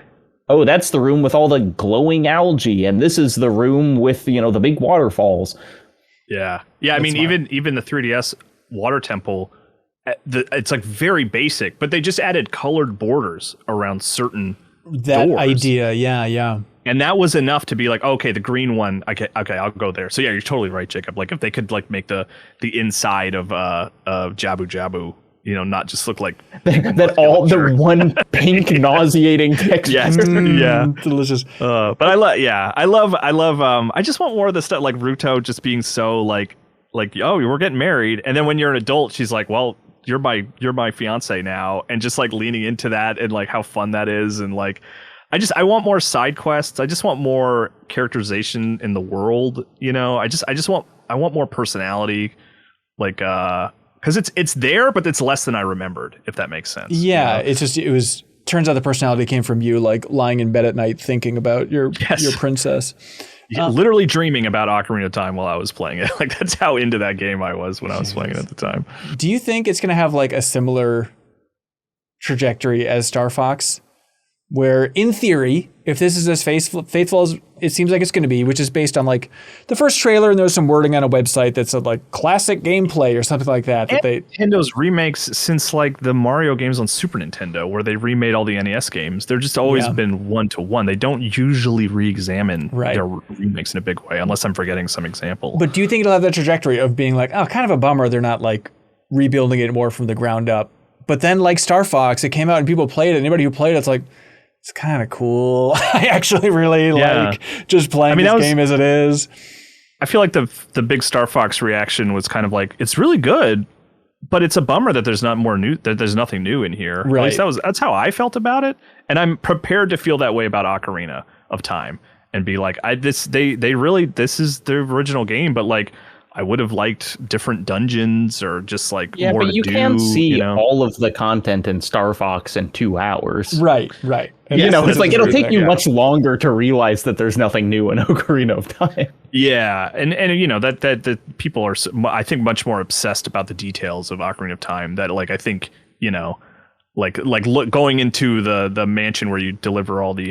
oh, that's the room with all the glowing algae, and this is the room with, the big waterfalls. Yeah. I mean, even the 3DS water temple, it's like very basic, but they just added colored borders around certain doors. Idea, yeah. And that was enough to be like, okay, the green one, okay, I'll go there. So yeah, you're totally right, Jacob. Like if they could make the inside of Jabu Jabu, not just look like that all the one pink nauseating texture. Yes. Yeah, delicious. But I love. I just want more of the stuff like Ruto just being so like oh, we're getting married, and then when you're an adult, she's like, well, you're my fiance now, and just like leaning into that and like how fun that is, and like I want more side quests. I just want more characterization in the world. I want more personality, like because it's there, but it's less than I remembered, if that makes sense. Yeah, turns out the personality came from you, like lying in bed at night thinking about your princess. Literally dreaming about Ocarina of Time while I was playing it. Like that's how into that game I was when I was playing it at the time. Do you think it's going to have like a similar trajectory as Star Fox, where in theory, if this is as faithful as it seems like it's going to be, which is based on like the first trailer, and there's some wording on a website that said like classic gameplay or something like that. Nintendo remakes since like the Mario games on Super Nintendo, where they remade all the NES games, they're just always been 1-to-1. They don't usually re-examine their remakes in a big way, unless I'm forgetting some example. But do you think it'll have that trajectory of being like, oh, kind of a bummer they're not like rebuilding it more from the ground up? But then like Star Fox, it came out and people played it. Anybody who played it's like, it's kind of cool. I actually really like just playing this game as it is. I feel like the big Star Fox reaction was kind of like, it's really good, but it's a bummer that there's not more new, that there's nothing new in here. Right. At least that's how I felt about it. And I'm prepared to feel that way about Ocarina of Time and be like, this is the original game, but like, I would have liked different dungeons or just like more but you to do. Can't see all of the content in Star Fox in 2 hours. Right. And it's like it'll take you much longer to realize that there's nothing new in Ocarina of Time. Yeah, and that people are, I think, much more obsessed about the details of Ocarina of Time. That like I think going into the mansion where you deliver all the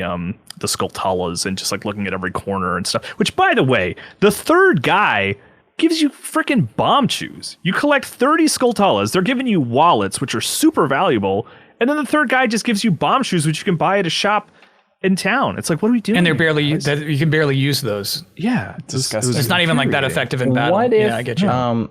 Skulltulas and just like looking at every corner and stuff. Which, by the way, the third guy gives you freaking bomb shoes. You collect 30 Skulltulas. They're giving you wallets, which are super valuable. And then the third guy just gives you bomb shoes, which you can buy at a shop in town. It's like, what are we doing? And they're you can barely use those. Yeah. It's disgusting. It's not even like that effective in battle. What if, I get you.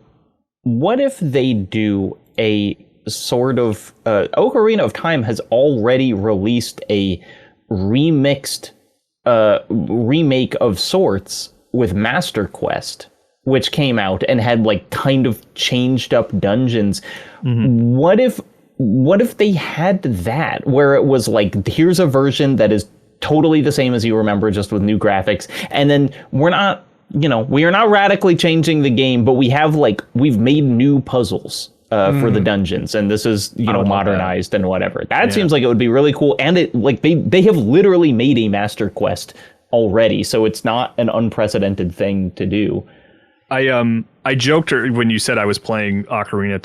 What if they do a sort of... Ocarina of Time has already released a remixed remake of sorts with Master Quest, which came out and had like kind of changed up dungeons. Mm-hmm. What if they had that, where it was like, here's a version that is totally the same as you remember, just with new graphics, and then we are not radically changing the game, but we've made new puzzles for the dungeons, and this is modernized and whatever. That seems like it would be really cool, and it like they have literally made a Master Quest already, so it's not an unprecedented thing to do. I joked when you said I was playing Ocarina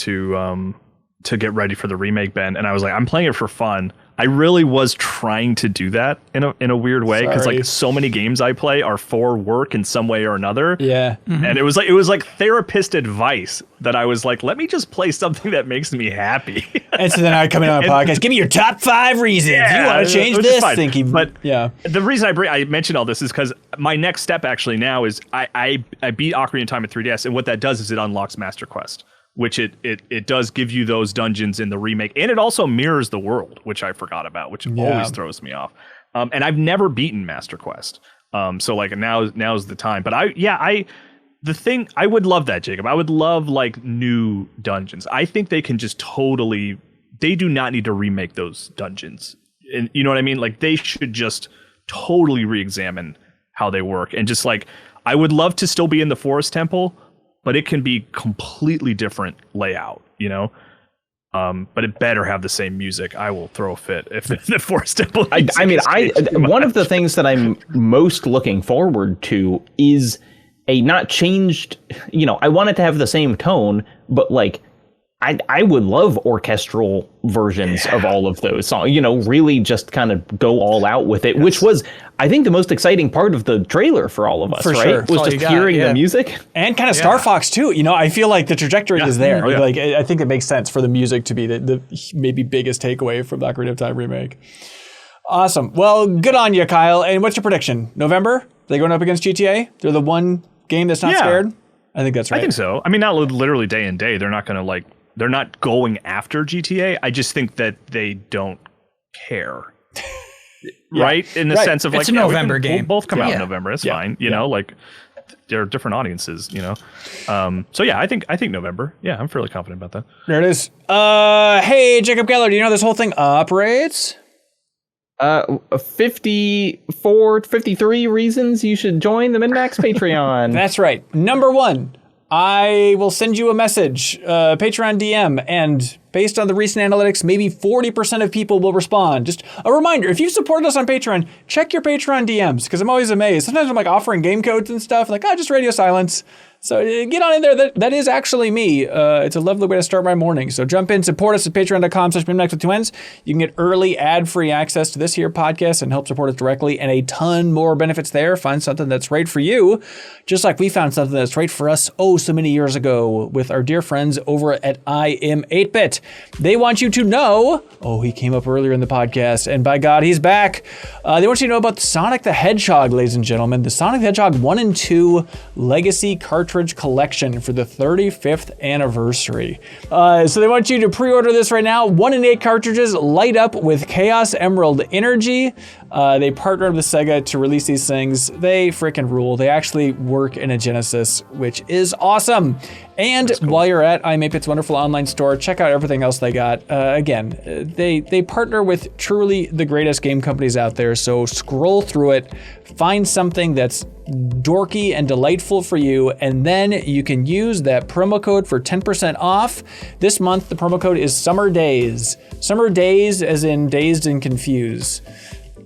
to get ready for the remake, Ben, and I was like, I'm playing it for fun. I really was trying to do that in a weird way, because like so many games I play are for work in some way or another. Yeah. Mm-hmm. And it was like therapist advice that I was like, let me just play something that makes me happy. And so then I come in on a podcast, give me your top 5 reasons you want to change this thinking. But the reason I mentioned all this is because my next step actually now is I beat Ocarina of Time at 3DS, and what that does is it unlocks Master Quest, which it does give you those dungeons in the remake, and it also mirrors the world, which I forgot about, which always throws me off. And I've never beaten Master Quest, so like now's the time. But I would love that, Jacob. I would love like new dungeons. I think they can just totally. They do not need to remake those dungeons, and you know what I mean. Like they should just totally re-examine how they work, and just like I would love to still be in the Forest Temple, but it can be completely different layout, but it better have the same music. I will throw a fit if the Forest Temple. One of the things that I'm most looking forward to is a not changed, I want it to have the same tone, but like, I would love orchestral versions of all of those songs, really just kind of go all out with it, which was, I think, the most exciting part of the trailer for all of us, for right? Sure. Was just hearing the music. And kind of Star Fox too. I feel like the trajectory is there. Oh, yeah. Like, I think it makes sense for the music to be the maybe biggest takeaway from the Ocarina of Time remake. Awesome. Well, good on you, Kyle. And what's your prediction? November? They going up against GTA? They're the one game that's not scared? I think that's right. I think so. I mean, not literally day and day. They're not going to they're not going after GTA. I just think that they don't care. Right? In the sense of it's a November game. We'll both come out in November. It's fine. There are different audiences, So yeah, I think November. Yeah, I'm fairly confident about that. There it is. Hey, Jacob Geller, do you know how this whole thing operates? 53 reasons you should join the MinnMax Patreon. That's right. Number 1, I will send you a message, Patreon DM, and based on the recent analytics, maybe 40% of people will respond. Just a reminder, if you've supported us on Patreon, check your Patreon DMs, because I'm always amazed. Sometimes I'm offering game codes and stuff, just radio silence. So get on in there. That is actually me. It's a lovely way to start my morning. So jump in, support us at patreon.com/MinnMax with 2 N's. You can get early ad-free access to this here podcast and help support us directly, and a ton more benefits there. Find something that's right for you, just like we found something that's right for us so many years ago with our dear friends over at I Am 8-Bit. They want you to know, he came up earlier in the podcast, and by God, he's back. They want you to know about Sonic the Hedgehog, ladies and gentlemen. The Sonic the Hedgehog 1 and 2 Legacy Cartridge Collection for the 35th anniversary. So they want you to pre-order this right now. 1 in 8 cartridges light up with Chaos Emerald energy. They partnered with Sega to release these things. They freaking rule. They actually work in a Genesis, which is awesome. And while you're at I Am 8-Bit's wonderful online store, check out everything else they got. Again, they partner with truly the greatest game companies out there. So scroll through it, find something that's dorky and delightful for you, and then you can use that promo code for 10% off. This month, the promo code is Summer Days. Summer Days as in dazed and confused.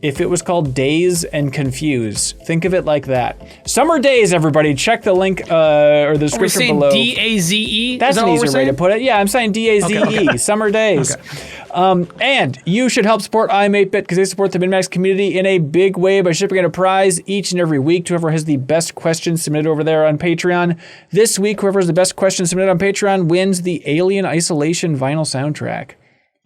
If it was called Daze and Confuse, think of it like that. Summer Days, everybody. Check the link or the description below. D-A-Z-E? That's an easier way to put it. Yeah, I'm saying D-A-Z-E. Okay. Summer Days. Okay. And you should help support I Am 8-Bit because they support the MinnMax community in a big way by shipping out a prize each and every week to whoever has the best questions submitted over there on Patreon. This week, whoever has the best questions submitted on Patreon wins the Alien Isolation vinyl soundtrack.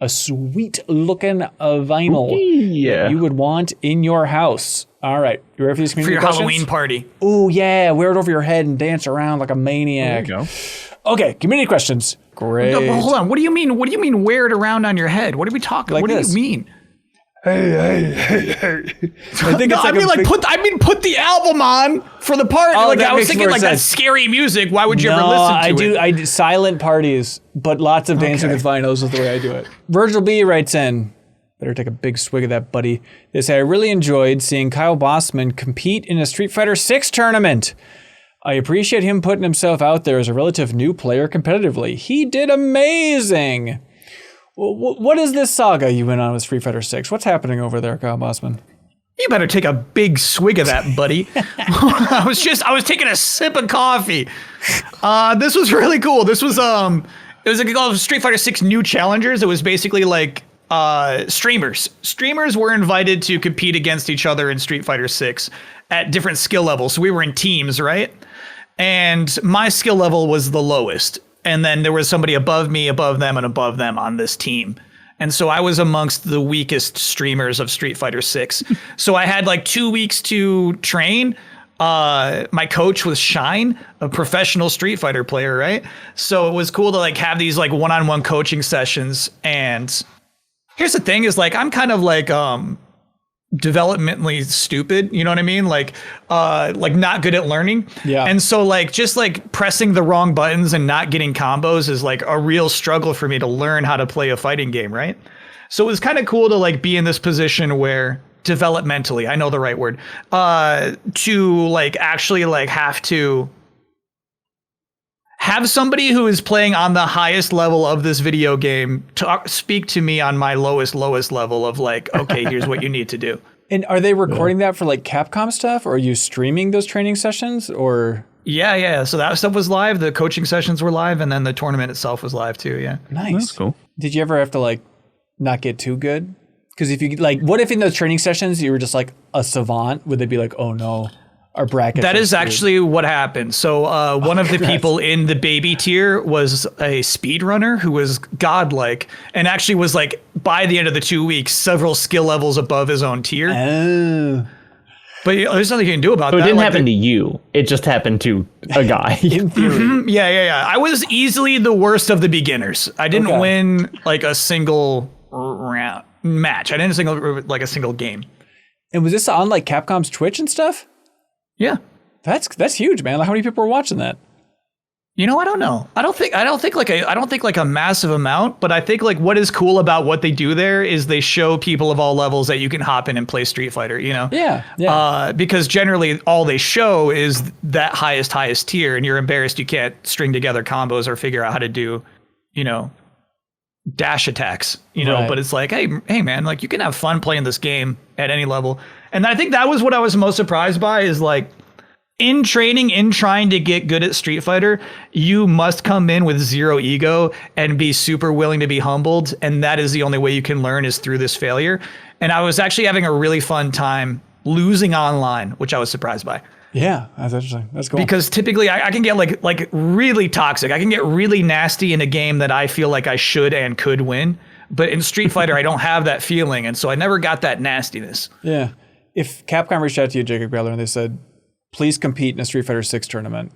A sweet-looking vinyl that you would want in your house. All right, you ready for these community questions? For your Halloween party. Oh, yeah, wear it over your head and dance around like a maniac. There you go. Okay, community questions. Great. No, hold on, what do you mean wear it around on your head? What are we talking about? What do you mean? Hey. Put the album on for the party. I was thinking that scary music. Why would you ever listen to it? I do silent parties, but lots of dancing with vinyls is the way I do it. Virgil B writes in, better take a big swig of that, buddy. They say, I really enjoyed seeing Kyle Bossman compete in a Street Fighter 6 tournament. I appreciate him putting himself out there as a relative new player competitively. He did amazing. What is this saga you went on with Street Fighter 6? What's happening over there, Kyle Bossman? You better take a big swig of that, buddy. I was taking a sip of coffee. This was really cool. This was it was called Street Fighter 6 New Challengers. It was basically like streamers. Streamers were invited to compete against each other in Street Fighter 6 at different skill levels. So we were in teams, right? And my skill level was the lowest. And then there was somebody above me, above them, and above them on this team. And so I was amongst the weakest streamers of Street Fighter 6. So I had 2 weeks to train. My coach was Shine, a professional Street Fighter player, right? So it was cool to have these one-on-one coaching sessions. And here's the thing is I'm kind of developmentally stupid, you know what I mean? Not good at learning. Yeah. And so just pressing the wrong buttons and not getting combos is a real struggle for me to learn how to play a fighting game, right? So it was kind of cool to be in this position where developmentally, I know the right word, to like actually like have to have somebody who is playing on the highest level of this video game speak to me on my lowest level of like, okay, here's what you need to do. And are they recording that for like Capcom stuff, or are you streaming those training sessions, or? Yeah. So that stuff was live. The coaching sessions were live, and then the tournament itself was live too. Yeah. Nice. That's cool. Did you ever have to like not get too good? Because if you like, what if in those training sessions you were just like a savant? Would they be like, oh no, our bracket? That is actually what happened. So one of the people in the baby tier was a speedrunner who was godlike, and actually was like by the end of the 2 weeks several skill levels above his own tier. Oh. But there's nothing you can do about that. So it didn't happen to you. It just happened to a guy. In theory. Yeah. I was easily the worst of the beginners. I didn't win like a single round match. I didn't a single game. And was this on like Capcom's Twitch and stuff? Yeah. That's huge, man. Like, how many people were watching that? You know, I don't know. I don't think like a massive amount, but I think like what is cool about what they do there is they show people of all levels that you can hop in and play Street Fighter, you know? Yeah. Because generally all they show is that highest tier, and you're embarrassed you can't string together combos or figure out how to do, you know, dash attacks, you know, But it's like, hey man, like you can have fun playing this game at any level. And I think that was what I was most surprised by is like, in training, in trying to get good at Street Fighter, you must come in with zero ego and be super willing to be humbled. And that is the only way you can learn is through this failure. And I was actually having a really fun time losing online, which I was surprised by. Yeah, that's interesting. That's cool. Because typically I can get like really toxic. I can get really nasty in a game that I feel like I should and could win. But in Street Fighter, I don't have that feeling. And so I never got that nastiness. Yeah. If Capcom reached out to you, Jacob Geller, and they said, please compete in a Street Fighter 6 tournament,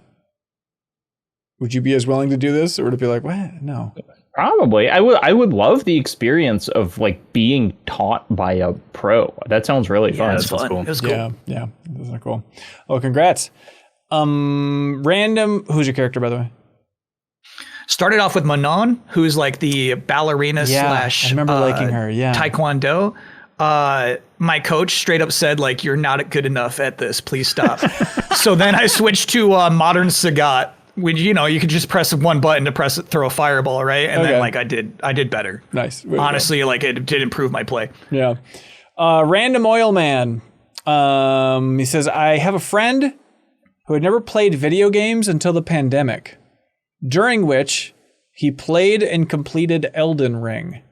would you be as willing to do this, or would it be like, what? No. Probably. I would love the experience of like being taught by a pro. That sounds really fun. That's fun. Cool. It was cool. Yeah. That's cool. Oh, congrats. Random. Who's your character, by the way? Started off with Manon, who's like the ballerina slash. I remember liking her. Yeah. Taekwondo. My coach straight up said, like, you're not good enough at this. Please stop. So then I switched to modern Sagat, which, you know, you could just press one button to throw a fireball, right? And then like I did better. Nice. Honestly, like it did improve my play. Yeah. Random Oil Man. He says, I have a friend who had never played video games until the pandemic, during which he played and completed Elden Ring.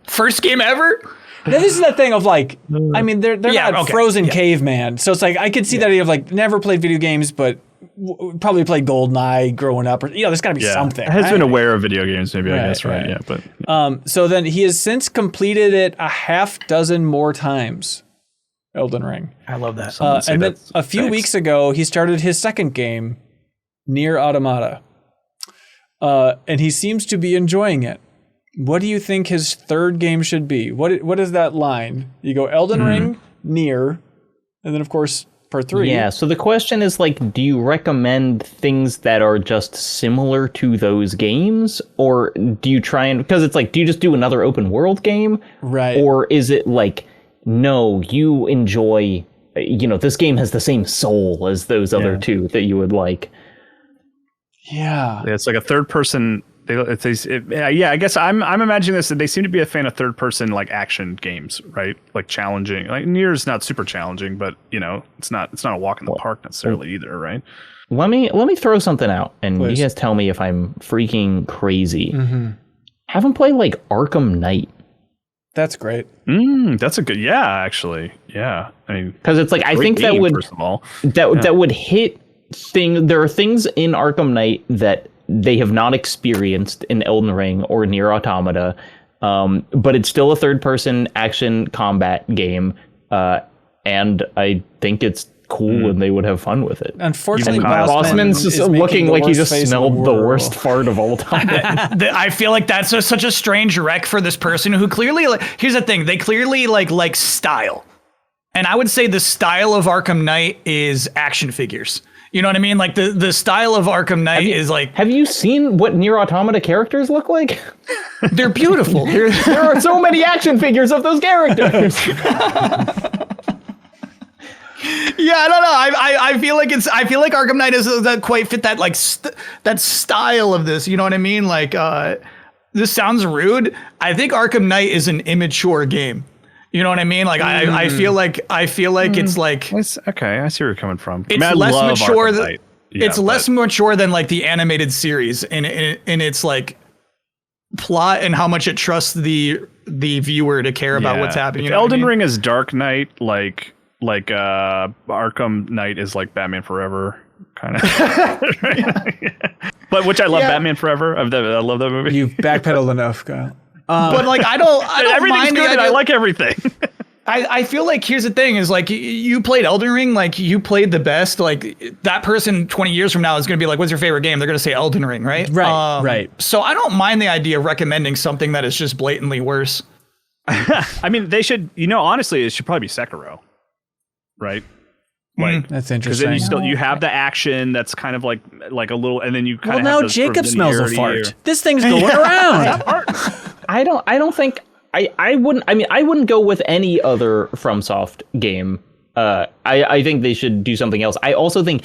First game ever? Now, this is the thing of like, I mean, they're not frozen caveman. So it's like, I could see that idea of like, never played video games, but probably played GoldenEye growing up. Or, you know, there's got to be something. Has been aware of video games, maybe, I guess, right? Yeah, but. So then he has since completed it a half dozen more times. Elden Ring. I love that. And then a few weeks ago, he started his second game, Nier Automata. And he seems to be enjoying it. What do you think his third game should be? What is that line? You go Elden Ring, Nier, and then of course part 3. Yeah, so the question is like, do you recommend things that are just similar to those games? Or do you try and, because it's like, do you just do another open world game? Right. Or is it like, no, you enjoy, you know, this game has the same soul as those other two that you would like? Yeah. It's like a third person. I guess I'm imagining this. They seem to be a fan of third person like action games, right? Like challenging. Like Nier's not super challenging, but you know, it's not a walk in the park necessarily either, right? Let me throw something out, and you guys tell me if I'm freaking crazy. Haven't played like Arkham Knight. That's great. That's a good. Yeah, actually, yeah. I mean, because it's like I think that would first of all that would hit thing. There are things in Arkham Knight that they have not experienced in Elden Ring or Nier Automata, but it's still a third-person action combat game, and I think it's cool and they would have fun with it. Unfortunately, Bossman's just looking like he just smelled the worst fart of all time. I feel like that's such a strange wreck for this person who clearly, like, here's the thing, they clearly like style. And I would say the style of Arkham Knight is action figures. You know what I mean? Like the style of Arkham Knight is like. Have you seen what Nier Automata characters look like? They're beautiful. There are so many action figures of those characters. Yeah, I don't know. I feel like Arkham Knight doesn't quite fit that that style of this. You know what I mean? Like this sounds rude. I think Arkham Knight is an immature game. You know what I mean? Like I feel like it's like okay. I see where you're coming from. It's less mature. It's less mature than like the animated series in its like plot and how much it trusts the viewer to care about what's happening. If Elden Ring is Dark Knight, like Arkham Knight is like Batman Forever, kind of. But which I love Batman Forever. I love that movie. You've backpedaled enough, Kyle. But like I don't everything's mind good. And I like everything. I feel like here's the thing is like you played Elden Ring, like you played the best. Like that person 20 years from now is going to be like, what's your favorite game? They're going to say Elden Ring, right? Right, right. So I don't mind the idea of recommending something that is just blatantly worse. I mean, they should, honestly, it should probably be Sekiro. Right? Like that's interesting. Because then you have the action that's kind of like a little, and then you kind of now Jacob smells a fart. This thing's going around. I don't think I wouldn't go with any other FromSoft game. I think they should do something else. I also think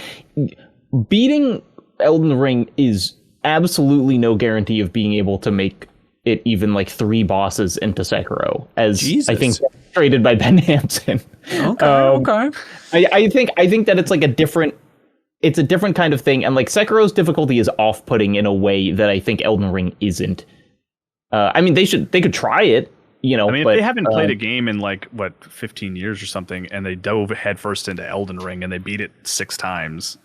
beating Elden Ring is absolutely no guarantee of being able to make it even like 3 bosses into Sekiro, as I think demonstrated by Ben Hansen. Okay. I think that it's like a different kind of thing, and like Sekiro's difficulty is off-putting in a way that I think Elden Ring isn't. I mean, they could try it, I mean, if they haven't played a game in 15 years or something, and they dove headfirst into Elden Ring and they beat it 6 times.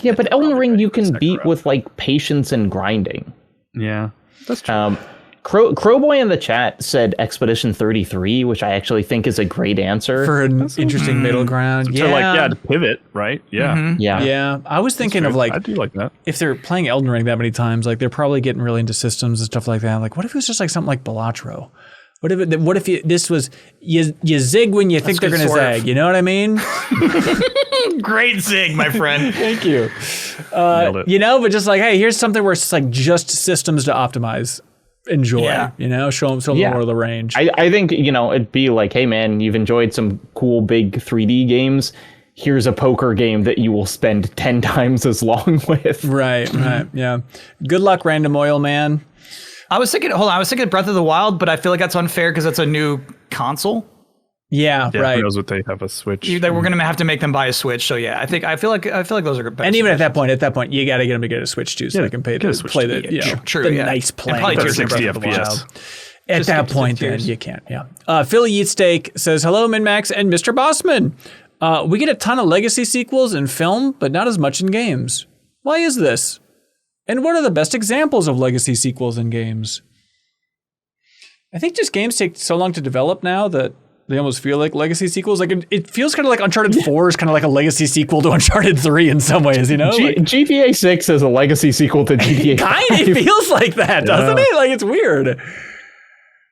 Yeah, but Elden Ring you can beat with like patience and grinding. Yeah, that's true. Crowboy in the chat said Expedition 33, which I actually think is a great answer for an interesting middle ground. To pivot, right? Yeah. Mm-hmm. Yeah. I was thinking of I do like that. If they're playing Elden Ring that many times, like they're probably getting really into systems and stuff like that. Like, what if it was just like something like Balatro? What if this was you zig when you think they're going to zag? You know what I mean? Great zig, my friend. Thank you. But just like, hey, here's something where it's like just systems to optimize. Enjoy, show them more of the range. I think, it'd be like, hey man, you've enjoyed some cool big 3D games. Here's a poker game that you will spend 10 times as long with. Right. Yeah. Good luck, Random Oil Man. I was thinking Breath of the Wild, but I feel like that's unfair because it's a new console. Yeah, right. Who knows what they have a Switch? We're gonna have to make them buy a Switch. So yeah, I feel like those are good. And even at that point, you got to get them to get a Switch too, so they can play the nice play. Probably 60 FPS. At that point, then you can't. Yeah. Philly Eat Steak says, "Hello, MinnMax and Mr. Bossman. We get a ton of legacy sequels in film, but not as much in games. Why is this? And what are the best examples of legacy sequels in games? I think just games take so long to develop now that." They almost feel like legacy sequels. Like it feels kind of like Uncharted 4 is kind of like a legacy sequel to Uncharted 3 in some ways, GTA 6 is a legacy sequel to GTA 5. It feels like that, doesn't it? Like it's weird. I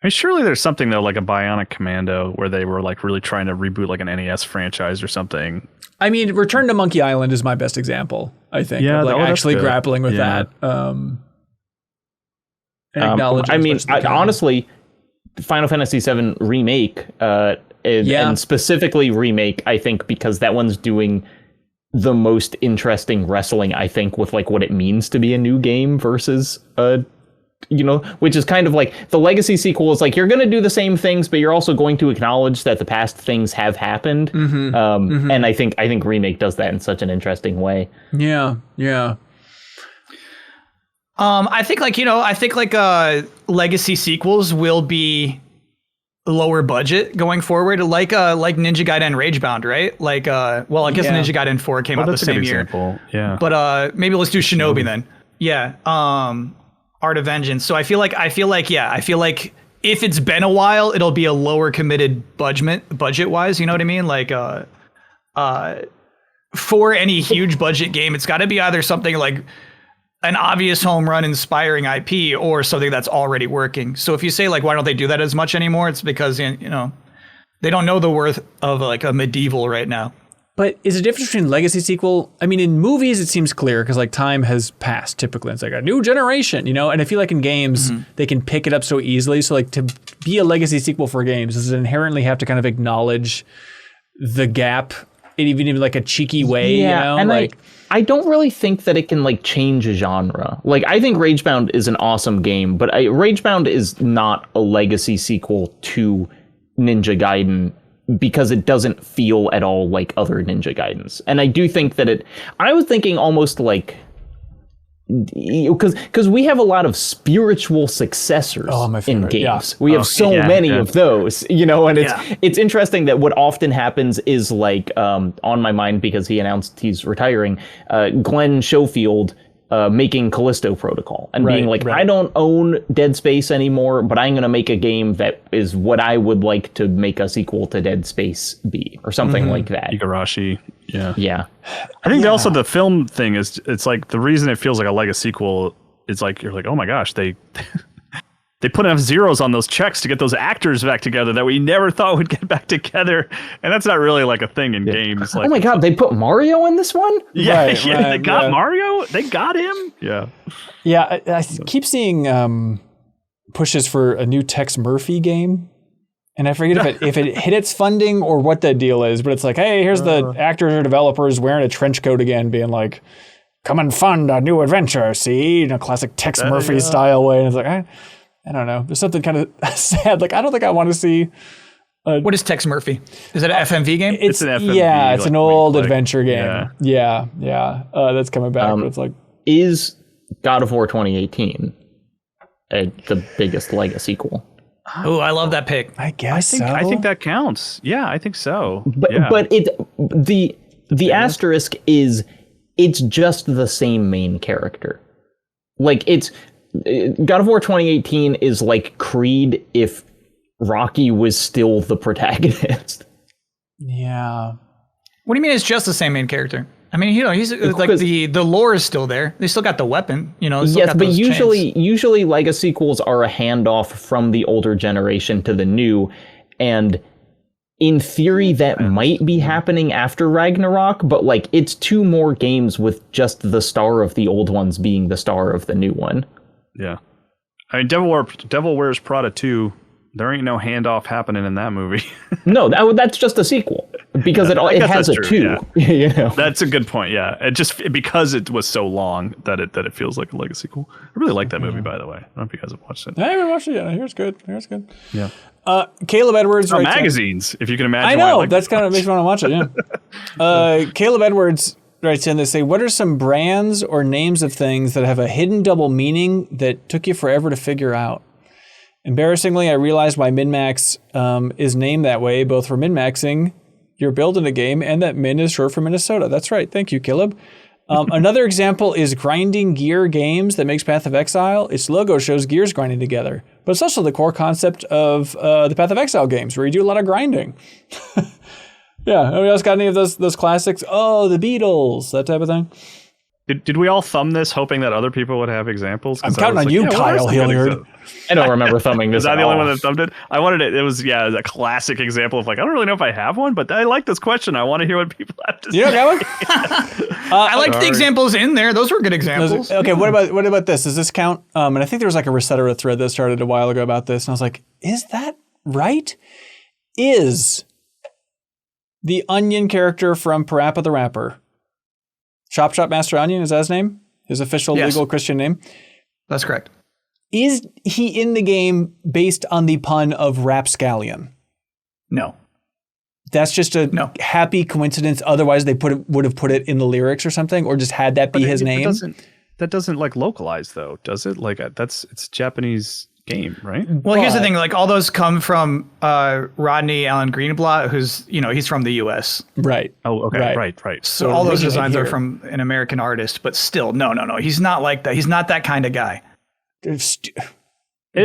mean, surely there's something though, like a Bionic Commando, where they were like really trying to reboot like an NES franchise or something. I mean, Return to Monkey Island is my best example. I think, of actually grappling with that. And acknowledging. Honestly. Final Fantasy VII Remake, and specifically Remake, I think, because that one's doing the most interesting wrestling, I think, with like what it means to be a new game versus, which is kind of like the legacy sequel is like, you're going to do the same things, but you're also going to acknowledge that the past things have happened. And I think Remake does that in such an interesting way. Yeah. I think legacy sequels will be lower budget going forward, like Ninja Gaiden Ragebound, right? I guess Ninja Gaiden 4 came out the same year. Yeah. But maybe let's do Shinobi then. Yeah. Art of Vengeance. So I feel like if it's been a while, it'll be a lower committed budget wise. You know what I mean? Like for any huge budget game, it's got to be either something like an obvious home run inspiring IP or something that's already working. So if you say like, why don't they do that as much anymore? It's because, they don't know the worth of like a medieval right now. But is the difference between legacy sequel? I mean, in movies, it seems clear because like time has passed typically. It's like a new generation, you know? And I feel like in games, they can pick it up so easily. So like to be a legacy sequel for games, does it inherently have to kind of acknowledge the gap in even like a cheeky way, you know? And like I don't really think that it can like change a genre. Like I think Ragebound is an awesome game, but Ragebound is not a legacy sequel to Ninja Gaiden because it doesn't feel at all like other Ninja Gaidens. And I do think that I was thinking almost like, because we have a lot of spiritual successors in games. Yeah. We have so many of those, you know, and it's interesting that what often happens is like, on my mind, because he announced he's retiring, Glenn Schofield making Callisto Protocol and being like, I don't own Dead Space anymore, but I'm going to make a game that is what I would like to make a sequel to Dead Space be, or something like that. Igarashi. Yeah. I think also the film thing is, it's like the reason it feels like a legacy sequel is like, you're like, oh my gosh, they put enough zeros on those checks to get those actors back together that we never thought would get back together. And that's not really like a thing in games. Like, oh my God, they put Mario in this one? Yeah, they got Mario? They got him? Yeah. Yeah, I keep seeing pushes for a new Tex Murphy game. And I forget if it hit its funding or what the deal is, but it's like, hey, here's the actors or developers wearing a trench coat again, being like, come and fund a new adventure, see? In a classic Tex Murphy style way. And it's like, I don't know. There's something kind of sad. Like, I don't think I want to see. What is Tex Murphy? Is it an FMV game? It's an FMV. Yeah, it's like, an old adventure game. Yeah. That's coming back. But it's like, is God of War 2018 the biggest legacy sequel? Oh, I love that pick. I guess I think that counts. Yeah, I think so. But the asterisk is it's just the same main character. Like it's God of War 2018 is like Creed if Rocky was still the protagonist. Yeah. What do you mean it's just the same main character? I mean, you know, he's like the lore is still there. They still got the weapon, you know. Yes, but usually legacy sequels are a handoff from the older generation to the new, and in theory that might be happening after Ragnarok, but like it's 2 more games with just the star of the old ones being the star of the new one. Yeah. I mean, Devil Wears Prada 2, there ain't no handoff happening in that movie. No, that's just a sequel because it has a 2. Yeah. You know? That's a good point. Yeah, it just because it was so long that it feels like a legacy sequel. I really like that movie, by the way. I don't know if you guys have watched it. I haven't watched it yet. Here's good. Yeah. Caleb Edwards. Magazines, if you can imagine. I know that's kind of makes me want to watch it. Yeah. Caleb Edwards writes in. They say, "What are some brands or names of things that have a hidden double meaning that took you forever to figure out?" Embarrassingly, I realized why MinnMax is named that way, both for min-maxing your build in a game and that Min is short for Minnesota. That's right. Thank you, Caleb. Another example is Grinding Gear Games that makes Path of Exile. Its logo shows gears grinding together, but it's also the core concept of the Path of Exile games where you do a lot of grinding. Yeah. Anybody else got any of those classics? Oh, the Beatles, that type of thing. Did we all thumb this hoping that other people would have examples? I'm counting on you, Kyle Hilliard. I don't remember thumbing this. Is that the only one that thumbed it? I wanted it. It was a classic example of like I don't really know if I have one, but I like this question. I want to hear what people have to say. You don't have one? I like the examples in there. Those were good examples. Okay, what about this? Does this count? And I think there was like a Resetera thread that started a while ago about this, and I was like, is that right? Is the Onion character from Parappa the Rapper Chop Master Onion, is that his name? His official legal Christian name? That's correct. Is he in the game based on the pun of Rapscallion? No. That's just a happy coincidence. Otherwise, they would have put it in the lyrics or something, or just had that be his name. That doesn't like localize though, does it? Like it's Japanese game, right? Well, here's the thing: like all those come from Rodney Allen Greenblatt, who's he's from the U.S. Right. Oh, okay. Right. So all those designs are from an American artist, but still, no. He's not like that. He's not that kind of guy. It's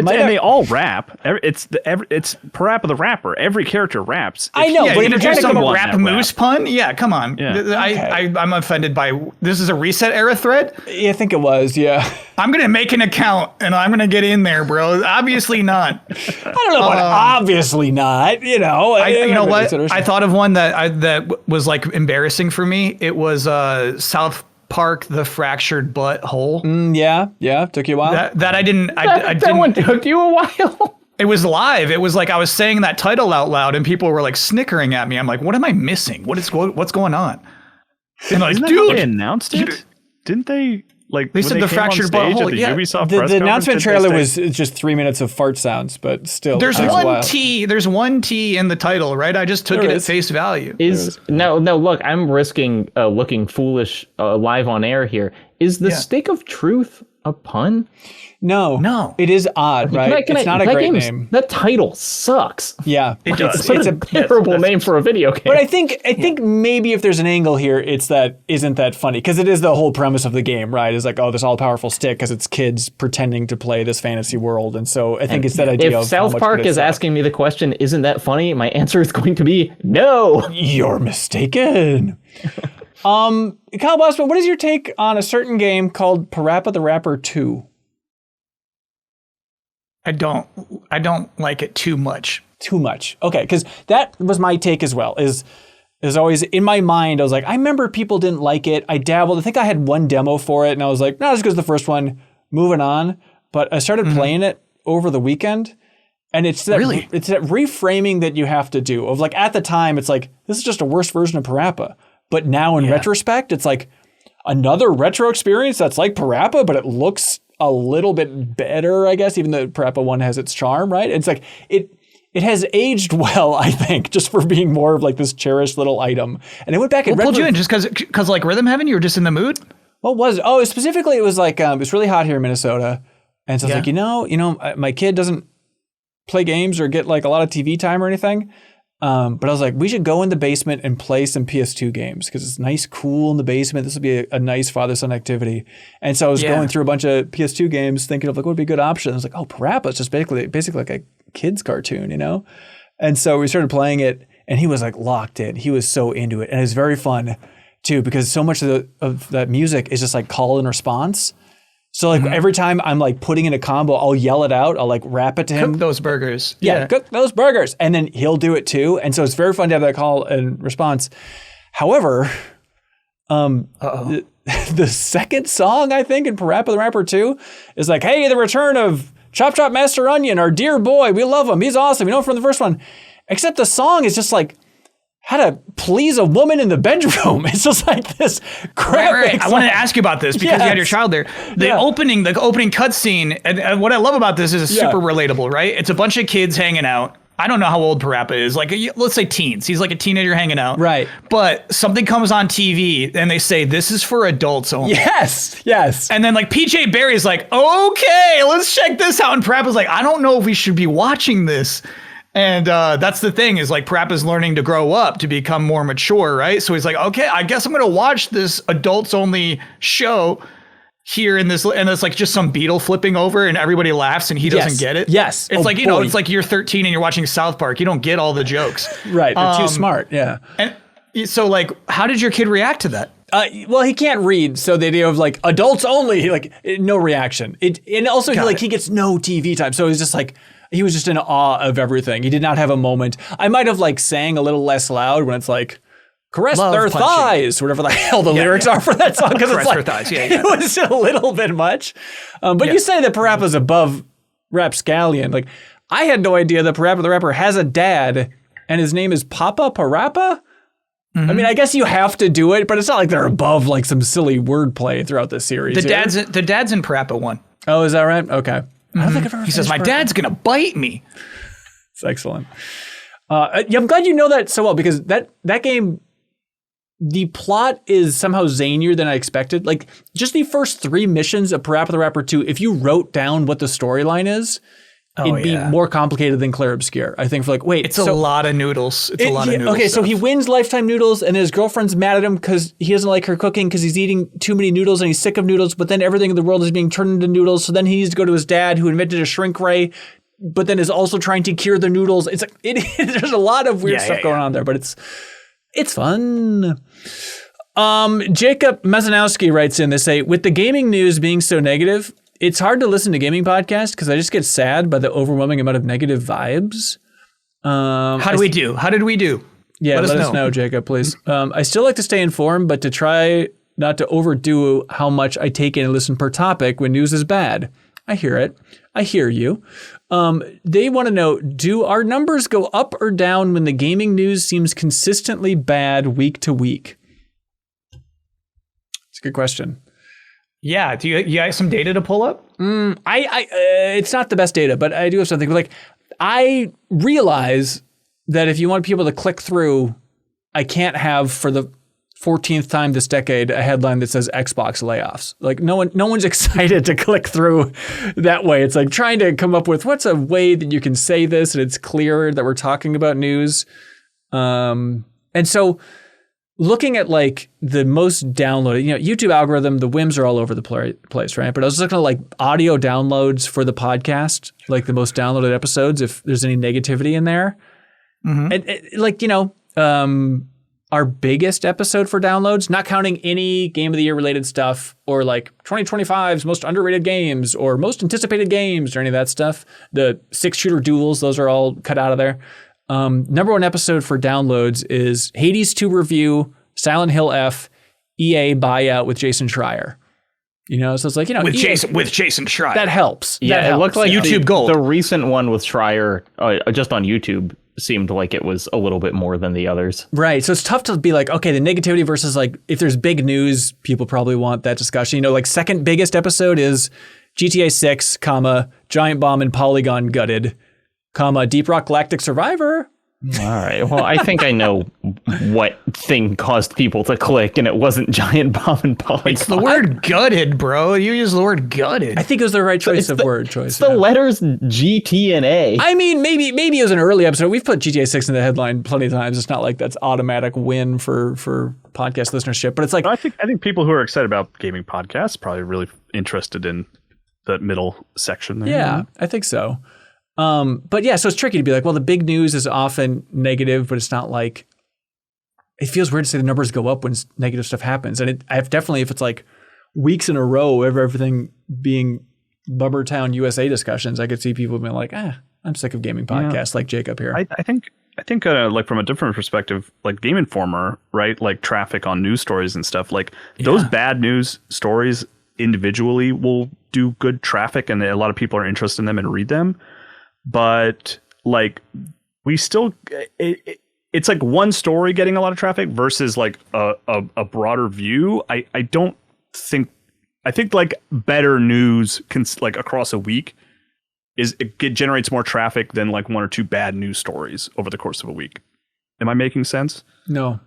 They all rap. It's Parappa the Rapper. Every character raps. I know, but you're trying to come a rap moose pun? Yeah, come on. Yeah. I'm offended by this is a reset era thread? Yeah, I think it was, yeah. I'm going to make an account and I'm going to get in there, bro. Obviously not. I don't know about obviously not, you know. You know what? I thought of one that was like embarrassing for me. It was South Park, The Fractured Butthole. Yeah. Took you a while. That I didn't. That one took you a while. It was live. It was like I was saying that title out loud, and people were like snickering at me. I'm like, what am I missing? What's going on? And like, dude, they announced it. Didn't they? Like they said The Fractured Butthole. Yeah, Ubisoft the announcement trailer was just 3 minutes of fart sounds, but still. There's one T in the title, right? I just took it at face value. No. Look, I'm risking looking foolish live on air here. Is the stick of truth a pun? No. It is odd, right? It's not a great name. That title sucks. Yeah, it does. It's a terrible name for a video game. But I think maybe if there's an angle here, it's that isn't that funny because it is the whole premise of the game, right? It's like, oh, this all-powerful stick because it's kids pretending to play this fantasy world, and so I think it's that idea. If South Park is asking me the question, isn't that funny? My answer is going to be no. You're mistaken. Kyle Bossman, what is your take on a certain game called Parappa the Rapper 2? I don't like it too much. Too much. Okay, because that was my take as well. Is always in my mind, I was like, I remember people didn't like it. I dabbled. I think I had one demo for it, and I was like, no, just because the first one, moving on. But I started playing it over the weekend, and it's that reframing that you have to do. Of like at the time, it's like this is just a worse version of Parappa. But now in retrospect, it's like another retro experience that's like Parappa, but it looks a little bit better, I guess, even though Parappa 1 has its charm, right? It's like it has aged well, I think, just for being more of like this cherished little item. And I went back and pulled you in just because like Rhythm Heaven, you were just in the mood? What was it? Oh, specifically, it was like it's really hot here in Minnesota, and so I was like, you know, my kid doesn't play games or get like a lot of TV time or anything. But I was like, we should go in the basement and play some PS2 games because it's nice, cool in the basement. This would be a nice father-son activity. And so I was going through a bunch of PS2 games thinking of like, what would be a good option? I was like, oh, Parappa is just basically like a kid's cartoon, you know? And so we started playing it and he was like locked in. He was so into it. And it was very fun too because so much of that music is just like call and response. So like every time I'm like putting in a combo, I'll yell it out. I'll like rap it to him. Cook those burgers. Yeah, cook those burgers. And then he'll do it too. And so it's very fun to have that call and response. However, the second song, I think, in Parappa the Rapper 2 is like, hey, the return of Chop Chop Master Onion, our dear boy. We love him. He's awesome. You know him from the first one. Except the song is just like, how to please a woman in the bedroom. It's just like this crap. Right. I wanted to ask you about this because you had your child there. The opening cutscene, and what I love about this is it's super relatable, right? It's a bunch of kids hanging out. I don't know how old Parappa is. Like, let's say teens. He's like a teenager hanging out. Right. But something comes on TV and they say, this is for adults only. Yes. And then like PJ Barry's like, okay, let's check this out. And Parappa's like, I don't know if we should be watching this. And that's the thing is like Parappa's learning to grow up to become more mature, right? So he's like, okay, I guess I'm going to watch this adults only show here in this. And it's like just some beetle flipping over and everybody laughs and he doesn't get it. Yes. It's like, know, it's like you're 13 and you're watching South Park. You don't get all the jokes. Right. They're too smart. Yeah. And so like, how did your kid react to that? Well, he can't read, so the idea of like adults only, like no reaction. And also he gets no TV time, so he's just like he was just in awe of everything. He did not have a moment. I might have like sang a little less loud when it's like caress their thighs, whatever the hell the lyrics are for that song, because it's like thighs. It was a little bit much. But you say that Parappa's above Rapscallion. Like I had no idea that Parappa the Rapper has a dad, and his name is Papa Parappa. Mm-hmm. I mean, I guess you have to do it, but it's not like they're above like some silly wordplay throughout the series. The dad's in Parappa 1. Oh, is that right? Okay. Mm-hmm. I don't think I've ever. He says, "My dad's gonna bite me." It's excellent. I'm glad you know that so well because that game, the plot is somehow zanier than I expected. Like just the first 3 missions of Parappa the Rapper 2, if you wrote down what the storyline is, it'd be more complicated than Clair Obscur. I think for like, wait, it's a lot of noodles. It's a lot of noodles. Okay, stuff. so he wins Lifetime Noodles, and his girlfriend's mad at him because he doesn't like her cooking because he's eating too many noodles and he's sick of noodles. But then everything in the world is being turned into noodles. So then he needs to go to his dad, who invented a shrink ray, but then is also trying to cure the noodles. It's like there's a lot of weird stuff going on there, but it's fun. Jacob Mazanowski writes in. They say, with the gaming news being so negative, it's hard to listen to gaming podcasts because I just get sad by the overwhelming amount of negative vibes. How did we do? Yeah, let us know, Jacob, please. I still like to stay informed, but to try not to overdo how much I take in and listen per topic when news is bad. I hear it. I hear you. They want to know, do our numbers go up or down when the gaming news seems consistently bad week to week? It's a good question. Yeah. Do you have some data to pull up? It's not the best data, but I do have something. Like, I realize that if you want people to click through, I can't have for the 14th time this decade a headline that says Xbox layoffs. Like, no one's excited to click through that way. It's like trying to come up with what's a way that you can say this and it's clear that we're talking about news. And so looking at like the most downloaded, YouTube algorithm, the whims are all over the place, right? But I was looking at like audio downloads for the podcast, like the most downloaded episodes, if there's any negativity in there. And our biggest episode for downloads, not counting any Game of the Year related stuff or like 2025's most underrated games or most anticipated games or any of that stuff. The 6-shooter duels, those are all cut out of there. Number one episode for downloads is Hades 2 review, Silent Hill F, EA buyout with Jason Schreier. So it's like, with Jason Schreier. That helps. Yeah, it looked like YouTube Gold. The recent one with Schreier, just on YouTube, seemed like it was a little bit more than the others. Right. So it's tough to be like, okay, the negativity versus like, if there's big news, people probably want that discussion. Like second biggest episode is GTA 6, Giant Bomb and Polygon gutted, Deep Rock Galactic Survivor. All right. Well, I think I know what thing caused people to click, and it wasn't Giant Bomb and Polygon. It's the word gutted, bro. You use the word gutted. I think it was the right choice of word choice. It's the letters G, T, and A. I mean, maybe it was an early episode. We've put GTA 6 in the headline plenty of times. It's not like that's automatic win for podcast listenership, but it's like I think people who are excited about gaming podcasts probably really interested in the middle section there. Yeah, I think so. But yeah, so it's tricky to be like, well, the big news is often negative, but it's not like, it feels weird to say the numbers go up when negative stuff happens. And I've definitely, if it's like weeks in a row of everything being Bummer Town USA discussions, I could see people being like, I'm sick of gaming podcasts like Jacob here. I think like from a different perspective, like Game Informer, right? Like traffic on news stories and stuff, like those bad news stories individually will do good traffic and a lot of people are interested in them and read them. But like we still, it's like one story getting a lot of traffic versus like a broader view. I think like better news like across a week it generates more traffic than like one or two bad news stories over the course of a week. Am I making sense? No.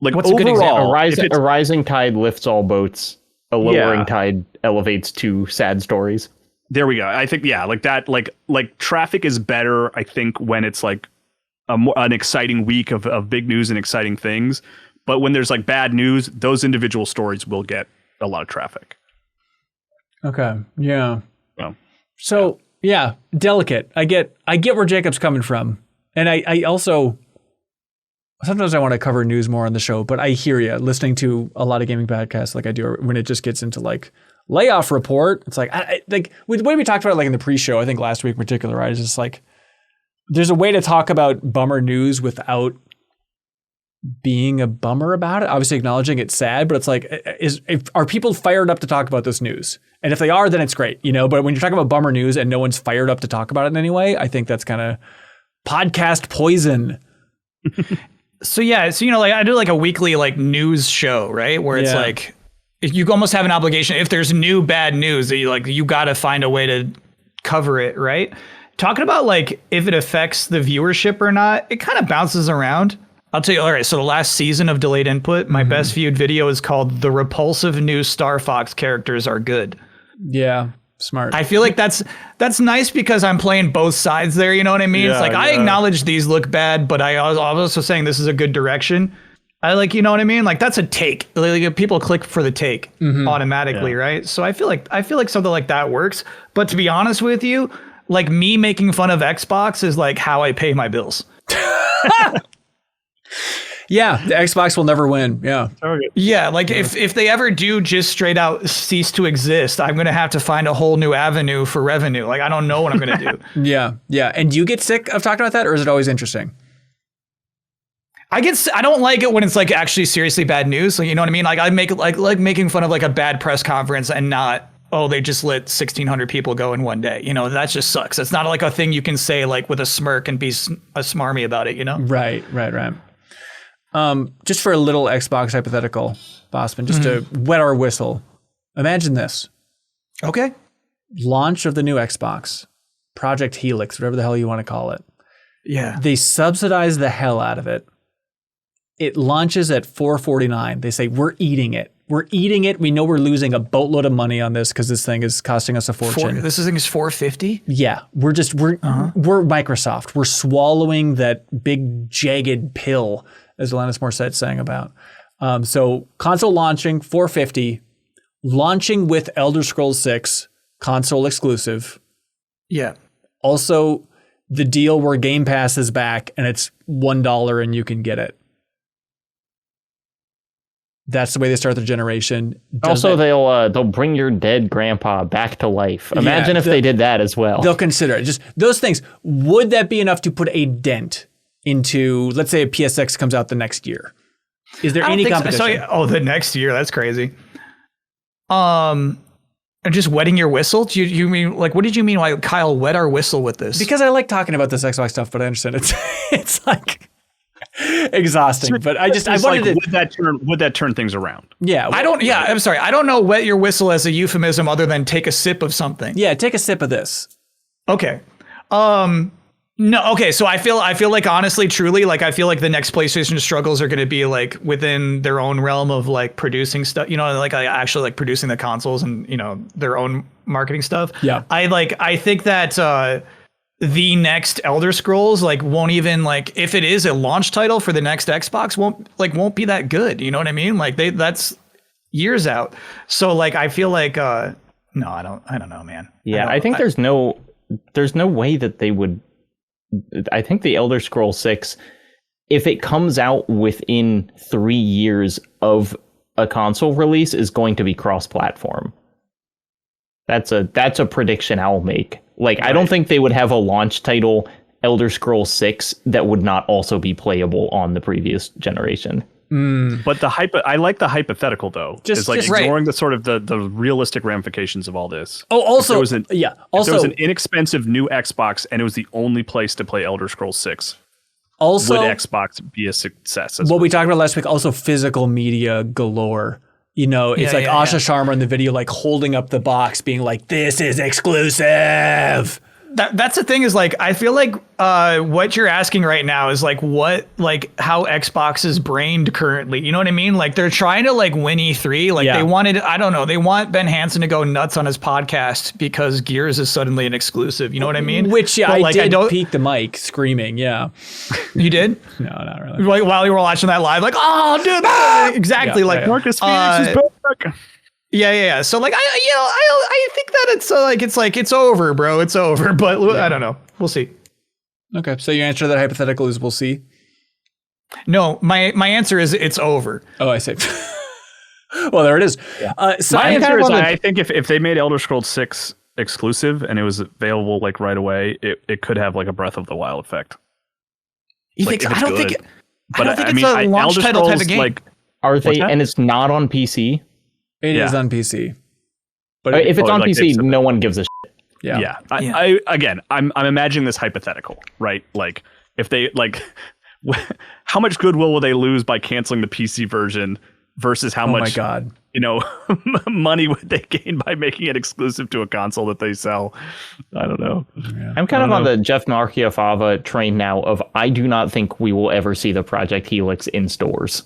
Like what's overall, a good example? A rising tide lifts all boats. A lowering tide elevates two sad stories. There we go. I think, like that, like traffic is better, I think, when it's like an exciting week of big news and exciting things. But when there's like bad news, those individual stories will get a lot of traffic. Okay. Yeah. Well, delicate. I get where Jacob's coming from. And I also, sometimes I want to cover news more on the show, but I hear you listening to a lot of gaming podcasts like I do when it just gets into like layoff report. It's like, the way we talked about it, like in the pre-show, I think last week in particular, right? It's just like, there's a way to talk about bummer news without being a bummer about it. Obviously acknowledging it's sad, but it's like, are people fired up to talk about this news? And if they are, then it's great, but when you're talking about bummer news and no one's fired up to talk about it in any way, I think that's kind of podcast poison. So like I do like a weekly like news show, right? Where it's like, you almost have an obligation. If there's new bad news, that you got to find a way to cover it, right? Talking about like if it affects the viewership or not, it kind of bounces around. I'll tell you. All right, so the last season of Delayed Input, my best viewed video is called "The Repulsive New Star Fox Characters Are Good." Yeah, Smart. I feel like that's nice because I'm playing both sides there. You know what I mean? It's like I acknowledge these look bad, but I was also saying this is a good direction. I like, you know what I mean? Like that's a take. Like, people click for the take automatically, right? So I feel like something like that works. But to be honest with you, like me making fun of Xbox is like how I pay my bills. Yeah, the Xbox will never win. Yeah. Yeah, like if they ever do just straight out cease to exist, I'm going to have to find a whole new avenue for revenue. Like I don't know what I'm going to do. Yeah. And do you get sick of talking about that, or is it always interesting? I don't like it when it's like actually seriously bad news. So you know what I mean? Like I make like making fun of like a bad press conference and not, oh, they just let 1,600 people go in one day. You know, that just sucks. It's not like a thing you can say like with a smirk and be a smarmy about it, you know? Right. Just for a little Xbox hypothetical, Bossman, just to wet our whistle. Imagine this. Okay. Launch of the new Xbox, Project Helix, whatever the hell you want to call it. Yeah. They subsidize the hell out of it. It launches at $449. They say, we're eating it. We know we're losing a boatload of money on this because this thing is costing us a fortune. This thing is $450? Yeah. We're Microsoft. We're swallowing that big jagged pill, as Alanis Morissette sang about. So console launching, $450, launching with Elder Scrolls 6, console exclusive. Yeah. Also, the deal where Game Pass is back and it's $1 and you can get it. That's the way they start their generation. They'll bring your dead grandpa back to life. Imagine if they did that as well. They'll consider it. Just those things. Would that be enough to put a dent into, let's say, a PSX comes out the next year? Is there any competition? The next year? That's crazy. Just wetting your whistle? Do you mean, like, what did you mean by Kyle wet our whistle with this? Because I like talking about this Xbox stuff, but I understand it's like exhausting. But I wanted to. Would that turn things around? Yeah. I'm sorry. I don't know wet your whistle as a euphemism other than take a sip of something. Yeah, take a sip of this. Okay. No, okay, so I feel like honestly, truly, like I feel like the next PlayStation struggles are going to be like within their own realm of like producing stuff, you know, like actually like producing the consoles and, you know, their own marketing stuff. Yeah. I think that the next Elder Scrolls like won't even like, if it is a launch title for the next Xbox, won't be that good. You know what I mean? Like that's years out. So like I feel like no, I don't know, man. Yeah, I think there's no way that they would. I think the Elder Scrolls 6, if it comes out within 3 years of a console release, is going to be cross-platform. That's a prediction I'll make. Like, right. I don't think they would have a launch title, Elder Scrolls 6, that would not also be playable on the previous generation. But I like the hypothetical though. Just ignoring the sort of the realistic ramifications of all this. Oh, also, if there was an inexpensive new Xbox and it was the only place to play Elder Scrolls 6. Also, would Xbox be a success? What we talked about last week, also physical media galore. You know, it's Asha Sharma in the video, like holding up the box, being like, "This is exclusive." That's the thing is like, I feel like what you're asking right now is like how Xbox is brained currently. You know what I mean? Like they're trying to like win E3. Like they want Ben Hansen to go nuts on his podcast because Gears is suddenly an exclusive. You know what I mean? Which I did peek the mic screaming. Yeah. You did? No, not really. Like while you were watching that live, like, oh dude, exactly. Marcus Phoenix is back. Yeah. So like I think that it's over, bro. It's over. But I don't know. We'll see. Okay. So your answer to that hypothetical is we'll see. No, my answer is it's over. Oh, I see. Well, there it is. Yeah. So my answer is I think if they made Elder Scrolls 6 exclusive and it was available like right away, it could have like a Breath of the Wild effect. You think? I don't think it's a launch title type of game. Like, are they? And it's not on PC. It is on PC, but if it's on PC, no one gives a shit. Yeah. I'm imagining this hypothetical, right? Like if they like, how much goodwill will they lose by canceling the PC version versus how much, money would they gain by making it exclusive to a console that they sell? I don't know. Yeah. I'm kind of on the Jeff Marchiafava train now of I do not think we will ever see the Project Helix in stores.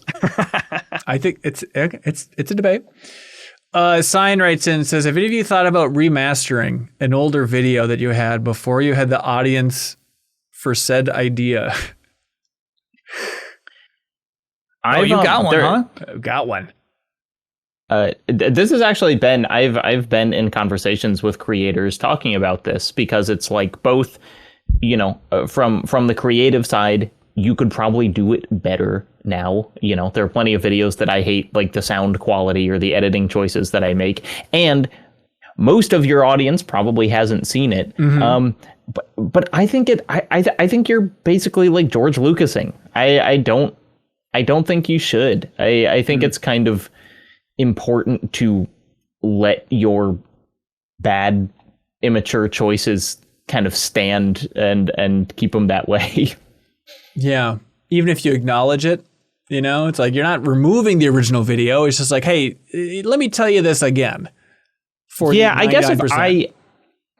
I think it's a debate. Sign writes in and says, have any of you thought about remastering an older video that you had before you had the audience for said idea? You got one, huh? Got one. This has actually been, I've been in conversations with creators talking about this, because it's like both, from the creative side, you could probably do it better now. There are plenty of videos that I hate, like the sound quality or the editing choices that I make. And most of your audience probably hasn't seen it. Mm-hmm. But I think I think you're basically like George Lucasing. I don't think you should. I think it's kind of important to let your bad, immature choices kind of stand and keep them that way. Yeah. Even if you acknowledge it, it's like you're not removing the original video. It's just like, hey, let me tell you this again. I guess if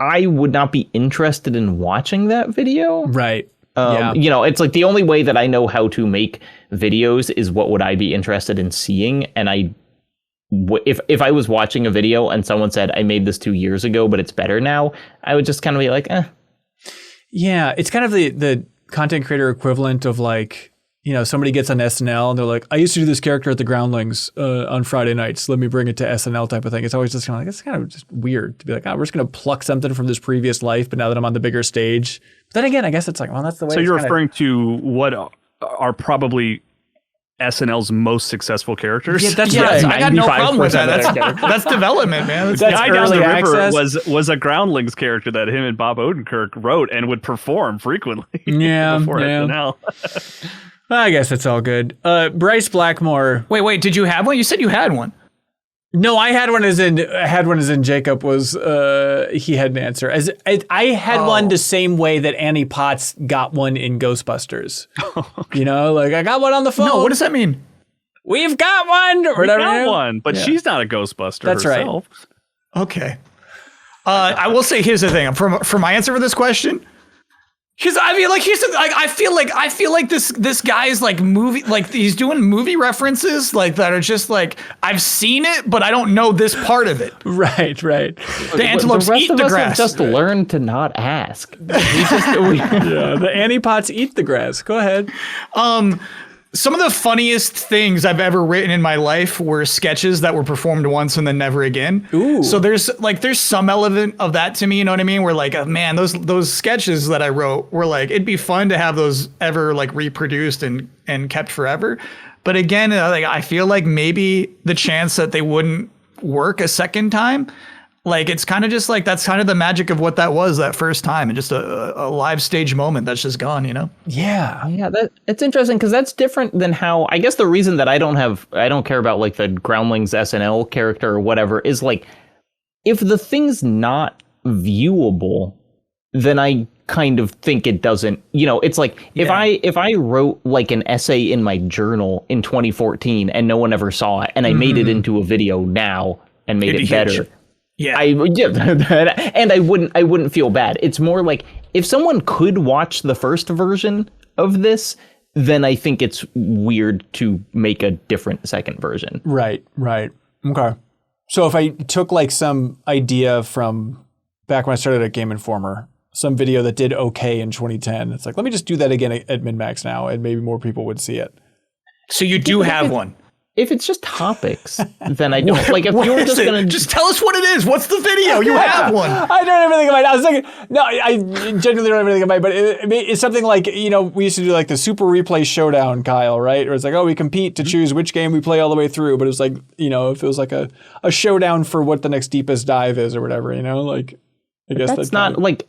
I would not be interested in watching that video. Right. It's like the only way that I know how to make videos is what would I be interested in seeing. And if I was watching a video and someone said, I made this 2 years ago, but it's better now, I would just kind of be like, eh. Yeah. It's kind of the content creator equivalent of like, somebody gets on SNL and they're like, I used to do this character at the Groundlings on Friday nights. Let me bring it to SNL type of thing. It's always just kind of like, it's kind of just weird to be like, we're just going to pluck something from this previous life, but now that I'm on the bigger stage. But then again, I guess it's like, well, that's the way. So you're referring to what are probably SNL's most successful characters? Yeah, that's right. I got no problem with that. That's development, man. The Guy Down the River was a Groundlings character that him and Bob Odenkirk wrote and would perform frequently. Yeah, before SNL. I guess it's all good. Bryce Blackmore. Wait, did you have one? You said you had one. No, I had one as in Jacob was he had an answer. I had one the same way that Annie Potts got one in Ghostbusters. Okay. Like I got one on the phone. No, what does that mean? We've got one. Or whatever. We got one, but she's not a Ghostbuster That's herself. Right. Okay. I will say here's the thing. For my answer for this question. Because I mean, I feel like this guy is like movie, like he's doing movie references like that are just like I've seen it, but I don't know this part of it. Right. The antelopes eat the grass. The rest of us have just learned to not ask. The Annie Potts eat the grass. Go ahead. Some of the funniest things I've ever written in my life were sketches that were performed once and then never again. Ooh. So there's some element of that to me, you know what I mean? Where like, man, those sketches that I wrote were like, it'd be fun to have those ever like reproduced and kept forever. But again, I feel like maybe the chance that they wouldn't work a second time, like it's kind of just like that's kind of the magic of what that was that first time, and just a live stage moment that's just gone, Yeah, it's interesting because that's different than how I guess the reason that I don't care about like the Groundlings SNL character or whatever is like if the thing's not viewable, then I kind of think it doesn't. It's like if I wrote like an essay in my journal in 2014 and no one ever saw it, and I made it into a video now and made it better. Huge. Yeah. And I wouldn't feel bad. It's more like if someone could watch the first version of this, then I think it's weird to make a different second version. Right. Okay. So if I took like some idea from back when I started at Game Informer, some video that did okay in 2010, it's like, let me just do that again at MinnMax now, and maybe more people would see it. So you do have one. If it's just topics, then I don't. Like, if you're just going to... Just tell us what it is. What's the video? You have one. I don't have anything in mind. I was thinking... No, I genuinely don't have anything in mind, but it's something like, we used to do like the Super Replay Showdown, Kyle, right? Or it's like, we compete to choose which game we play all the way through, but it was like, if it was like a showdown for what the next deepest dive is or whatever, like, I guess that's not like...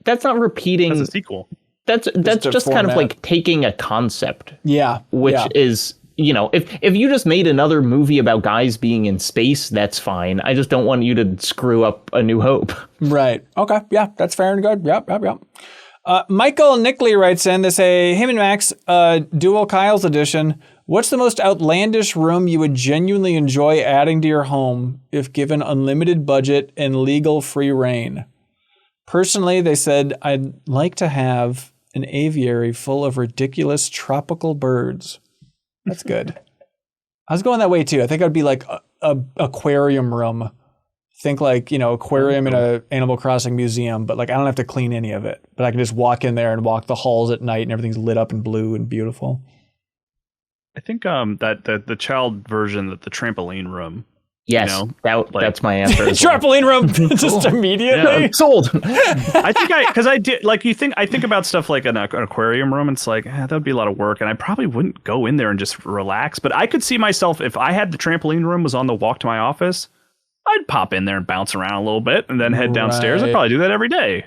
That's not repeating... That's a sequel. That's just kind of like taking a concept. Yeah. Which is... if you just made another movie about guys being in space, that's fine. I just don't want you to screw up A New Hope. Right. Okay. Yeah, that's fair and good. Yep. Michael Nickley writes in, they say, hey, MinnMax, Dual Kyle's edition. What's the most outlandish room you would genuinely enjoy adding to your home if given unlimited budget and legal free reign? Personally, they said, I'd like to have an aviary full of ridiculous tropical birds. That's good. I was going that way too. I think I'd be like a aquarium room. Think like, aquarium in a Animal Crossing museum, but like I don't have to clean any of it. But I can just walk in there and walk the halls at night and everything's lit up in blue and beautiful. I think that the child version, the trampoline room. Yes, that's my answer. Trampoline room, just immediately sold. I think about stuff like an aquarium room. It's like that would be a lot of work, and I probably wouldn't go in there and just relax. But I could see myself if I had the trampoline room was on the walk to my office. I'd pop in there and bounce around a little bit and then head downstairs. I'd probably do that every day,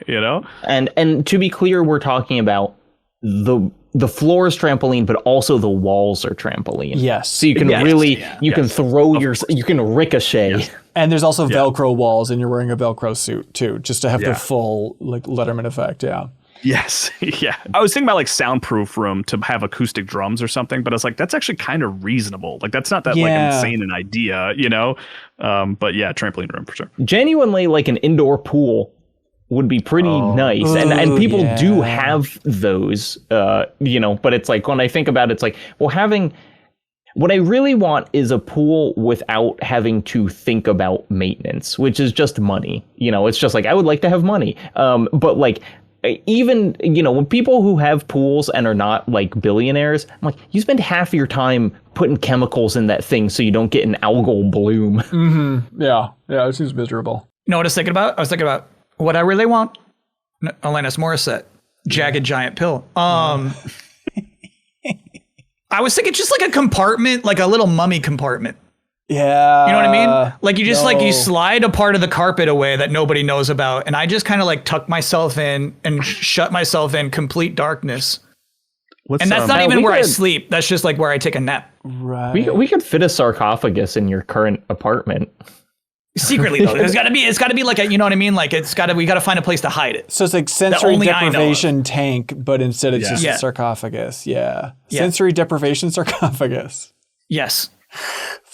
And to be clear, we're talking about the floor is trampoline, but also the walls are trampoline. Yes. So you can can throw you can ricochet. Yes. And there's also Velcro walls, and you're wearing a Velcro suit too, just to have the full like Letterman effect. Yeah. Yes. Yeah. I was thinking about like soundproof room to have acoustic drums or something, but I was like, that's actually kind of reasonable. Like that's not that like insane an idea, But yeah, trampoline room for sure. Genuinely, like an indoor pool would be pretty nice. And people do have those, but it's like when I think about it, it's like, well, what I really want is a pool without having to think about maintenance, which is just money. It's just like, I would like to have money. But like, even, when people who have pools and are not like billionaires, I'm like, you spend half your time putting chemicals in that thing so you don't get an algal bloom. Mm-hmm. Yeah. Yeah. It seems miserable. You know what I was thinking about? I was thinking about what I really want. Alanis Morissette, Jagged Giant Pill. I was thinking just like a compartment, like a little mummy compartment. Yeah. You know what I mean? Like you just like you slide a part of the carpet away that nobody knows about. And I just kind of like tuck myself in and shut myself in complete darkness. And that's not even where I sleep. That's just like where I take a nap. Right. We could fit a sarcophagus in your current apartment. Secretly though, it's got to be like a, you know what I mean? Like we got to find a place to hide it. So it's like sensory deprivation tank, but instead it's just a sarcophagus. Yeah. Sensory deprivation sarcophagus. Yes.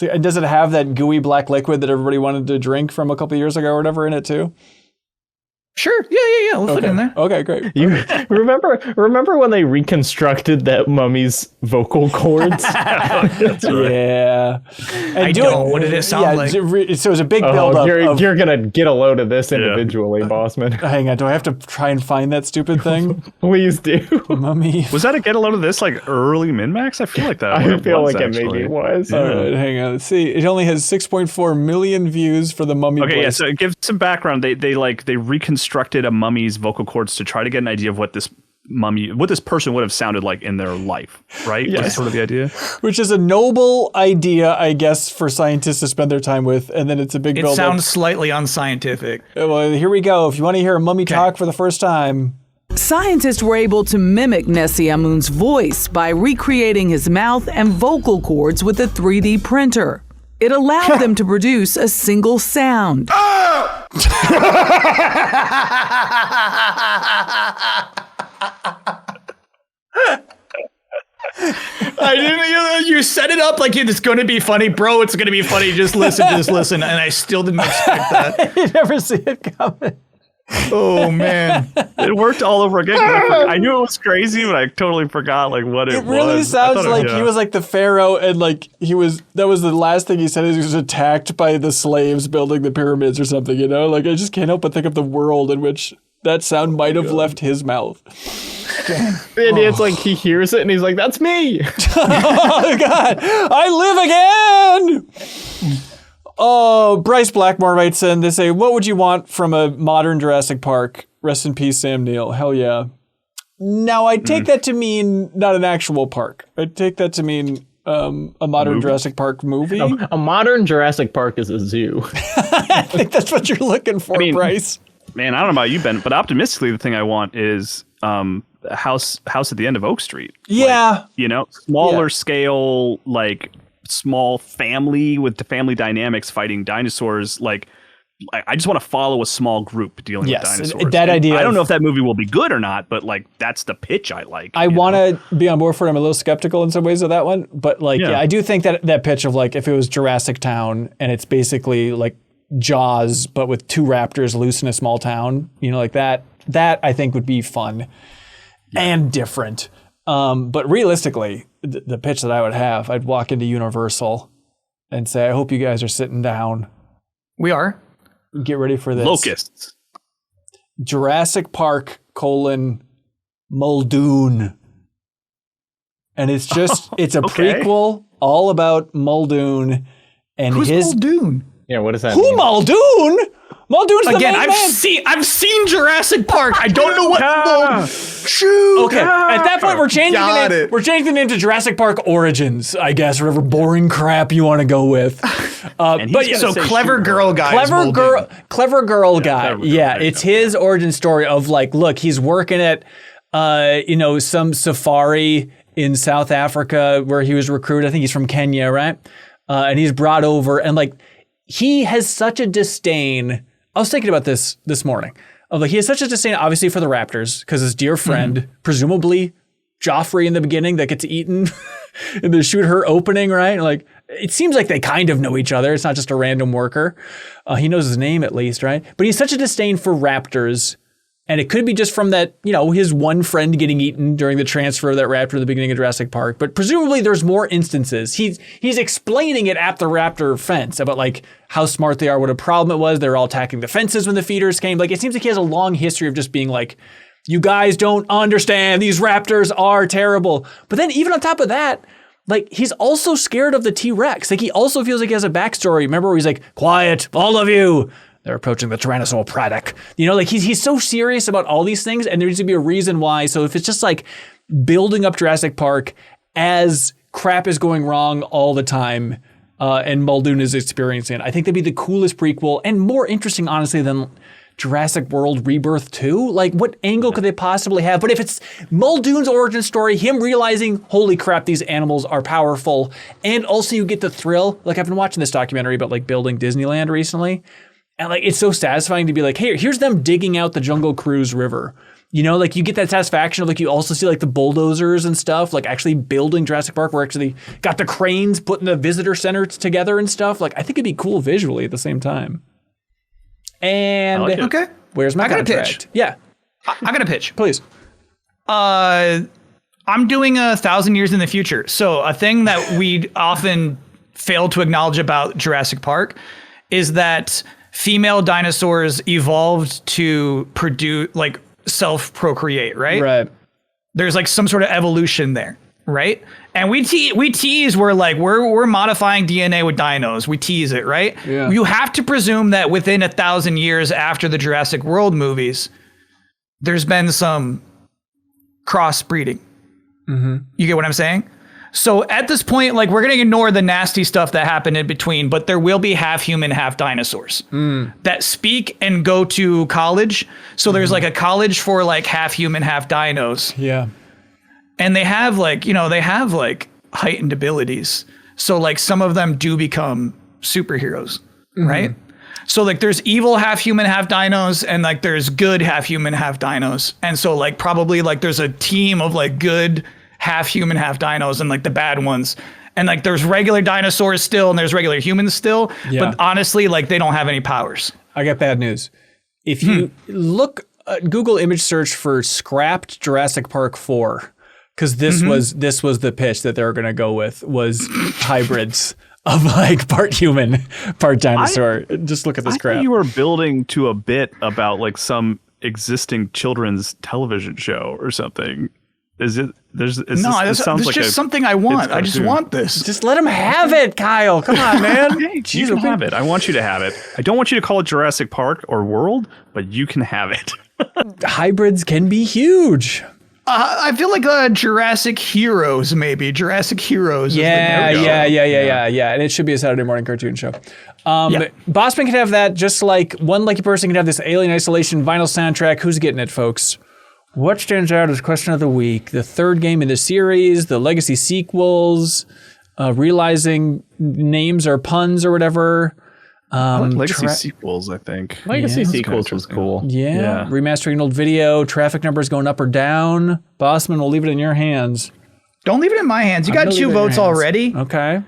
And does it have that gooey black liquid that everybody wanted to drink from a couple years ago or whatever in it too? Sure. Yeah. We'll fit it in there. Okay, great. You remember when they reconstructed that mummy's vocal cords? Yeah. I don't. What did it sound like? So it was a big buildup. You're going to get a load of this individually, Bossman. Hang on. Do I have to try and find that stupid thing? Please do. Mummy. Was that a get a load of this like early MinnMax? I feel like that. I feel like it maybe was. All right, hang on. Let's see. It only has 6.4 million views for the mummy. Okay, yeah. So give some background. They reconstructed a mummy's vocal cords to try to get an idea of what this person would have sounded like in their life, right? Yes. That's sort of the idea. Which is a noble idea, I guess, for scientists to spend their time with, and then it's a big build-up. It sounds slightly unscientific. Well, here we go. If you want to hear a mummy talk for the first time. Scientists were able to mimic Nessie Amun's voice by recreating his mouth and vocal cords with a 3D printer. It allowed them to produce a single sound. I didn't. You set it up like it's going to be funny, bro. It's going to be funny. Just listen. And I still didn't expect that. You never see it coming. Oh man, it worked all over again. I knew it was crazy, but I totally forgot like what it was. It really sounds like he was like the pharaoh, and like that was the last thing he said. He was attacked by the slaves building the pyramids or something. Like I just can't help but think of the world in which that sound might have left his mouth. And it's like he hears it and he's like, "That's me." Oh God, I live again. Oh, Bryce Blackmore writes in, they say, what would you want from a modern Jurassic Park? Rest in peace, Sam Neill. Hell yeah. Now, I take that to mean not an actual park. I take that to mean a modern Jurassic Park movie. A modern Jurassic Park is a zoo. I think that's what you're looking for, Bryce. Man, I don't know about you, Ben, but optimistically, the thing I want is house at the end of Oak Street. Yeah. Like, smaller scale, like small family with the family dynamics fighting dinosaurs. Like, I just want to follow a small group dealing with dinosaurs. That idea. I don't know if that movie will be good or not, but like that's the pitch I like. I want to be on board for it. I'm a little skeptical in some ways of that one, but like, I do think that pitch of like if it was Jurassic Town and it's basically like Jaws, but with two raptors loose in a small town, like that I think would be fun and different. But realistically, the pitch that I would have, I'd walk into Universal and say, I hope you guys are sitting down. We are. Get ready for this. Locusts. Jurassic Park, Muldoon. And it's just, it's a prequel all about Muldoon. And Who's Muldoon? Yeah, what does that mean? Who, Muldoon? Muldoon's the main man. I've seen Jurassic Park. I don't know what. Okay, at that point we're changing it. We're changing it into Jurassic Park Origins, I guess, whatever boring crap you want to go with. But yeah, so clever girl guy. Clever girl guy. Yeah, it's his origin story of like, look, he's working at, some safari in South Africa where he was recruited. I think he's from Kenya, right? And he's brought over, and like, he has such a disdain. I was thinking about this morning. He has such a disdain, obviously, for the Raptors, because his dear friend, presumably Joffrey in the beginning, that gets eaten in the shoot her opening, right? Like, it seems like they kind of know each other. It's not just a random worker. He knows his name at least, right? But he's such a disdain for Raptors. And it could be just from that, his one friend getting eaten during the transfer of that raptor at the beginning of Jurassic Park. But presumably there's more instances. He's explaining it at the raptor fence about like how smart they are, what a problem it was. They're all attacking the fences when the feeders came. Like, it seems like he has a long history of just being like, you guys don't understand. These raptors are terrible. But then even on top of that, like, he's also scared of the T-Rex. Like, he also feels like he has a backstory. Remember where he's like, quiet, all of you. They're approaching the Tyrannosaurus Pradock. Like, he's so serious about all these things, and there needs to be a reason why. So if it's just like building up Jurassic Park as crap is going wrong all the time, and Muldoon is experiencing it, I think that'd be the coolest prequel and more interesting, honestly, than Jurassic World Rebirth 2. Like, what angle could they possibly have? But if it's Muldoon's origin story, him realizing, holy crap, these animals are powerful, and also you get the thrill. Like, I've been watching this documentary about like building Disneyland recently. And like, it's so satisfying to be like, hey, here's them digging out the Jungle Cruise River. Like, you get that satisfaction of like, you also see like the bulldozers and stuff, like actually building Jurassic Park, where actually got the cranes putting the visitor center together and stuff. Like, I think it'd be cool visually at the same time. And okay, where's my contract? Pitch. Yeah, I got a pitch. Please. I'm doing 1,000 years in the future. So a thing that we often fail to acknowledge about Jurassic Park is that female dinosaurs evolved to produce, like, self-procreate, right? Right. There's like some sort of evolution there, right? And we tease, we're modifying DNA with dinos. We tease it, right? Yeah. You have to presume that within 1,000 years after the Jurassic World movies, there's been some crossbreeding. Mm-hmm. You get what I'm saying? So at this point, like, we're going to ignore the nasty stuff that happened in between, but there will be half human, half dinosaurs that speak and go to college. So there's like a college for like half human, half dinos. Yeah. And they have like heightened abilities. So like some of them do become superheroes, right? So like there's evil half human, half dinos, and like there's good half human, half dinos. And so like probably like there's a team of like good half human, half dinos, and like the bad ones. And like there's regular dinosaurs still, and there's regular humans still. Yeah. But honestly, like they don't have any powers. I got bad news. If you look, Google image search for scrapped Jurassic Park 4, because this was the pitch that they were going to go with, was hybrids of like part human, part dinosaur. Just look at this crap. I thought you were building to a bit about like some existing children's television show or something. Is it? This sounds like just something I want. I just want this. Just let him have it, Kyle. Come on, man. You can have it. I want you to have it. I don't want you to call it Jurassic Park or World, but you can have it. Hybrids can be huge. I feel like Jurassic Heroes, maybe. Jurassic Heroes. Yeah. And it should be a Saturday morning cartoon show. Bossman can have that, just like one lucky person can have this Alien Isolation vinyl soundtrack. Who's getting it, folks? What stands out as question of the week? The third game in the series, the legacy sequels, realizing names are puns or whatever. I like legacy sequels, I think. Legacy sequels was cool. Yeah. Remastering an old video, traffic numbers going up or down. Bossman, we'll leave it in your hands. Don't leave it in my hands. You got 2 votes already. Okay.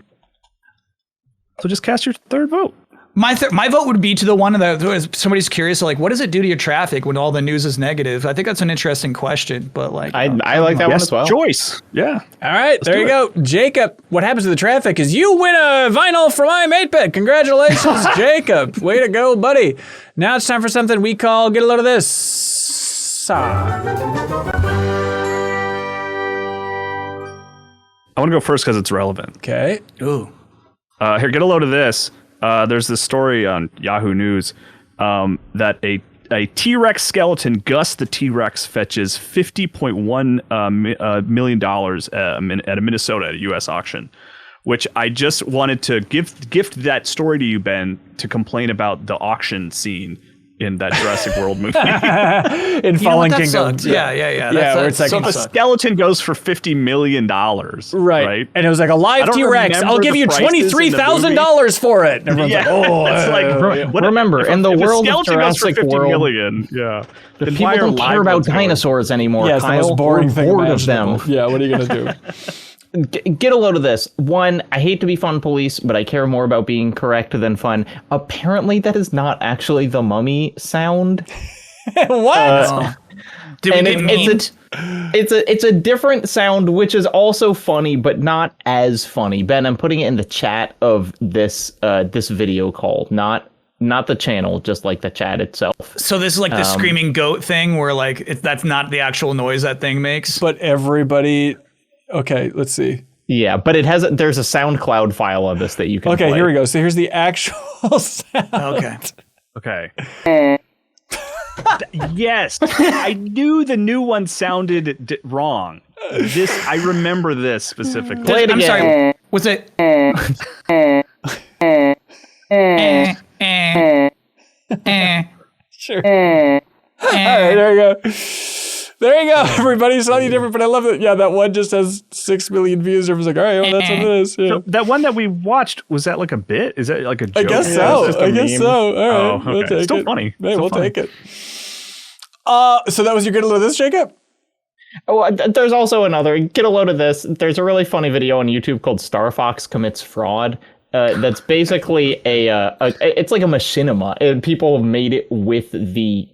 So just cast your third vote. My vote would be to the one that somebody's curious, like, what does it do to your traffic when all the news is negative? I think that's an interesting question, but like, I like that one as well. Choice. Yeah. All right, there you go. Jacob, what happens to the traffic is you win a vinyl from I'm8bit. Congratulations, Jacob. Way to go, buddy. Now it's time for something we call Get a Load of This. I want to go first because it's relevant. Okay. ooh, Here, get a load of this. There's this story on Yahoo News that a T-Rex skeleton, Gus the T-Rex, fetches $50.1 million at a Minnesota U.S. auction, which I just wanted to gift that story to you, Ben, to complain about the auction scene in that Jurassic World movie. In Fallen Kingdom. Yeah. Where it's like, So the skeleton goes for $50 million. Right. And it was like a live T-Rex. I'll give you $23,000 for it. And everyone's like, oh. It's like, remember, in the world of Jurassic World, yeah. the people don't care about dinosaurs anymore. Yeah, it's the most boring thing bored of imaginable. them. Yeah, what are you going to do? Get a load of this. One, I hate to be fun police, but I care more about being correct than fun. Apparently, that is not actually the mummy sound. What? It's a different sound, which is also funny, but not as funny. Ben, I'm putting it in the chat of this this video call, not the channel, just like the chat itself. So this is like the screaming goat thing, where like that's not the actual noise that thing makes. But everybody. Okay, let's see. Yeah, but there's a SoundCloud file of this that you can play. Here we go. So here's the actual sound. Okay. Yes, I knew the new one sounded wrong. I remember this specifically. Play it again. I'm sorry. Was it? Sure. All right, there we go. There you go, everybody. Slightly different, but I love it. Yeah, that one just has 6 million views. Everyone's like, all right, well, that's what it is. Yeah. So that one that we watched, was that like a bit? Is that like a joke? I guess so. I guess so. All right. Oh, okay. We'll take Still it. funny. Hey, Still we'll funny. take it. So that was your good load of this, Jacob? Oh, there's also another. Get a load of this. There's a really funny video on YouTube called Star Fox Commits Fraud. That's basically it's like a machinima, and people have made it with the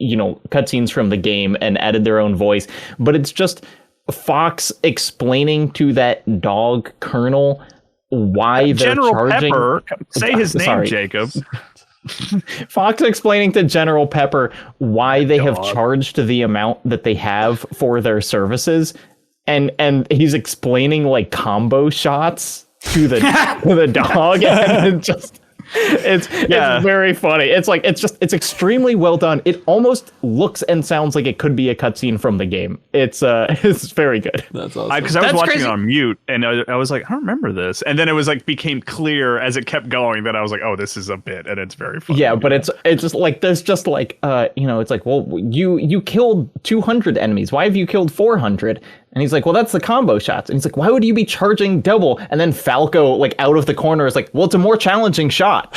cutscenes from the game and added their own voice, but it's just Fox explaining to that dog Colonel why they're General charging. Pepper, say his name, Sorry. Jacob. Fox explaining to General Pepper why they have charged the amount that they have for their services, and he's explaining like combo shots to the dog, and it's very funny. It's extremely well done. It almost looks and sounds like it could be a cutscene from the game. It's very good. That's awesome. Because I was watching it on mute, and I was like, I don't remember this, and then it was like became clear as it kept going that I was like, oh, this is a bit, and it's very funny. Yeah, but it's just like there's just like it's like, well, you killed 200 enemies. Why have you killed 400? And he's like, well, that's the combo shots. And he's like, why would you be charging double? And then Falco, like out of the corner, is like, well, it's a more challenging shot.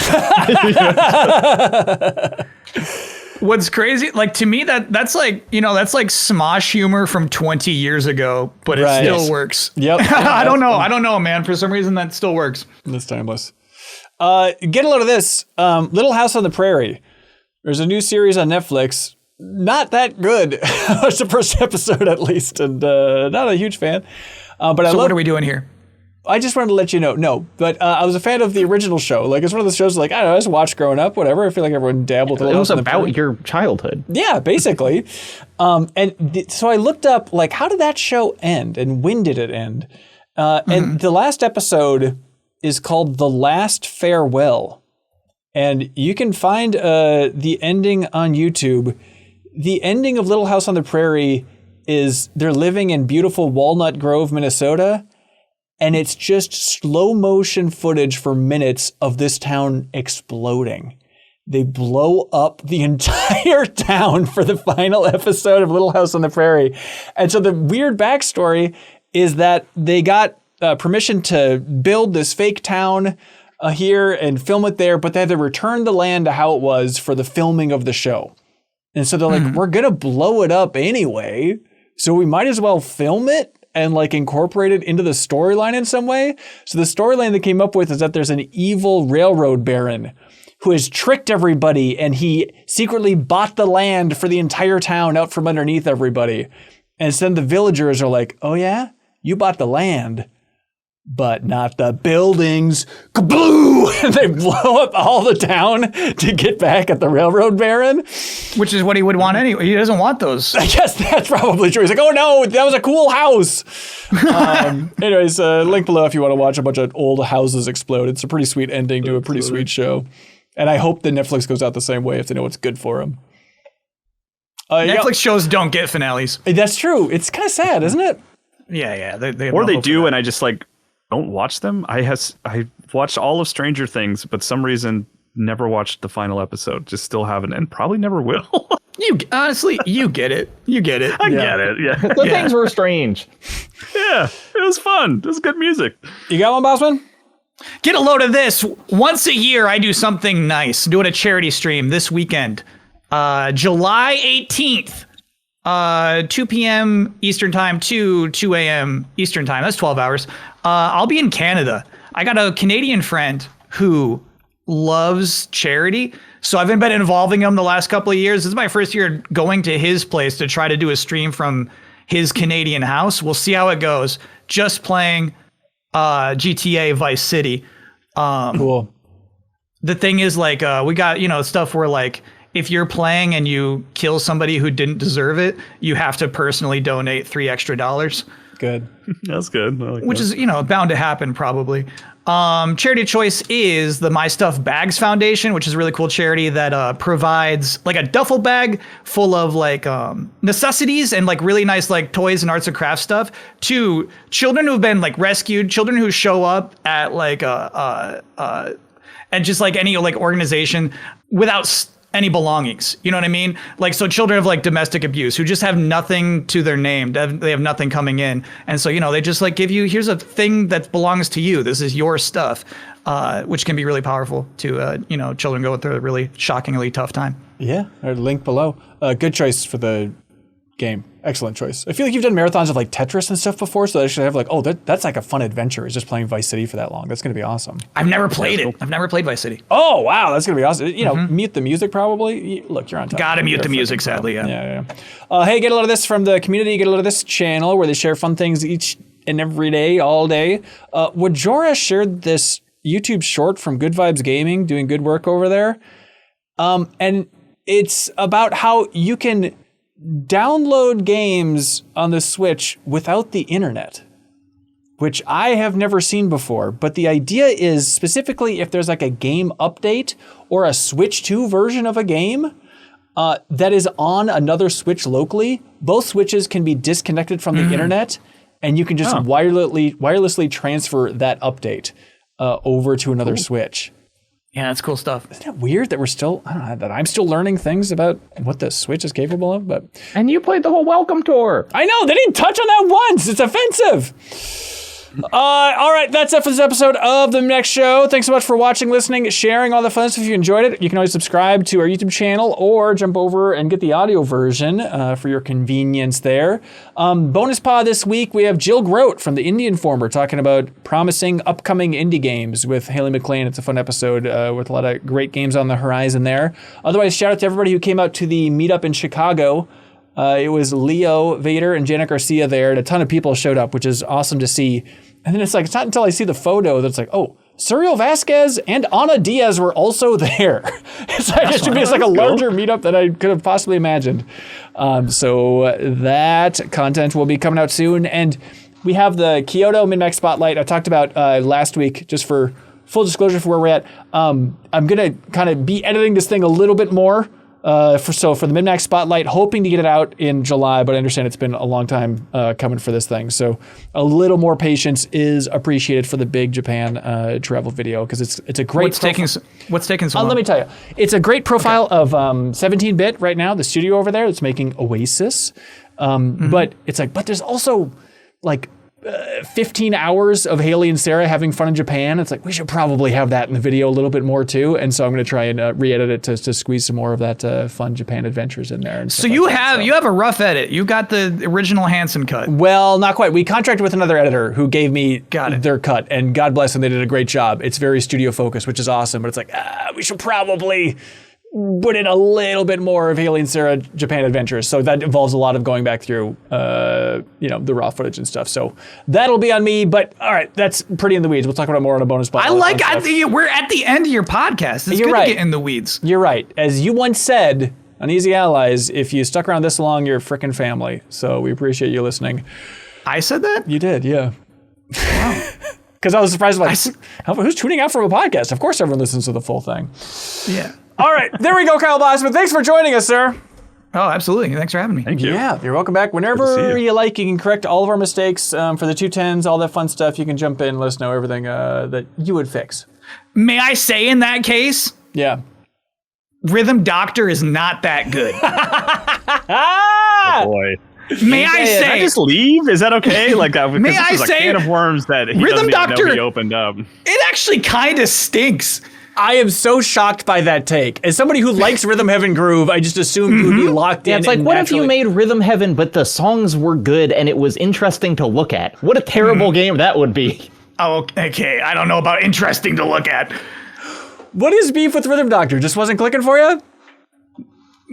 What's crazy, like to me, that's like Smosh humor from 20 years ago, but it still works. Yep. I don't know, man. For some reason, that still works. That's timeless. Get a load of this. Little House on the Prairie. There's a new series on Netflix. Not that good. I watched the first episode at least, and not a huge fan. But what are we doing here? I just wanted to let you know. No, but I was a fan of the original show. Like, it's one of the shows like, I don't know, I just watched growing up, whatever. I feel like everyone dabbled a little. It was about your childhood. Yeah, basically. So I looked up, like, how did that show end and when did it end? And the last episode is called The Last Farewell. And you can find the ending on YouTube. The ending of Little House on the Prairie is they're living in beautiful Walnut Grove, Minnesota, and it's just slow motion footage for minutes of this town exploding. They blow up the entire town for the final episode of Little House on the Prairie. And so the weird backstory is that they got permission to build this fake town here and film it there, but they had to return the land to how it was for the filming of the show. And so they're like, we're going to blow it up anyway, so we might as well film it and like incorporate it into the storyline in some way. So the storyline they came up with is that there's an evil railroad baron who has tricked everybody, and he secretly bought the land for the entire town out from underneath everybody. And then the villagers are like, oh yeah, you bought the land, but not the buildings. Kabloo! And they blow up all the town to get back at the railroad baron. Which is what he would want anyway. He doesn't want those. I guess that's probably true. He's like, oh no, that was a cool house. Anyways, link below if you want to watch a bunch of old houses explode. It's a pretty sweet ending to a pretty sweet show. And I hope that Netflix goes out the same way if they know what's good for them. Netflix shows don't get finales. That's true. It's kind of sad, isn't it? Yeah. They do, and I just don't watch them. I watched all of Stranger Things, but some reason never watched the final episode. Just still haven't, and probably never will. You honestly, you get it. I get it. Yeah. The things were strange. Yeah, it was fun. It was good music. You got one, Bossman? Get a load of this. Once a year, I do something nice. Doing a charity stream this weekend. July 18th, 2 p.m. Eastern Time to 2 a.m. Eastern Time. That's 12 hours. I'll be in Canada. I got a Canadian friend who loves charity. So I've been involving him the last couple of years. This is my first year going to his place to try to do a stream from his Canadian house. We'll see how it goes. Just playing GTA Vice City. Cool. The thing is, we got, stuff where, if you're playing and you kill somebody who didn't deserve it, you have to personally donate $3 extra. Good. That's good. Which is, bound to happen probably. Charity of choice is the My Stuff Bags Foundation, which is a really cool charity that provides a duffel bag full of necessities and really nice toys and arts and crafts stuff to children who've been rescued, children who show up at and just any organization without any belongings. You know what I mean? So children of domestic abuse who just have nothing to their name. They have nothing coming in. And so, they just give you, here's a thing that belongs to you. This is your stuff, which can be really powerful to, children go through a really shockingly tough time. Yeah. Or link below. Good choice for the game. Excellent choice. I feel like you've done marathons of Tetris and stuff before, so I should have that's a fun adventure. Is just playing Vice City for that long. That's going to be awesome. I've never played it. I've never played Vice City. Oh wow, that's going to be awesome. Mute the music probably. Look, you're on top. Gotta mute the music, sadly. Yeah. Hey, get a lot of this from the community. Get a lot of this channel where they share fun things each and every day, all day. Wajora shared this YouTube short from Good Vibes Gaming, doing good work over there, and it's about how you can download games on the Switch without the internet, which I have never seen before. But the idea is specifically if there's a game update or a Switch 2 version of a game that is on another Switch locally, both Switches can be disconnected from the internet, and you can just wirelessly transfer that update over to another Switch. Yeah, that's cool stuff. Isn't it weird that I'm still learning things about what the Switch is capable of? And you played the whole welcome tour. I know, they didn't touch on that once. It's offensive. All right, that's it for this episode of The Next Show. Thanks so much for watching, listening, sharing all the fun stuff. If you enjoyed it, you can always subscribe to our YouTube channel or jump over and get the audio version for your convenience there. Bonus pod this week, we have Jill Grote from the Indie Informer talking about promising upcoming indie games with Haley McLean. It's a fun episode with a lot of great games on the horizon there. Otherwise, shout out to everybody who came out to the meetup in Chicago. It was Leo Vader and Janet Garcia there, and a ton of people showed up, which is awesome to see. And then it's not until I see the photo that's oh, Suriel Vasquez and Ana Diaz were also there. It should be a larger meetup than I could have possibly imagined. So that content will be coming out soon. And we have the Kyoto MinnMax Spotlight I talked about last week, just for full disclosure for where we're at. I'm going to kind of be editing this thing a little bit more. For the MinnMax Spotlight, hoping to get it out in July, but I understand it's been a long time coming for this thing. So a little more patience is appreciated for the big Japan travel video, because it's a great. What's taking so long? Let me tell you, it's a great profile of 17-bit right now. The studio over there that's making Oasis, but it's but there's also 15 hours of Haley and Sarah having fun in Japan. It's like, we should probably have that in the video a little bit more too. And so I'm going to try and re-edit it to squeeze some more of that fun Japan adventures in there. And so you have a rough edit. You got the original Hansen cut. Well, not quite. We contracted with another editor who gave me their cut, and God bless them, they did a great job. It's very studio focused, which is awesome. But it's like, we should probably put in a little bit more of Haley and Sarah Japan adventures. So that involves a lot of going back through, the raw footage and stuff. So that'll be on me. But all right, that's pretty in the weeds. We'll talk about it more on a bonus podcast. We're at the end of your podcast. It's good to get in the weeds. You're right. As you once said on Easy Allies, if you stuck around this long, you're frickin' family. So we appreciate you listening. I said that? You did, yeah. Wow. Because I was surprised, who's tuning out from a podcast? Of course everyone listens to the full thing. Yeah. All right, there we go, Kyle Bossman. Thanks for joining us, sir. Oh, absolutely. Thanks for having me. Thank you. Yeah, you're welcome back. Whenever you like, you can correct all of our mistakes for the 210s, all that fun stuff. You can jump in, let us know everything that you would fix. May I say in that case? Yeah. Rhythm Doctor is not that good. Oh, boy. May I say? Can I just leave? Is that okay? Like that? May I say? A can of worms that Rhythm Doctor opened up. It actually kind of stinks. I am so shocked by that take. As somebody who likes Rhythm Heaven Groove, I just assumed you would be locked in. It's like, what if you made Rhythm Heaven, but the songs were good and it was interesting to look at? What a terrible game that would be. Oh, okay. I don't know about interesting to look at. What is beef with Rhythm Doctor? Just wasn't clicking for you?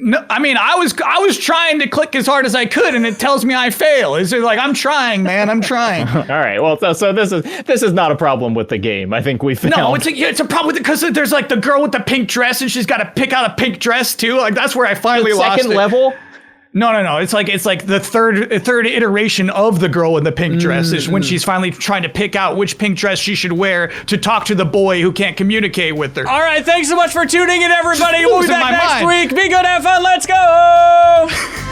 No, I mean, I was trying to click as hard as I could, and it tells me I fail. It's like, I'm trying, man. I'm trying. All right. Well, so this is not a problem with the game. I think we found. No, it's a problem because there's like the girl with the pink dress, and she's got to pick out a pink dress too. Like that's where I finally lost it. Second level. No. It's like the third iteration of the girl in the pink dress is when she's finally trying to pick out which pink dress she should wear to talk to the boy who can't communicate with her. All right, thanks so much for tuning in, everybody. We'll be back next week. Be good, have fun. Let's go.